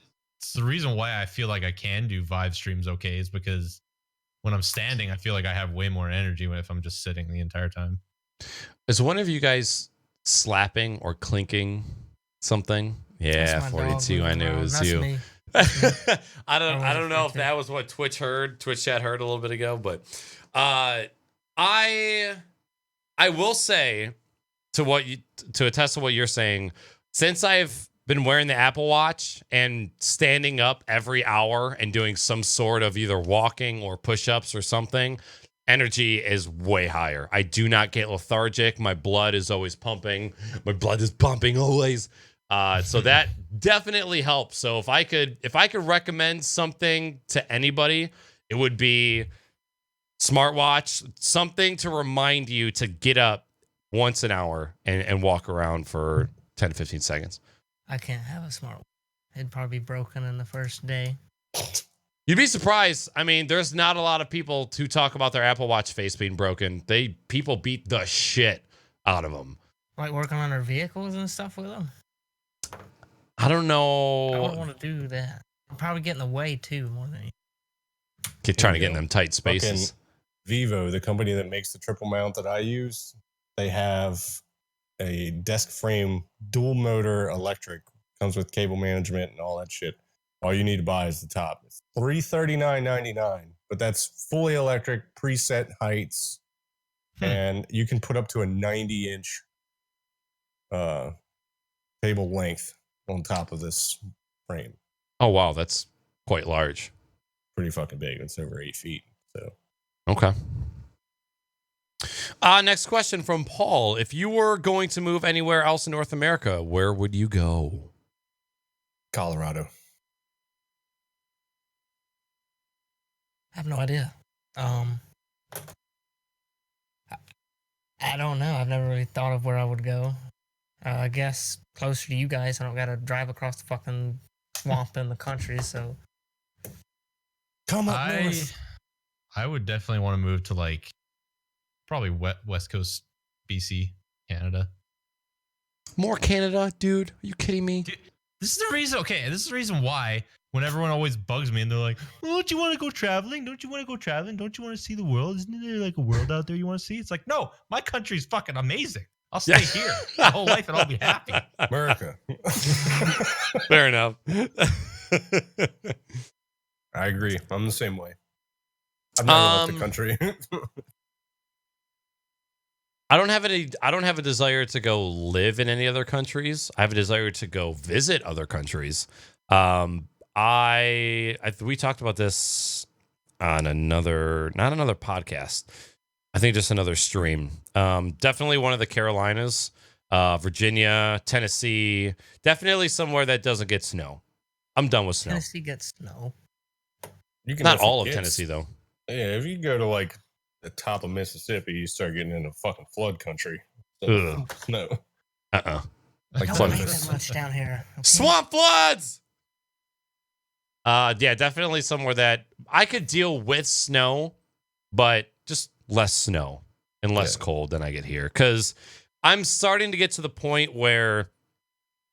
the reason why I feel like I can do Vive streams okay, is because when I'm standing, I feel like I have way more energy if I'm just sitting the entire time. Is one of you guys slapping or clinking something? Yeah, 42. I knew it was you. Me. I don't know if that was what Twitch chat heard a little bit ago, but I will say to attest to what you're saying, since I've been wearing the Apple Watch and standing up every hour and doing some sort of either walking or push-ups or something, energy is way higher. I do not get lethargic. My blood is always pumping. My blood is pumping always. So that definitely helps. So if I could recommend something to anybody, it would be smartwatch, something to remind you to get up once an hour and walk around for 10 to 15 seconds. I can't have a smartwatch. It'd probably be broken in the first day. You'd be surprised. I mean, there's not a lot of people who talk about their Apple Watch face being broken. People beat the shit out of them. Like working on their vehicles and stuff with them? I don't know. I wouldn't want to do that. I'd probably get in the way too, more than anything. Trying to get in them tight spaces. Fucking Vivo, the company that makes the triple mount that I use, they have a desk frame, dual motor electric, comes with cable management and all that shit. All you need to buy is the top. It's $339.99, but that's fully electric, preset heights, and you can put up to a 90-inch table length on top of this frame. Oh wow, that's quite large. Pretty fucking big. It's over 8 feet. So okay. Next question from Paul. If you were going to move anywhere else in North America, where would you go? Colorado. I have no idea. I don't know. I've never really thought of where I would go. I guess closer to you guys. I don't gotta drive across the fucking swamp in the country. So Come up I north. I would definitely want to move to like probably West Coast, BC, Canada. More Canada, dude. Are you kidding me? Dude, this is the reason. Okay, this is the reason why when everyone always bugs me and they're like, "Oh, don't you want to go traveling? Don't you want to go traveling? Don't you want to see the world? Isn't there like a world out there you want to see?" It's like, no, my country's fucking amazing. I'll stay here my whole life and I'll be happy. America. Fair enough. I agree. I'm the same way. I've never left the country. I don't have a desire to go live in any other countries. I have a desire to go visit other countries. We talked about this on not another podcast. I think just another stream. Definitely one of the Carolinas, Virginia, Tennessee. Definitely somewhere that doesn't get snow. I'm done with snow. Tennessee gets snow. You can Not definitely all of get- Tennessee though. Yeah, if you go to like the top of Mississippi, you start getting into fucking flood country. Ugh. No. Like Don't flood make risk. that much down here. Okay? Swamp floods. Yeah, definitely somewhere that I could deal with snow, but just less snow and less cold than I get here. Because I'm starting to get to the point where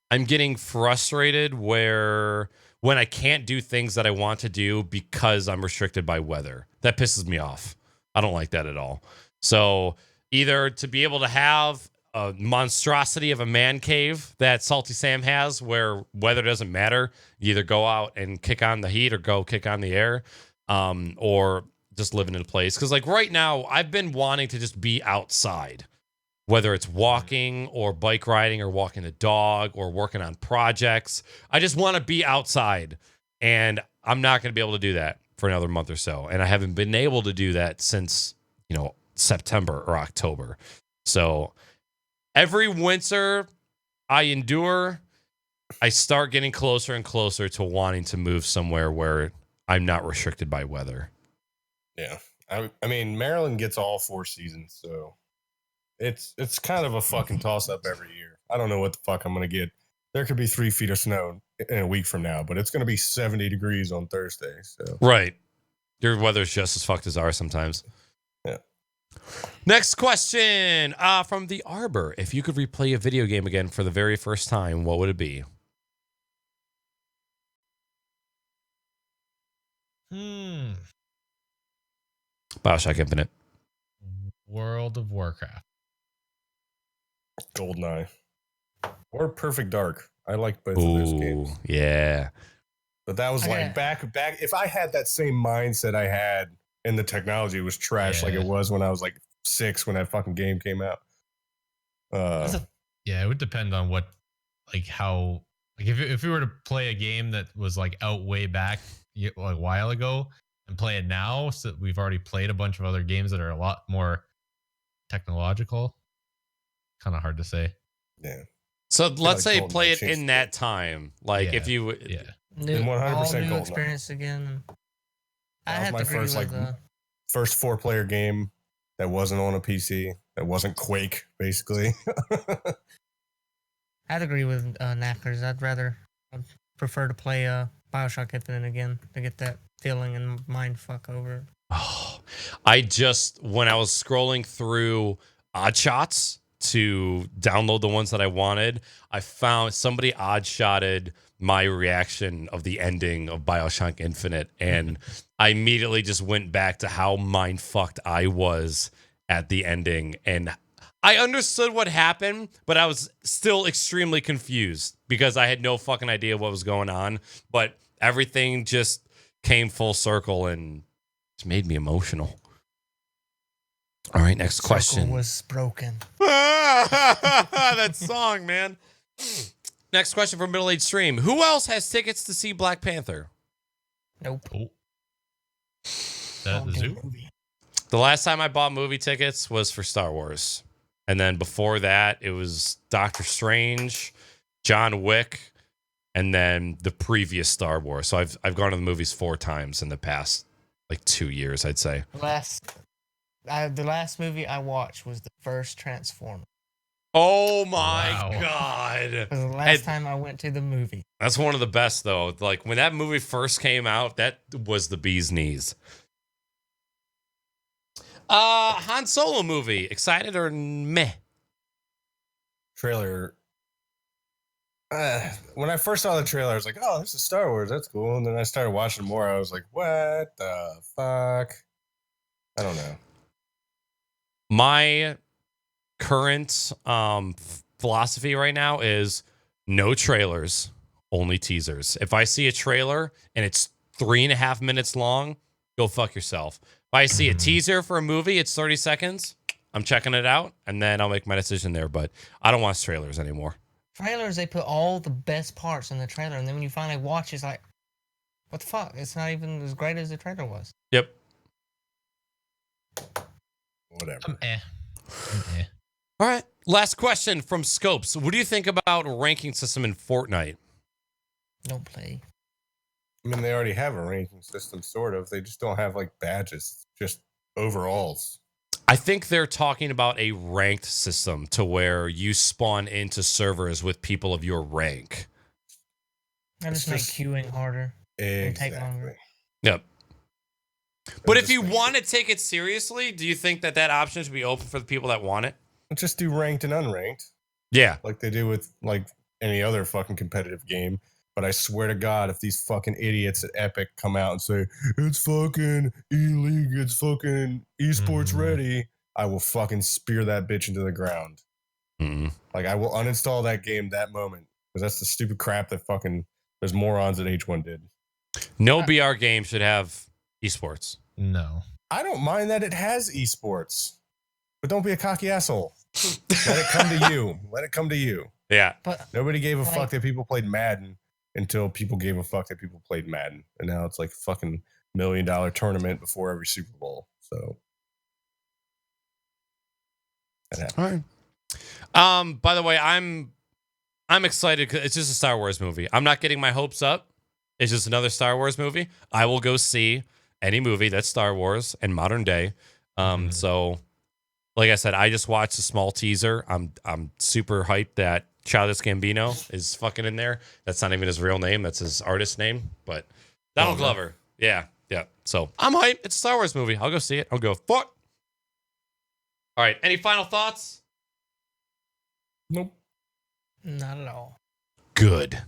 I'm getting frustrated where when I can't do things that I want to do because I'm restricted by weather. That pisses me off. I don't like that at all. So either to be able to have a monstrosity of a man cave that SaltySam has where weather doesn't matter, you either go out and kick on the heat or go kick on the air, or just living in a place. Because like right now, I've been wanting to just be outside, whether it's walking or bike riding or walking the dog or working on projects. I just want to be outside, and I'm not going to be able to do that for another month or so. And I haven't been able to do that since, September or October. So every winter I endure, I start getting closer and closer to wanting to move somewhere where I'm not restricted by weather. Yeah. I mean, Maryland gets all 4 seasons, so it's kind of a fucking toss-up every year. I don't know what the fuck I'm going to get. There could be 3 feet of snow in a week from now, but it's going to be 70 degrees on Thursday. So Right. Your weather's just as fucked as ours sometimes. Yeah. Next question from the Arbor. If you could replay a video game again for the very first time, what would it be? BioShock Infinite. World of Warcraft. GoldenEye or Perfect Dark. I like both of those games. Yeah. But that was like back. If I had that same mindset I had and the technology was trash like it was when I was like 6 when that fucking game came out. Yeah, it would depend on how if we were to play a game that was like out way back a while ago and play it now, so we've already played a bunch of other games that are a lot more technological. Kind of hard to say. Yeah. So let's say GoldenEye play it changed in that time. Like if you New, 100% all new GoldenEye. experience again. I That was have my to agree first with first 4-player game that wasn't on a PC, that wasn't Quake, basically. I'd agree with Naaackers. I'd prefer to play BioShock Infinite again to get that feeling and mind fuck over. Oh, when I was scrolling through odd shots to download the ones that I wanted, I found somebody odd shotted my reaction of the ending of BioShock Infinite, and I immediately just went back to how mind fucked I was at the ending, and I understood what happened, but I was still extremely confused because I had no fucking idea what was going on, but everything just came full circle and it's made me emotional. All right, next question. Circle was broken. That song, man. Next question from Middle Age Stream. Who else has tickets to see Black Panther? Nope. Oh. That the zoo? The last time I bought movie tickets was for Star Wars. And then before that, it was Doctor Strange, John Wick, and then the previous Star Wars. So I've gone to the movies 4 times in the past 2 years, I'd say. The last movie I watched was the first Transformer. Oh my Wow. God. It was the last time I went to the movie. That's one of the best, though. Like, when that movie first came out, that was the bee's knees. Han Solo movie. Excited or meh? Trailer. When I first saw the trailer, I was like, "Oh, this is Star Wars. That's cool." And then I started watching more. I was like, "What the fuck?" I don't know. My current philosophy right now is no trailers, only teasers. If I see a trailer and it's 3.5 minutes long, go fuck yourself. If I see a teaser for a movie, it's 30 seconds. I'm checking it out, and then I'll make my decision there. But I don't watch trailers anymore. Trailers, they put all the best parts in the trailer, and then when you finally watch, it's like, what the fuck? It's not even as great as the trailer was. Yep. Whatever. All right. Last question from Scopes. What do you think about a ranking system in Fortnite? Don't play. I mean, they already have a ranking system, sort of. They just don't have like badges, just overalls. I think they're talking about a ranked system to where you spawn into servers with people of your rank. That just make queuing harder. And take longer. Yep. But if you want to take it seriously, do you think that that option should be open for the people that want it? Just do ranked and unranked, Yeah. like they do with like any other fucking competitive game. But I swear to God, if these fucking idiots at Epic come out and say it's fucking E-League, it's fucking esports ready, I will fucking spear that bitch into the ground. Like, I will uninstall that game that moment, because that's the stupid crap that fucking those morons at H1 did. No BR game should have esports. No. I don't mind that it has esports, but don't be a cocky asshole. Let it come to you. Let it come to you. Yeah. But Nobody gave a fuck that people played Madden until people gave a fuck that people played Madden. And now it's like fucking $1 million tournament before every Super Bowl. So that happened. All right. By the way, I'm excited because it's just a Star Wars movie. I'm not getting my hopes up. It's just another Star Wars movie. I will go see any movie that's Star Wars and modern day. So like I said, I just watched a small teaser. I'm super hyped that Childish Gambino is fucking in there. That's not even his real name. That's his artist name. But Donald Glover. Yeah. Yeah. So I'm hyped. It's a Star Wars movie. I'll go see it. I'll go, fuck. All right. Any final thoughts? Nope. not at all. Good.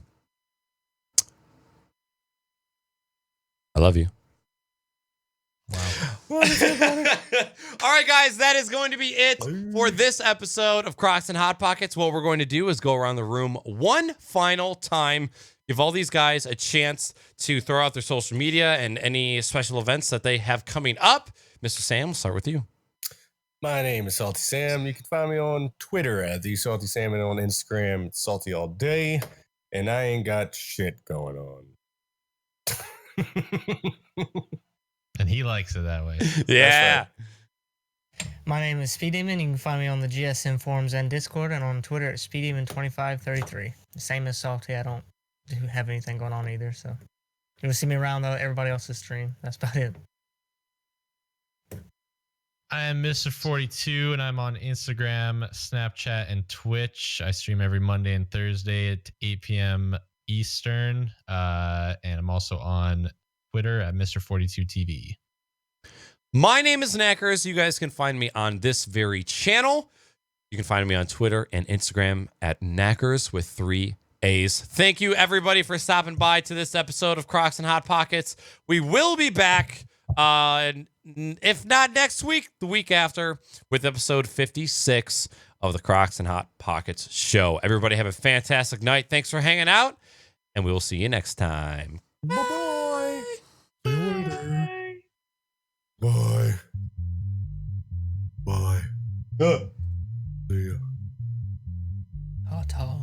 I love you. Wow. All right, guys, that is going to be it for this episode of Crocs and Hot Pockets. What we're going to do is go around the room one final time, give all these guys a chance to throw out their social media and any special events that they have coming up. Mr. Sam, we'll start with you. My name is SaltySam. You can find me on Twitter at the SaltySam and on Instagram it's Salty All Day. And I ain't got shit going on. And he likes it that way. Yeah. My name is SpeedDemon. You can find me on the GSM forums and Discord, and on Twitter at SpeedDemon2533. Same as Salty. I don't have anything going on either, so you'll see me around everybody else's stream. That's about it. I am MrFortyTwo, and I'm on Instagram, Snapchat, and Twitch. I stream every Monday and Thursday at 8 p.m. Eastern. And I'm also on Twitter at MrFortyTwoTV. My name is Naaackers. You guys can find me on this very channel. You can find me on Twitter and Instagram at Naaackers with 3 A's. Thank you, everybody, for stopping by to this episode of Crocs and Hot Pockets. We will be back, if not next week, the week after, with episode 56 of the Crocs and Hot Pockets show. Everybody have a fantastic night. Thanks for hanging out, and we will see you next time. Bye-bye. See you later. Bye. Bye. See ya. Ta-ta.